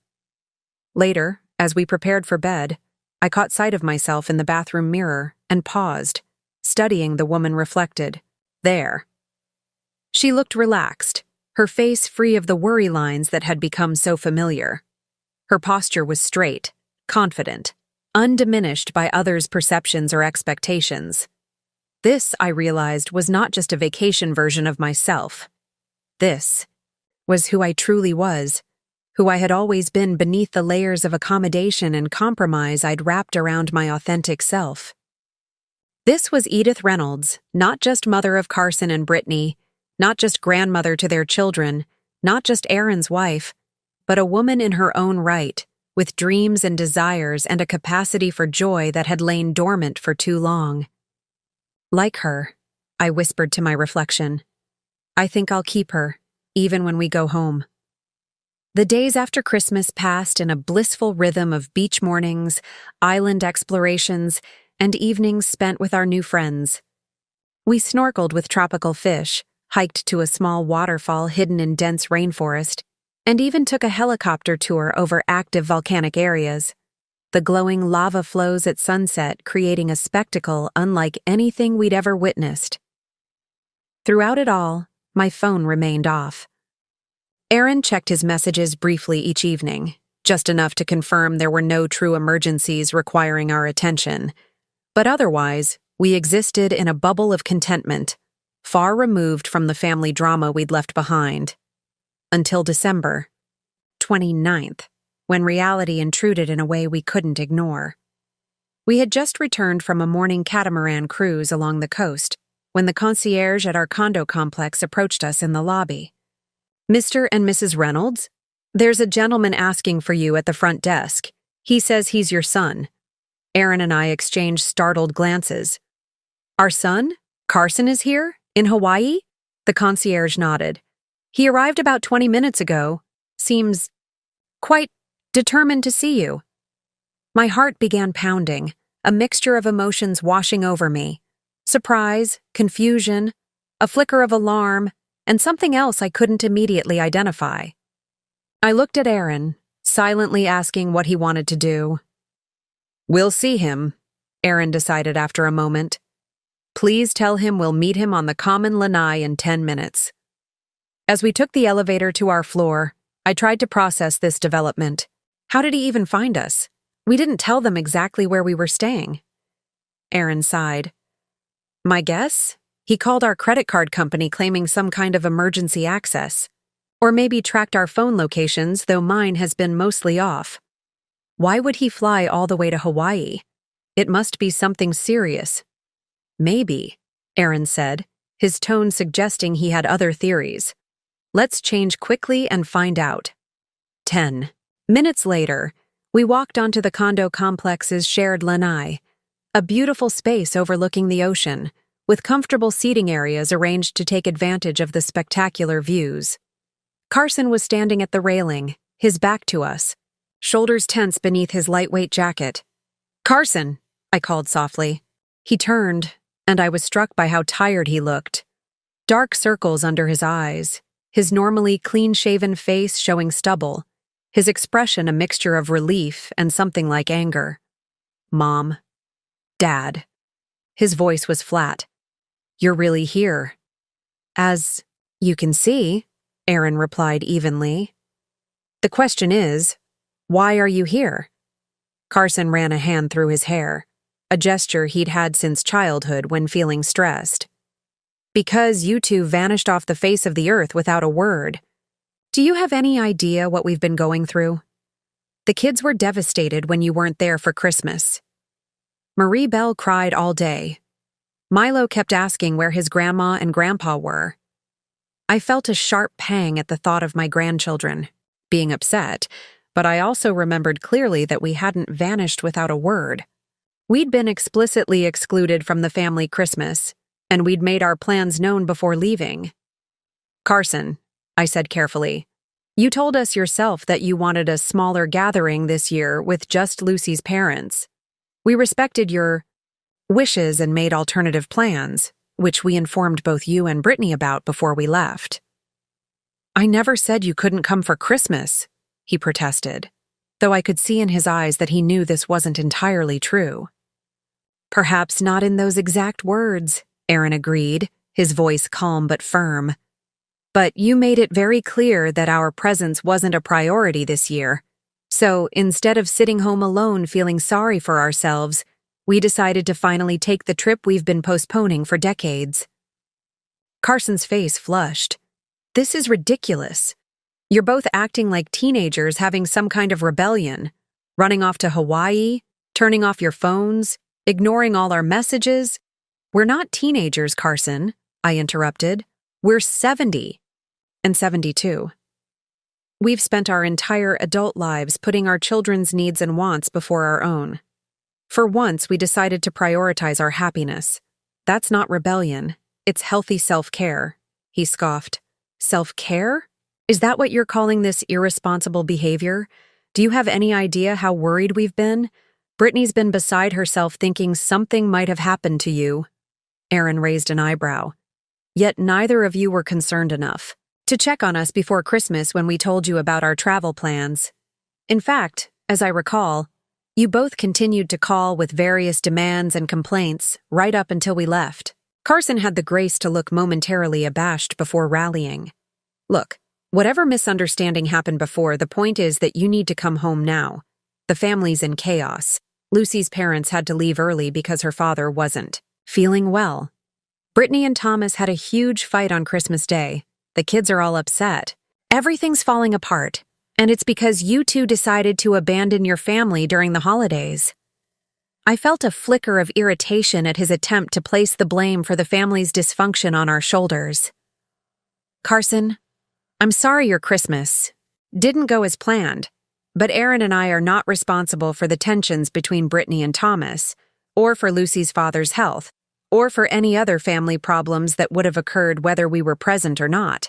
A: Later, as we prepared for bed, I caught sight of myself in the bathroom mirror and paused, studying the woman reflected. There. She looked relaxed, her face free of the worry lines that had become so familiar. Her posture was straight, confident, undiminished by others' perceptions or expectations. This, I realized, was not just a vacation version of myself. This was who I truly was, who I had always been beneath the layers of accommodation and compromise I'd wrapped around my authentic self. This was Edith Reynolds, not just mother of Carson and Brittany, not just grandmother to their children, not just Aaron's wife, but a woman in her own right, with dreams and desires and a capacity for joy that had lain dormant for too long. Like her, I whispered to my reflection. I think I'll keep her, even when we go home. The days after Christmas passed in a blissful rhythm of beach mornings, island explorations, and evenings spent with our new friends. We snorkeled with tropical fish, hiked to a small waterfall hidden in dense rainforest, and even took a helicopter tour over active volcanic areas, the glowing lava flows at sunset creating a spectacle unlike anything we'd ever witnessed. Throughout it all, my phone remained off. Aaron checked his messages briefly each evening, just enough to confirm there were no true emergencies requiring our attention. But otherwise, we existed in a bubble of contentment, far removed from the family drama we'd left behind. Until December 29th, when reality intruded in a way we couldn't ignore. We had just returned from a morning catamaran cruise along the coast when the concierge at our condo complex approached us in the lobby. Mr. and Mrs. Reynolds, there's a gentleman asking for you at the front desk. He says he's your son. Aaron and I exchanged startled glances. Our son? Carson is here? In Hawaii? The concierge nodded. He arrived about 20 minutes ago. Seems quite determined to see you. My heart began pounding, a mixture of emotions washing over me. Surprise, confusion, a flicker of alarm, and something else I couldn't immediately identify. I looked at Aaron, silently asking what he wanted to do. We'll see him, Aaron decided after a moment. Please tell him we'll meet him on the Common Lanai in 10 minutes. As we took the elevator to our floor, I tried to process this development. How did he even find us? We didn't tell them exactly where we were staying. Aaron sighed. My guess? He called our credit card company claiming some kind of emergency access. Or maybe tracked our phone locations, though mine has been mostly off. Why would he fly all the way to Hawaii? It must be something serious. Maybe, Aaron said, his tone suggesting he had other theories. Let's change quickly and find out. 10 minutes later, we walked onto the condo complex's shared lanai, a beautiful space overlooking the ocean, with comfortable seating areas arranged to take advantage of the spectacular views. Carson was standing at the railing, his back to us, shoulders tense beneath his lightweight jacket. Carson, I called softly. He turned, and I was struck by how tired he looked. Dark circles under his eyes, his normally clean-shaven face showing stubble, his expression a mixture of relief and something like anger. Mom. Dad. His voice was flat. You're really here. As you can see, Aaron replied evenly. The question is, why are you here? Carson ran a hand through his hair, a gesture he'd had since childhood when feeling stressed. Because you two vanished off the face of the earth without a word. Do you have any idea what we've been going through? The kids were devastated when you weren't there for Christmas. Marie Belle cried all day. Milo kept asking where his grandma and grandpa were. I felt a sharp pang at the thought of my grandchildren being upset, but I also remembered clearly that we hadn't vanished without a word. We'd been explicitly excluded from the family Christmas, and we'd made our plans known before leaving. Carson, I said carefully, you told us yourself that you wanted a smaller gathering this year with just Lucy's parents. We respected your wishes and made alternative plans, which we informed both you and Brittany about before we left. I never said you couldn't come for Christmas, he protested. though I could see in his eyes that he knew this wasn't entirely true. Perhaps not in those exact words, Aaron agreed, his voice calm but firm. But you made it very clear that our presence wasn't a priority this year. So instead of sitting home alone feeling sorry for ourselves, we decided to finally take the trip we've been postponing for decades. Carson's face flushed. This is ridiculous. You're both acting like teenagers having some kind of rebellion, running off to Hawaii, turning off your phones, ignoring all our messages. We're not teenagers, Carson, I interrupted. We're 70 and 72. We've spent our entire adult lives putting our children's needs and wants before our own. For once, we decided to prioritize our happiness. That's not rebellion. It's healthy self-care, he scoffed. Self-care? Is that what you're calling this irresponsible behavior? Do you have any idea how worried we've been? Brittany's been beside herself thinking something might have happened to you. Aaron raised an eyebrow. Yet neither of you were concerned enough to check on us before Christmas when we told you about our travel plans. In fact, as I recall, you both continued to call with various demands and complaints right up until we left. Carson had the grace to look momentarily abashed before rallying. Look, whatever misunderstanding happened before, the point is that you need to come home now. The family's in chaos. Lucy's parents had to leave early because her father wasn't feeling well. Brittany and Thomas had a huge fight on Christmas Day. The kids are all upset. Everything's falling apart, and it's because you two decided to abandon your family during the holidays. I felt a flicker of irritation at his attempt to place the blame for the family's dysfunction on our shoulders. Carson, I'm sorry your Christmas didn't go as planned, but Aaron and I are not responsible for the tensions between Brittany and Thomas, or for Lucy's father's health, or for any other family problems that would have occurred whether we were present or not.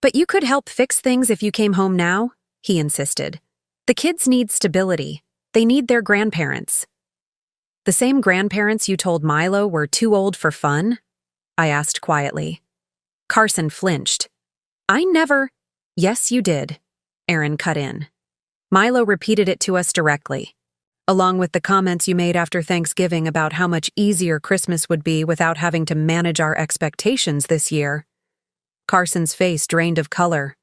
A: But you could help fix things if you came home now, he insisted. The kids need stability. They need their grandparents. The same grandparents you told Milo were too old for fun? I asked quietly. Carson flinched. I never— Yes, you did, Aaron cut in. Milo repeated it to us directly, along with the comments you made after Thanksgiving about how much easier Christmas would be without having to manage our expectations this year. Carson's face drained of color.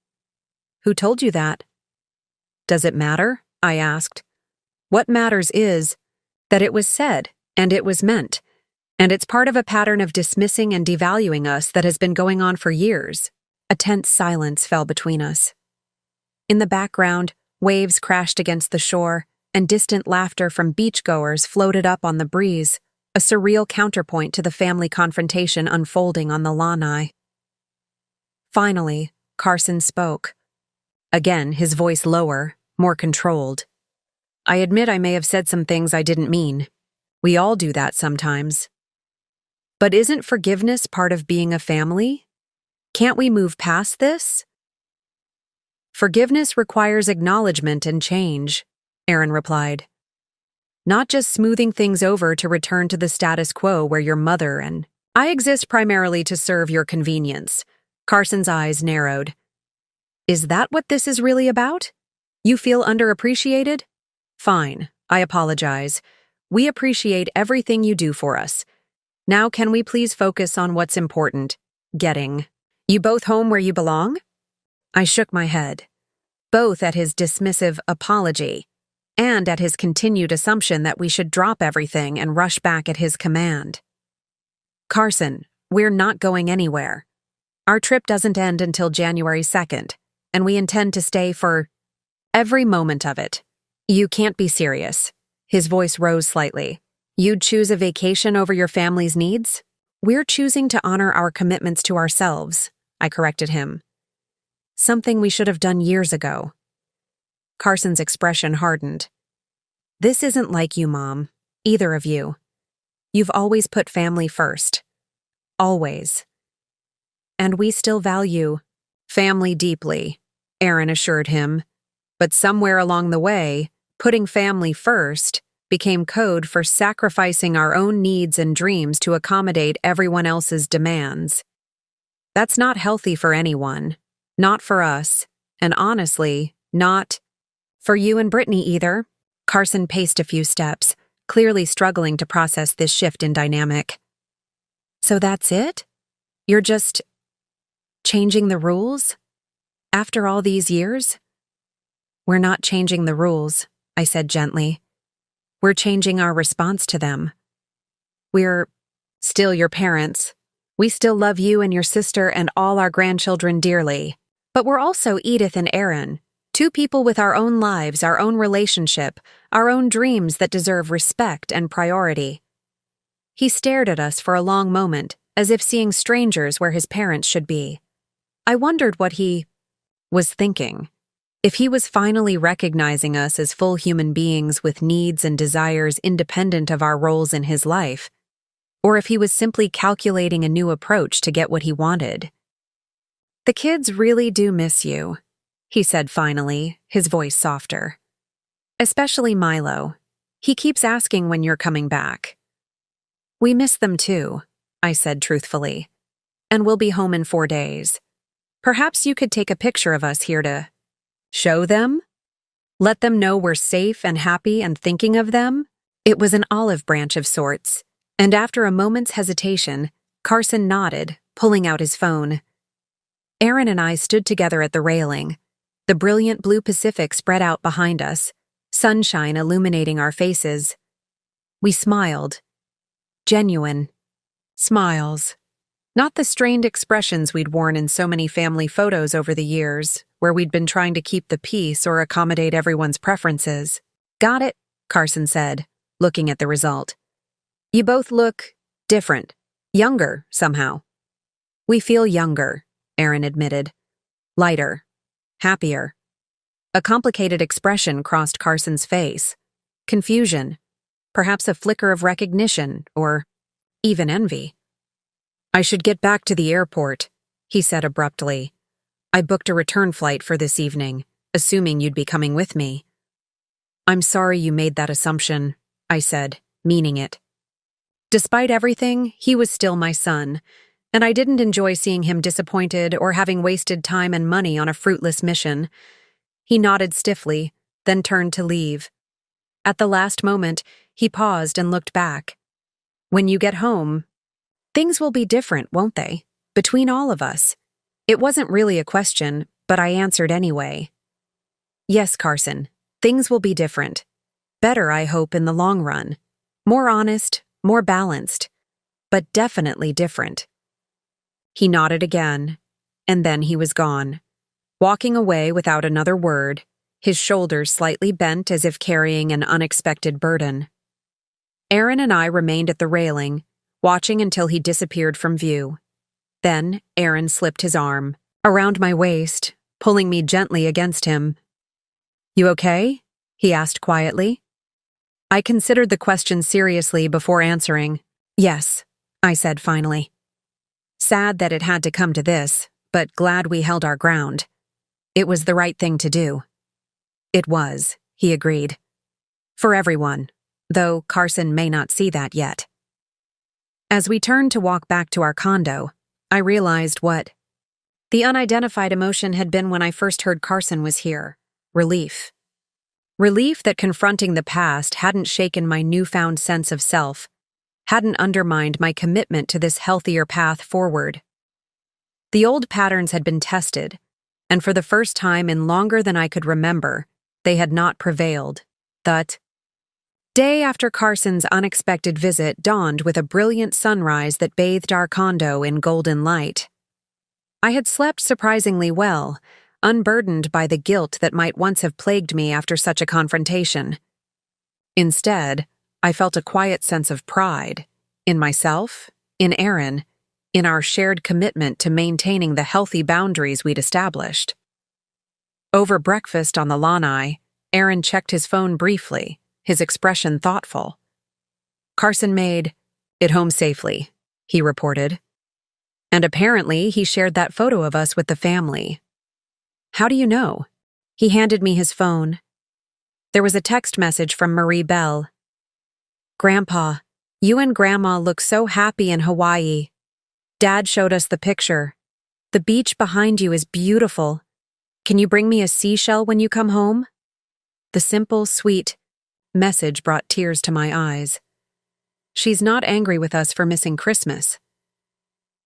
A: Who told you that? Does it matter? I asked. What matters is that it was said, and it was meant, and it's part of a pattern of dismissing and devaluing us that has been going on for years. A tense silence fell between us. In the background, waves crashed against the shore, and distant laughter from beachgoers floated up on the breeze, a surreal counterpoint to the family confrontation unfolding on the lanai. Finally, Carson spoke. Again, his voice lower, more controlled. I admit I may have said some things I didn't mean. We all do that sometimes. But isn't forgiveness part of being a family? Can't we move past this? Forgiveness requires acknowledgement and change, Aaron replied. Not just smoothing things over to return to the status quo where your mother and I exist primarily to serve your convenience. Carson's eyes narrowed. Is that what this is really about? You feel underappreciated? Fine, I apologize. We appreciate everything you do for us. Now can we please focus on what's important? Getting. You both home where you belong? I shook my head, both at his dismissive apology and at his continued assumption that we should drop everything and rush back at his command. Carson, we're not going anywhere. Our trip doesn't end until January 2nd, and we intend to stay for every moment of it. You can't be serious. His voice rose slightly. You'd choose a vacation over your family's needs? We're choosing to honor our commitments to ourselves, I corrected him. Something we should have done years ago. Carson's expression hardened. This isn't like you, Mom. Either of you. You've always put family first. Always. And we still value family deeply, Aaron assured him. But somewhere along the way, putting family first became code for sacrificing our own needs and dreams to accommodate everyone else's demands. That's not healthy for anyone. Not for us. And honestly, not For you and Brittany either. Carson paced a few steps, clearly struggling to process this shift in dynamic. So that's it? You're just changing the rules? After all these years? We're not changing the rules, I said gently. We're changing our response to them. We're still your parents. We still love you and your sister and all our grandchildren dearly. But we're also Edith and Aaron, two people with our own lives, our own relationship, our own dreams that deserve respect and priority. He stared at us for a long moment, as if seeing strangers where his parents should be. I wondered what he was thinking. If he was finally recognizing us as full human beings with needs and desires independent of our roles in his life, or if he was simply calculating a new approach to get what he wanted. The kids really do miss you, he said finally, his voice softer. Especially Milo. He keeps asking when you're coming back. We miss them too, I said truthfully. And we'll be home in 4 days. Perhaps you could take a picture of us here to show them? Let them know we're safe and happy and thinking of them? It was an olive branch of sorts, and after a moment's hesitation, Carson nodded, pulling out his phone. Aaron and I stood together at the railing, the brilliant blue Pacific spread out behind us, sunshine illuminating our faces. We smiled. Genuine smiles. Not the strained expressions we'd worn in so many family photos over the years, where we'd been trying to keep the peace or accommodate everyone's preferences. Got it, Carson said, looking at the result. You both look different, younger somehow. We feel younger, Aaron admitted. Lighter, happier. A complicated expression crossed Carson's face. Confusion, perhaps a flicker of recognition, or even envy. I should get back to the airport, he said abruptly. I booked a return flight for this evening, assuming you'd be coming with me. I'm sorry you made that assumption, I said, meaning it. Despite everything, he was still my son, and I didn't enjoy seeing him disappointed or having wasted time and money on a fruitless mission. He nodded stiffly, then turned to leave. At the last moment, he paused and looked back. When you get home, things will be different, won't they? Between all of us. It wasn't really a question, but I answered anyway. Yes, Carson, things will be different. Better, I hope, in the long run. More honest, more balanced, but definitely different. He nodded again, and then he was gone, walking away without another word, his shoulders slightly bent as if carrying an unexpected burden. Aaron and I remained at the railing, watching until he disappeared from view. Then Aaron slipped his arm around my waist, pulling me gently against him. You okay? He asked quietly. I considered the question seriously before answering. Yes, I said finally. Sad that it had to come to this, but glad we held our ground. It was the right thing to do. It was, he agreed. For everyone, though Carson may not see that yet. As we turned to walk back to our condo, I realized what the unidentified emotion had been when I first heard Carson was here. Relief. Relief that confronting the past hadn't shaken my newfound sense of self, hadn't undermined my commitment to this healthier path forward. The old patterns had been tested, and for the first time in longer than I could remember, they had not prevailed. That day after Carson's unexpected visit dawned with a brilliant sunrise that bathed our condo in golden light. I had slept surprisingly well, unburdened by the guilt that might once have plagued me after such a confrontation. Instead, I felt a quiet sense of pride in myself, in Aaron, in our shared commitment to maintaining the healthy boundaries we'd established. Over breakfast on the lanai, Aaron checked his phone briefly, his expression thoughtful. Carson made it home safely, he reported. And apparently he shared that photo of us with the family. How do you know? He handed me his phone. There was a text message from Marie Bell. Grandpa, you and Grandma look so happy in Hawaii. Dad showed us the picture. The beach behind you is beautiful. Can you bring me a seashell when you come home? The simple, sweet message brought tears to my eyes. She's not angry with us for missing Christmas.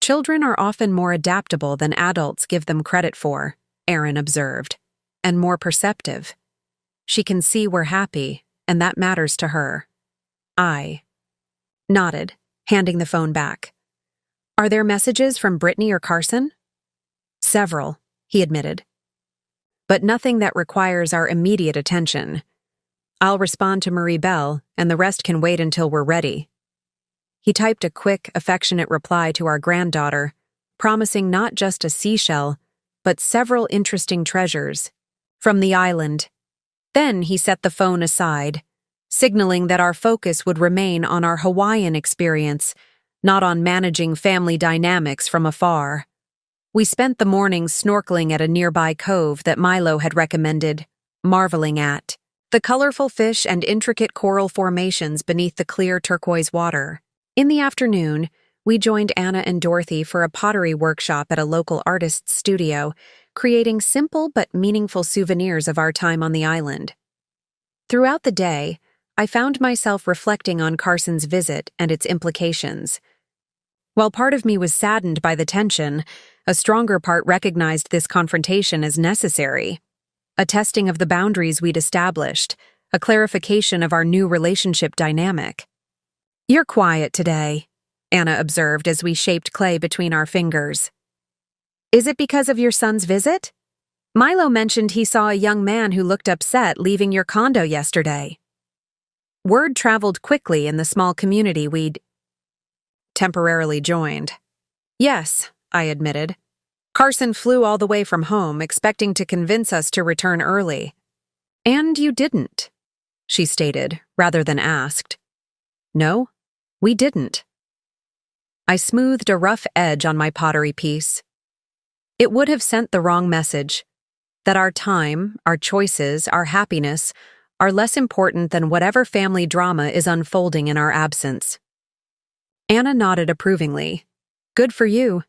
A: Children are often more adaptable than adults give them credit for, Erin observed, and more perceptive. She can see we're happy, and that matters to her. I nodded, handing the phone back. Are there messages from Brittany or Carson? Several, he admitted. But nothing that requires our immediate attention. I'll respond to Marie Belle, and the rest can wait until we're ready. He typed a quick, affectionate reply to our granddaughter, promising not just a seashell, but several interesting treasures from the island. Then he set the phone aside, signaling that our focus would remain on our Hawaiian experience, not on managing family dynamics from afar. We spent the morning snorkeling at a nearby cove that Milo had recommended, marveling at the colorful fish and intricate coral formations beneath the clear turquoise water. In the afternoon, we joined Anna and Dorothy for a pottery workshop at a local artist's studio, creating simple but meaningful souvenirs of our time on the island. Throughout the day, I found myself reflecting on Carson's visit and its implications. While part of me was saddened by the tension, a stronger part recognized this confrontation as necessary. A testing of the boundaries we'd established, a clarification of our new relationship dynamic. You're quiet today, Anna observed as we shaped clay between our fingers. Is it because of your son's visit? Milo mentioned he saw a young man who looked upset leaving your condo yesterday. Word traveled quickly in the small community we'd temporarily joined. Yes, I admitted. Carson flew all the way from home, expecting to convince us to return early. And you didn't, she stated, rather than asked. No, we didn't. I smoothed a rough edge on my pottery piece. It would have sent the wrong message, that our time, our choices, our happiness are less important than whatever family drama is unfolding in our absence. Anna nodded approvingly. Good for you.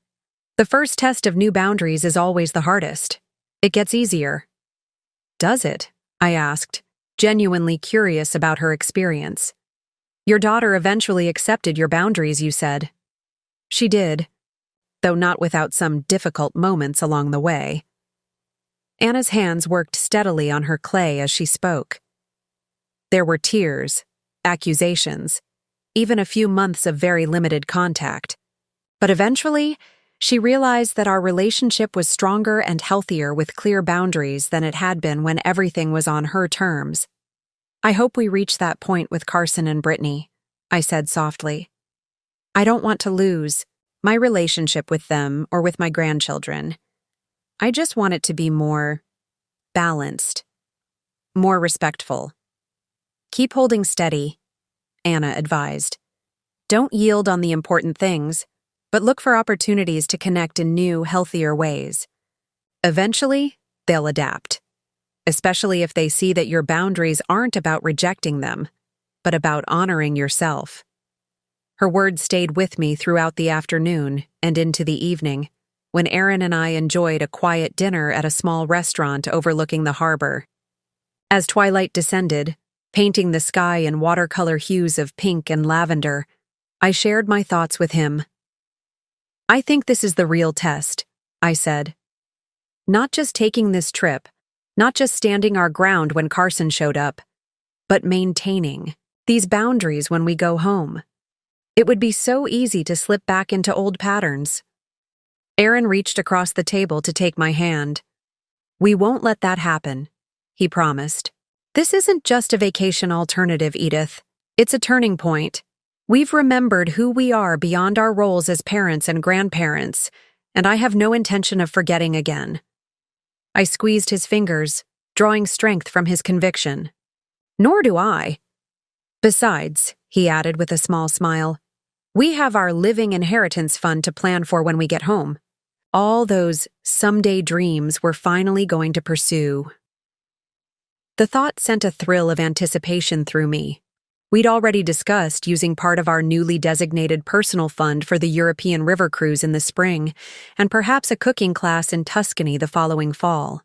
A: The first test of new boundaries is always the hardest. It gets easier. Does it? I asked, genuinely curious about her experience. Your daughter eventually accepted your boundaries, you said. She did, though not without some difficult moments along the way. Anna's hands worked steadily on her clay as she spoke. There were tears, accusations, even a few months of very limited contact. But eventually, she realized that our relationship was stronger and healthier with clear boundaries than it had been when everything was on her terms. I hope we reach that point with Carson and Brittany, I said softly. I don't want to lose my relationship with them or with my grandchildren. I just want it to be more balanced, more respectful. Keep holding steady, Anna advised. Don't yield on the important things, but look for opportunities to connect in new, healthier ways. Eventually, they'll adapt, especially if they see that your boundaries aren't about rejecting them, but about honoring yourself. Her words stayed with me throughout the afternoon and into the evening, when Erin and I enjoyed a quiet dinner at a small restaurant overlooking the harbor. As twilight descended, painting the sky in watercolor hues of pink and lavender, I shared my thoughts with him. I think this is the real test, I said. Not just taking this trip, not just standing our ground when Carson showed up, but maintaining these boundaries when we go home. It would be so easy to slip back into old patterns. Erin reached across the table to take my hand. We won't let that happen, he promised. This isn't just a vacation alternative, Edith. It's a turning point. We've remembered who we are beyond our roles as parents and grandparents, and I have no intention of forgetting again. I squeezed his fingers, drawing strength from his conviction. Nor do I. Besides, he added with a small smile, we have our living inheritance fund to plan for when we get home. All those someday dreams we're finally going to pursue. The thought sent a thrill of anticipation through me. We'd already discussed using part of our newly designated personal fund for the European river cruise in the spring, and perhaps a cooking class in Tuscany the following fall.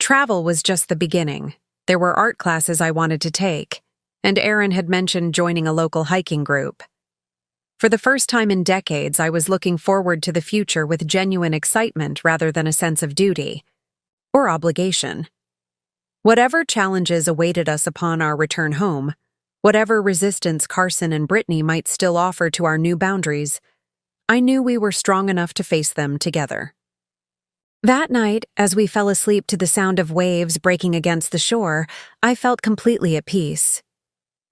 A: Travel was just the beginning. There were art classes I wanted to take, and Aaron had mentioned joining a local hiking group. For the first time in decades, I was looking forward to the future with genuine excitement rather than a sense of duty or obligation. Whatever challenges awaited us upon our return home, whatever resistance Carson and Brittany might still offer to our new boundaries, I knew we were strong enough to face them together. That night, as we fell asleep to the sound of waves breaking against the shore, I felt completely at peace.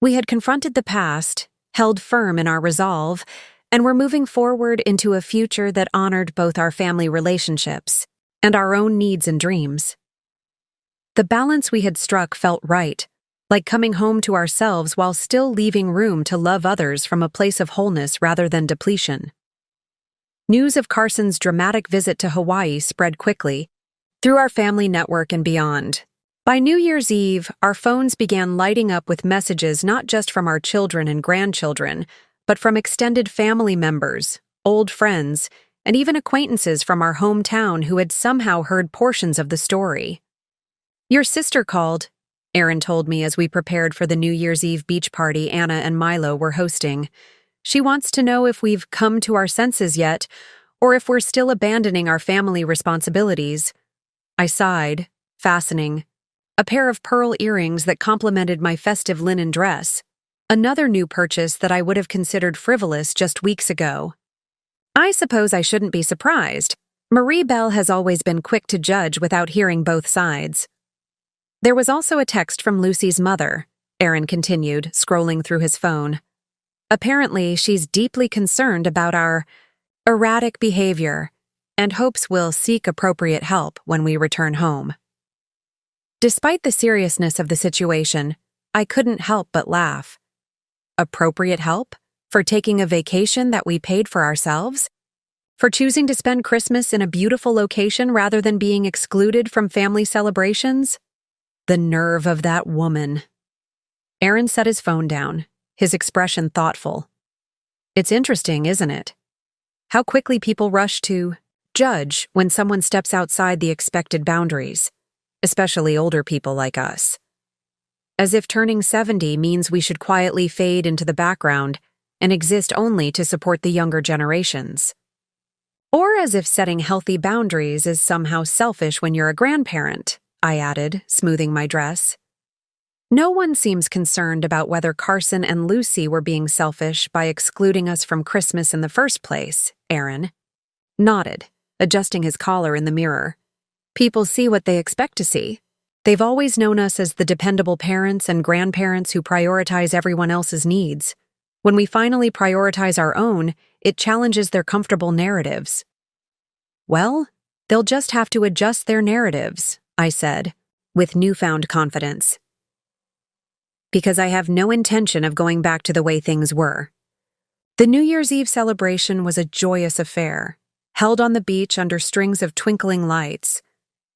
A: We had confronted the past, held firm in our resolve, and were moving forward into a future that honored both our family relationships and our own needs and dreams. The balance we had struck felt right, like coming home to ourselves while still leaving room to love others from a place of wholeness rather than depletion. News of Carson's dramatic visit to Hawaii spread quickly, through our family network and beyond. By New Year's Eve, our phones began lighting up with messages not just from our children and grandchildren, but from extended family members, old friends, and even acquaintances from our hometown who had somehow heard portions of the story. "Your sister called," Aaron told me as we prepared for the New Year's Eve beach party Anna and Milo were hosting. "She wants to know if we've come to our senses yet, or if we're still abandoning our family responsibilities." I sighed, fastening a pair of pearl earrings that complemented my festive linen dress, another new purchase that I would have considered frivolous just weeks ago. I suppose I shouldn't be surprised. Marie Belle has always been quick to judge without hearing both sides. There was also a text from Lucy's mother, Aaron continued, scrolling through his phone. Apparently, she's deeply concerned about our erratic behavior and hopes we'll seek appropriate help when we return home. Despite the seriousness of the situation, I couldn't help but laugh. Appropriate help? For taking a vacation that we paid for ourselves? For choosing to spend Christmas in a beautiful location rather than being excluded from family celebrations? The nerve of that woman. Aaron set his phone down, his expression thoughtful. It's interesting, isn't it? How quickly people rush to judge when someone steps outside the expected boundaries, especially older people like us. As if turning 70 means we should quietly fade into the background and exist only to support the younger generations. Or as if setting healthy boundaries is somehow selfish when you're a grandparent, I added, smoothing my dress. No one seems concerned about whether Carson and Lucy were being selfish by excluding us from Christmas in the first place, Aaron nodded, adjusting his collar in the mirror. People see what they expect to see. They've always known us as the dependable parents and grandparents who prioritize everyone else's needs. When we finally prioritize our own, it challenges their comfortable narratives. Well, they'll just have to adjust their narratives, I said, with newfound confidence. Because I have no intention of going back to the way things were. The New Year's Eve celebration was a joyous affair, held on the beach under strings of twinkling lights.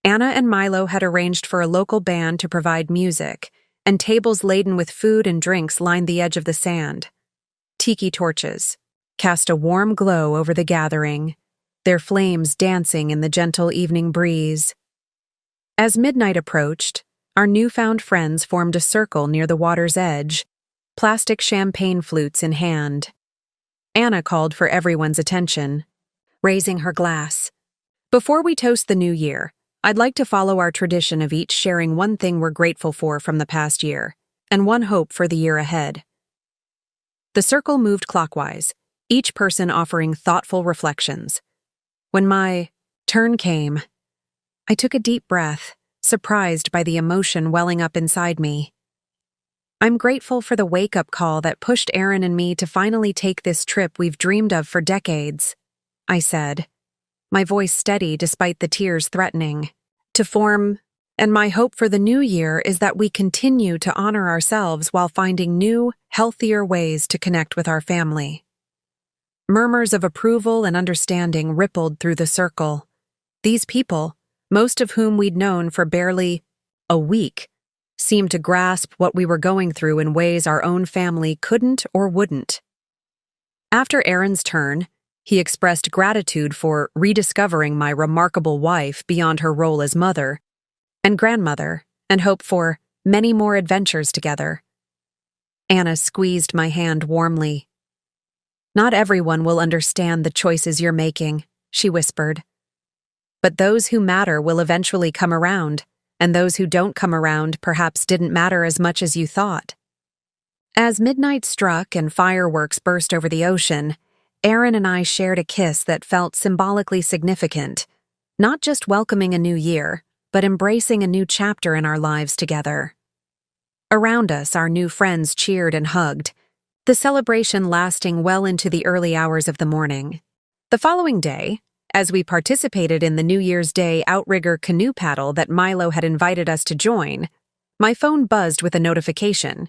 A: Anna and Milo had arranged for a local band to provide music, and tables laden with food and drinks lined the edge of the sand. Tiki torches cast a warm glow over the gathering, their flames dancing in the gentle evening breeze. As midnight approached, our newfound friends formed a circle near the water's edge, plastic champagne flutes in hand. Anna called for everyone's attention, raising her glass. "Before we toast the new year, I'd like to follow our tradition of each sharing one thing we're grateful for from the past year, and one hope for the year ahead." The circle moved clockwise, each person offering thoughtful reflections. When my turn came, I took a deep breath, surprised by the emotion welling up inside me. I'm grateful for the wake-up call that pushed Aaron and me to finally take this trip we've dreamed of for decades, I said, my voice steady despite the tears threatening to form, and my hope for the new year is that we continue to honor ourselves while finding new, healthier ways to connect with our family. Murmurs of approval and understanding rippled through the circle. These people, most of whom we'd known for barely a week, seemed to grasp what we were going through in ways our own family couldn't or wouldn't. After Aaron's turn, he expressed gratitude for rediscovering my remarkable wife beyond her role as mother and grandmother, and hope for many more adventures together. Anna squeezed my hand warmly. Not everyone will understand the choices you're making, she whispered. But those who matter will eventually come around, and those who don't come around perhaps didn't matter as much as you thought. As midnight struck and fireworks burst over the ocean, Aaron and I shared a kiss that felt symbolically significant, not just welcoming a new year, but embracing a new chapter in our lives together. Around us, our new friends cheered and hugged, the celebration lasting well into the early hours of the morning. The following day, as we participated in the New Year's Day outrigger canoe paddle that Milo had invited us to join, my phone buzzed with a notification.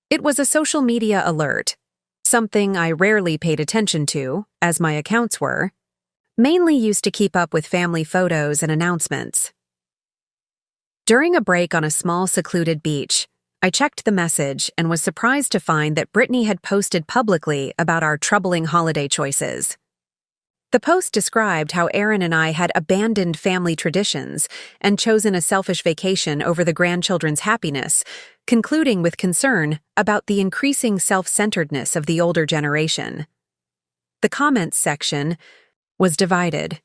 A: It was a social media alert, something I rarely paid attention to, as my accounts were, mainly used to keep up with family photos and announcements. During a break on a small secluded beach, I checked the message and was surprised to find that Brittany had posted publicly about our troubling holiday choices. The post described how Aaron and I had abandoned family traditions and chosen a selfish vacation over the grandchildren's happiness, concluding with concern about the increasing self-centeredness of the older generation. The comments section was divided.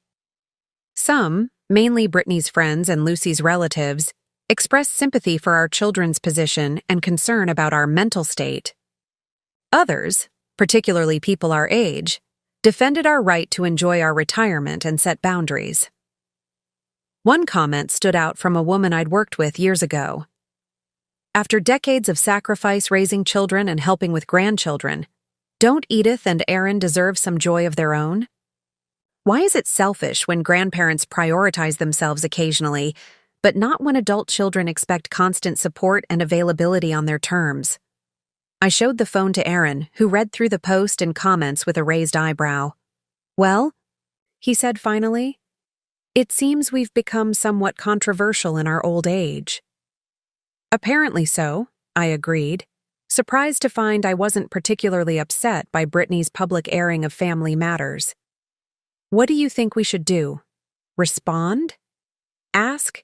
A: Some, mainly Brittany's friends and Lucy's relatives, expressed sympathy for our children's position and concern about our mental state. Others, particularly people our age, defended our right to enjoy our retirement and set boundaries. One comment stood out from a woman I'd worked with years ago. After decades of sacrifice raising children and helping with grandchildren, don't Edith and Aaron deserve some joy of their own? Why is it selfish when grandparents prioritize themselves occasionally, but not when adult children expect constant support and availability on their terms? I showed the phone to Aaron, who read through the post and comments with a raised eyebrow. "Well," he said finally, "it seems we've become somewhat controversial in our old age." "Apparently so," I agreed, surprised to find I wasn't particularly upset by Brittany's public airing of family matters. "What do you think we should do? Respond? Ask?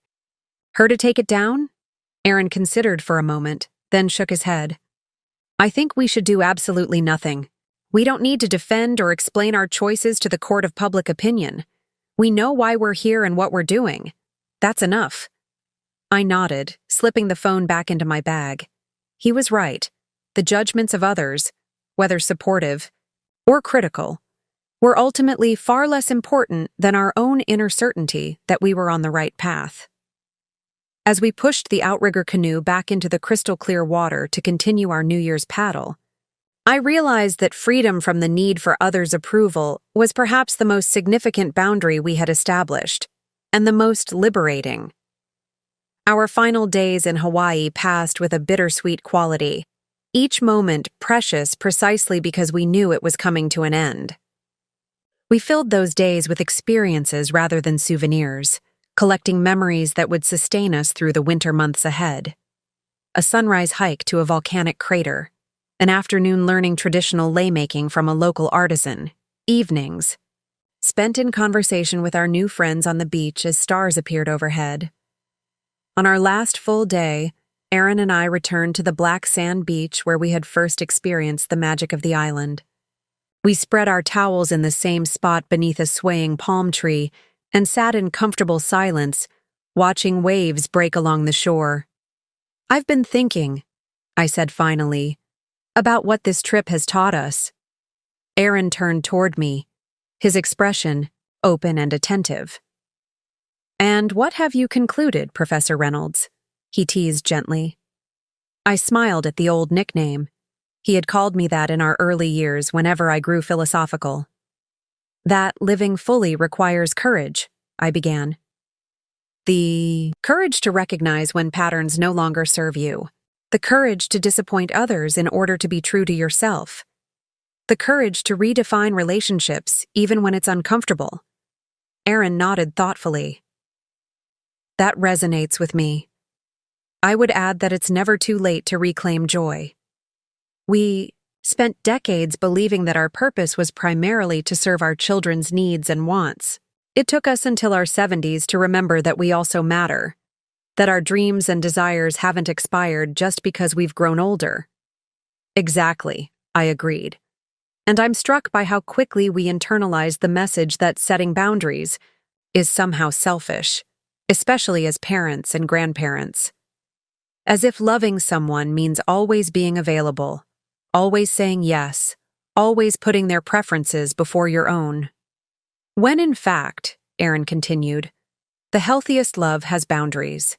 A: Her to take it down?" Aaron considered for a moment, then shook his head. "I think we should do absolutely nothing. We don't need to defend or explain our choices to the court of public opinion. We know why we're here and what we're doing. That's enough." I nodded, slipping the phone back into my bag. He was right. The judgments of others, whether supportive or critical, were ultimately far less important than our own inner certainty that we were on the right path. As we pushed the outrigger canoe back into the crystal-clear water to continue our New Year's paddle, I realized that freedom from the need for others' approval was perhaps the most significant boundary we had established, and the most liberating. Our final days in Hawaii passed with a bittersweet quality, each moment precious precisely because we knew it was coming to an end. We filled those days with experiences rather than souvenirs, collecting memories that would sustain us through the winter months ahead. A sunrise hike to a volcanic crater, an afternoon learning traditional lei-making from a local artisan, evenings spent in conversation with our new friends on the beach as stars appeared overhead. On our last full day, Aaron and I returned to the black sand beach where we had first experienced the magic of the island. We spread our towels in the same spot beneath a swaying palm tree and sat in comfortable silence, watching waves break along the shore. "I've been thinking," I said finally, "about what this trip has taught us." Aaron turned toward me, his expression open and attentive. "And what have you concluded, Professor Reynolds?" he teased gently. I smiled at the old nickname. He had called me that in our early years whenever I grew philosophical. "That living fully requires courage," I began. "The courage to recognize when patterns no longer serve you. The courage to disappoint others in order to be true to yourself. The courage to redefine relationships even when it's uncomfortable." Aaron nodded thoughtfully. "That resonates with me. I would add that it's never too late to reclaim joy. We spent decades believing that our purpose was primarily to serve our children's needs and wants. It took us until our 70s to remember that we also matter, that our dreams and desires haven't expired just because we've grown older. Exactly, I agreed. And I'm struck by how quickly we internalize the message that setting boundaries is somehow selfish, especially as parents and grandparents. As if loving someone means always being available, always saying yes, always putting their preferences before your own. When in fact, Aaron continued, the healthiest love has boundaries.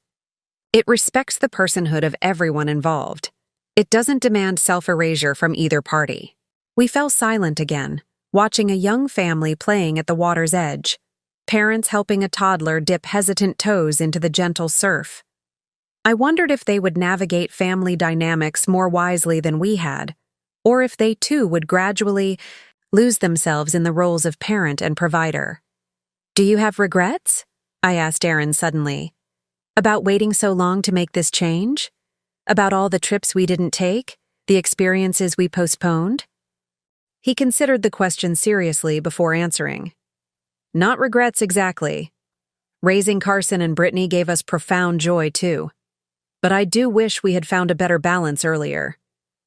A: It respects the personhood of everyone involved. It doesn't demand self-erasure from either party. We fell silent again, watching a young family playing at the water's edge, parents helping a toddler dip hesitant toes into the gentle surf. I wondered if they would navigate family dynamics more wisely than we had, or if they too would gradually lose themselves in the roles of parent and provider. Do you have regrets? I asked Aaron suddenly. About waiting so long to make this change? About all the trips we didn't take? The experiences we postponed? He considered the question seriously before answering. Not regrets exactly. Raising Carson and Brittany gave us profound joy too. But I do wish we had found a better balance earlier,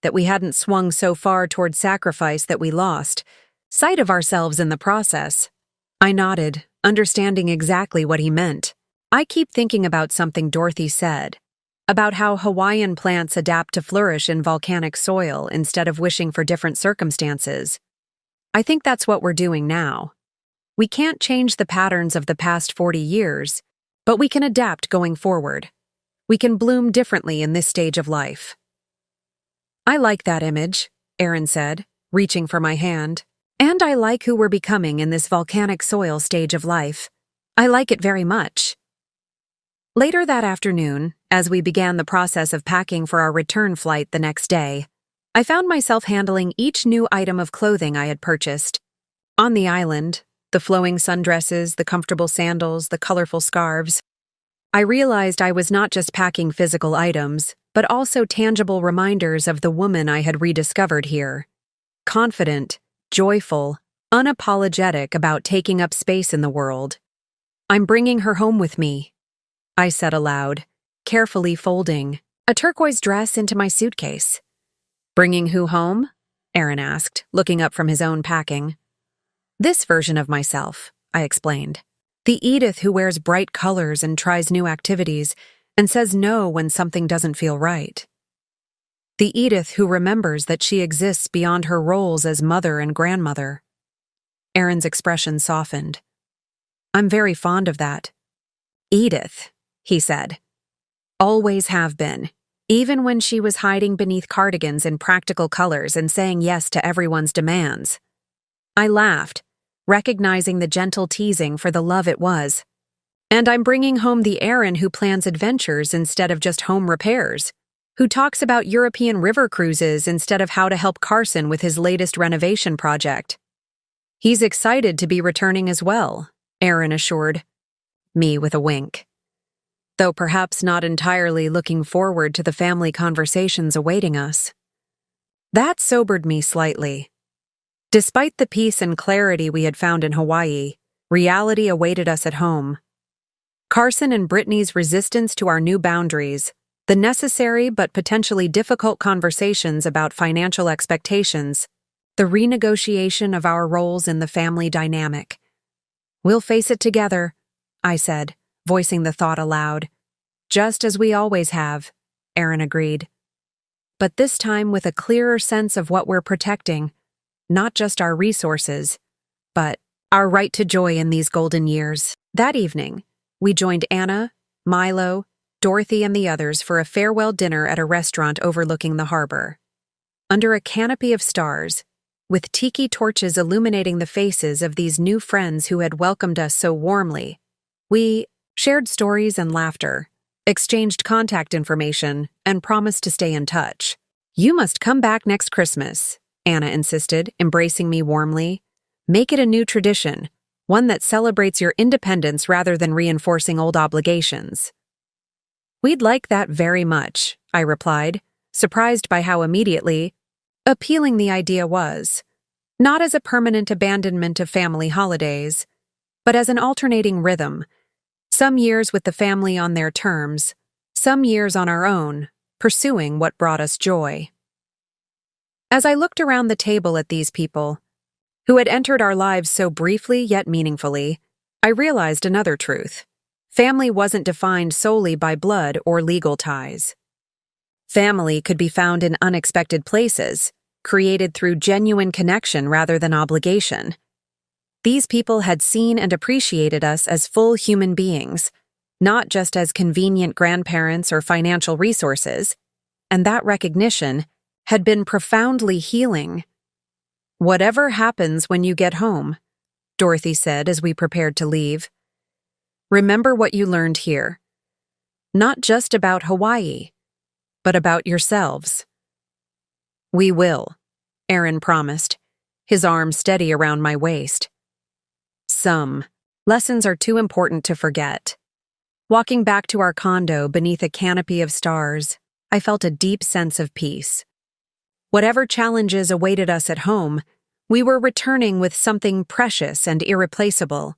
A: that we hadn't swung so far toward sacrifice that we lost sight of ourselves in the process. I nodded, understanding exactly what he meant. I keep thinking about something Dorothy said, about how Hawaiian plants adapt to flourish in volcanic soil instead of wishing for different circumstances. I think that's what we're doing now. We can't change the patterns of the past 40 years, but we can adapt going forward. We can bloom differently in this stage of life. I like that image, Aaron said, reaching for my hand. And I like who we're becoming in this volcanic soil stage of life. I like it very much. Later that afternoon, as we began the process of packing for our return flight the next day, I found myself handling each new item of clothing I had purchased. On the island, the flowing sundresses, the comfortable sandals, the colorful scarves, I realized I was not just packing physical items, but also tangible reminders of the woman I had rediscovered here. Confident, joyful, unapologetic about taking up space in the world. I'm bringing her home with me, I said aloud, carefully folding a turquoise dress into my suitcase. Bringing who home? Aaron asked, looking up from his own packing. This version of myself, I explained. The Edith who wears bright colors and tries new activities and says no when something doesn't feel right. The Edith who remembers that she exists beyond her roles as mother and grandmother. Aaron's expression softened. I'm very fond of that. Edith, he said. Always have been, even when she was hiding beneath cardigans in practical colors and saying yes to everyone's demands. I laughed, recognizing the gentle teasing for the love it was. And I'm bringing home the Aaron who plans adventures instead of just home repairs, who talks about European river cruises instead of how to help Carson with his latest renovation project. He's excited to be returning as well, Aaron assured me with a wink. Though perhaps not entirely looking forward to the family conversations awaiting us. That sobered me slightly. Despite the peace and clarity we had found in Hawaii, reality awaited us at home. Carson and Brittany's resistance to our new boundaries, the necessary but potentially difficult conversations about financial expectations, the renegotiation of our roles in the family dynamic. We'll face it together, I said, voicing the thought aloud. Just as we always have, Aaron agreed. But this time with a clearer sense of what we're protecting, not just our resources, but our right to joy in these golden years. That evening, we joined Anna, Milo, Dorothy, and the others for a farewell dinner at a restaurant overlooking the harbor. Under a canopy of stars, with tiki torches illuminating the faces of these new friends who had welcomed us so warmly, we shared stories and laughter, exchanged contact information, and promised to stay in touch. You must come back next Christmas, Anna insisted, embracing me warmly. Make it a new tradition, one that celebrates your independence rather than reinforcing old obligations. We'd like that very much, I replied, surprised by how immediately appealing the idea was, not as a permanent abandonment of family holidays, but as an alternating rhythm, some years with the family on their terms, some years on our own, pursuing what brought us joy. As I looked around the table at these people, who had entered our lives so briefly yet meaningfully, I realized another truth. Family wasn't defined solely by blood or legal ties. Family could be found in unexpected places, created through genuine connection rather than obligation. These people had seen and appreciated us as full human beings, not just as convenient grandparents or financial resources, and that recognition had been profoundly healing. "Whatever happens when you get home," Dorothy said as we prepared to leave, "remember what you learned here. Not just about Hawaii, but about yourselves." "We will," Aaron promised, his arm steady around my waist. Some lessons are too important to forget. Walking back to our condo beneath a canopy of stars, I felt a deep sense of peace. Whatever challenges awaited us at home, we were returning with something precious and irreplaceable.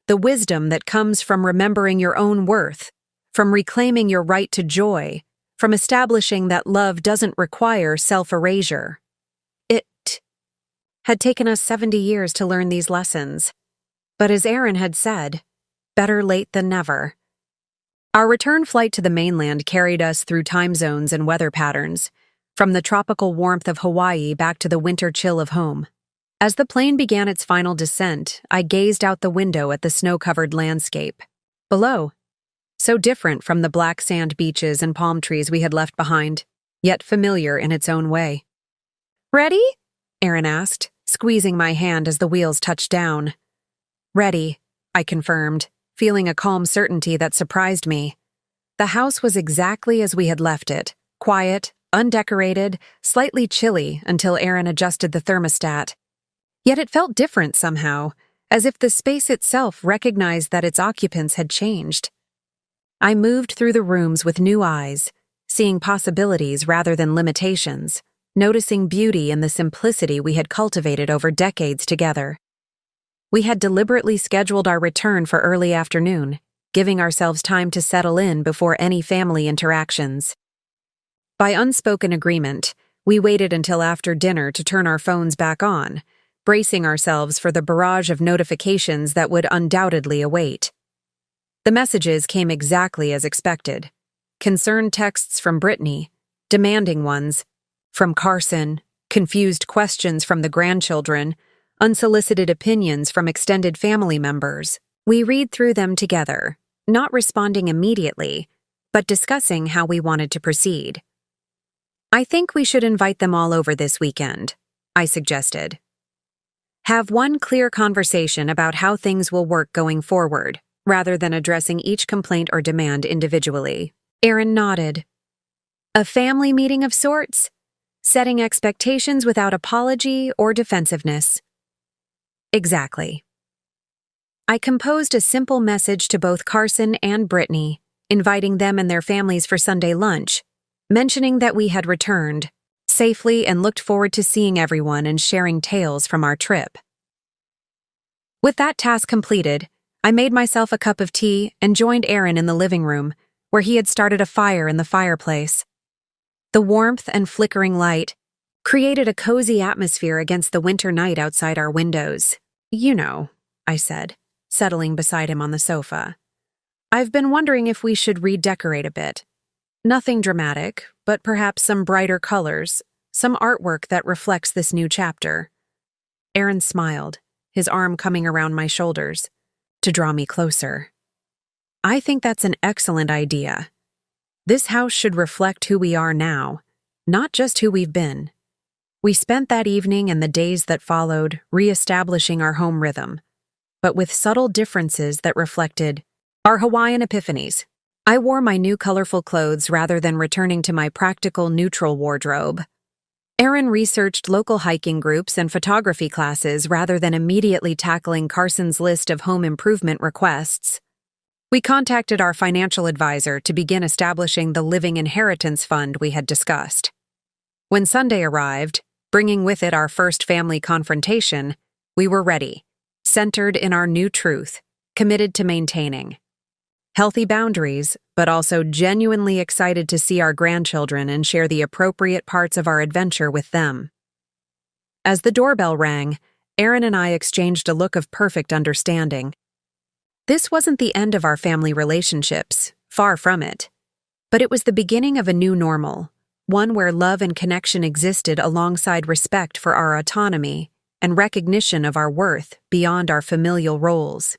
A: The wisdom that comes from remembering your own worth, from reclaiming your right to joy, from establishing that love doesn't require self-erasure. It had taken us 70 years to learn these lessons. But as Aaron had said, better late than never. Our return flight to the mainland carried us through time zones and weather patterns, from the tropical warmth of Hawaii back to the winter chill of home. As the plane began its final descent, I gazed out the window at the snow-covered landscape. Below, so different from the black sand beaches and palm trees we had left behind, yet familiar in its own way. "Ready?" Aaron asked, squeezing my hand as the wheels touched down. "Ready," I confirmed, feeling a calm certainty that surprised me. The house was exactly as we had left it, quiet, undecorated, slightly chilly until Aaron adjusted the thermostat. Yet it felt different somehow, as if the space itself recognized that its occupants had changed. I moved through the rooms with new eyes, seeing possibilities rather than limitations, noticing beauty in the simplicity we had cultivated over decades together. We had deliberately scheduled our return for early afternoon, giving ourselves time to settle in before any family interactions. By unspoken agreement, we waited until after dinner to turn our phones back on, bracing ourselves for the barrage of notifications that would undoubtedly await. The messages came exactly as expected. Concerned texts from Brittany, demanding ones from Carson, confused questions from the grandchildren, unsolicited opinions from extended family members. We read through them together, not responding immediately, but discussing how we wanted to proceed. "I think we should invite them all over this weekend," I suggested. "Have one clear conversation about how things will work going forward, rather than addressing each complaint or demand individually." Aaron nodded. "A family meeting of sorts, setting expectations without apology or defensiveness." Exactly. I composed a simple message to both Carson and Brittany, inviting them and their families for Sunday lunch, mentioning that we had returned safely and looked forward to seeing everyone and sharing tales from our trip. With that task completed, I made myself a cup of tea and joined Aaron in the living room, where he had started a fire in the fireplace. The warmth and flickering light created a cozy atmosphere against the winter night outside our windows. "You know," I said, settling beside him on the sofa. "I've been wondering if we should redecorate a bit. Nothing dramatic, but perhaps some brighter colors, some artwork that reflects this new chapter." Aaron smiled, his arm coming around my shoulders, to draw me closer. "I think that's an excellent idea. This house should reflect who we are now, not just who we've been." We spent that evening and the days that followed re-establishing our home rhythm, but with subtle differences that reflected our Hawaiian epiphanies. I wore my new colorful clothes rather than returning to my practical neutral wardrobe. Aaron researched local hiking groups and photography classes rather than immediately tackling Carson's list of home improvement requests. We contacted our financial advisor to begin establishing the living inheritance fund we had discussed. When Sunday arrived, bringing with it our first family confrontation, we were ready, centered in our new truth, committed to maintaining. Healthy boundaries, but also genuinely excited to see our grandchildren and share the appropriate parts of our adventure with them. As the doorbell rang, Aaron and I exchanged a look of perfect understanding. This wasn't the end of our family relationships, far from it. But it was the beginning of a new normal, one where love and connection existed alongside respect for our autonomy and recognition of our worth beyond our familial roles.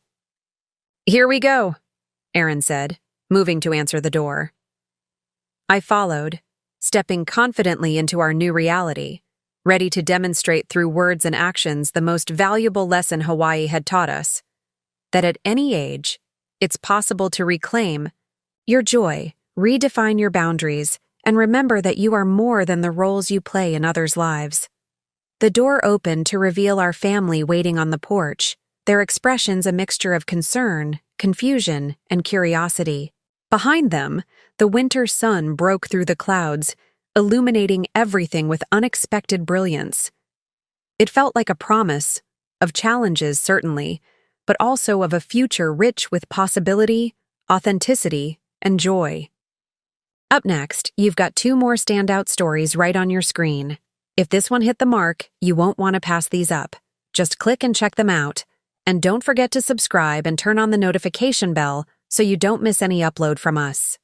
A: "Here we go," Aaron said, moving to answer the door. I followed, stepping confidently into our new reality, ready to demonstrate through words and actions the most valuable lesson Hawaii had taught us: that at any age, it's possible to reclaim your joy, redefine your boundaries, and remember that you are more than the roles you play in others' lives. The door opened to reveal our family waiting on the porch, their expressions a mixture of concern, confusion, and curiosity. Behind them, the winter sun broke through the clouds, illuminating everything with unexpected brilliance. It felt like a promise, of challenges certainly, but also of a future rich with possibility, authenticity, and joy. Up next, you've got 2 more standout stories right on your screen. If this one hit the mark, you won't want to pass these up. Just click and check them out. And don't forget to subscribe and turn on the notification bell so you don't miss any upload from us.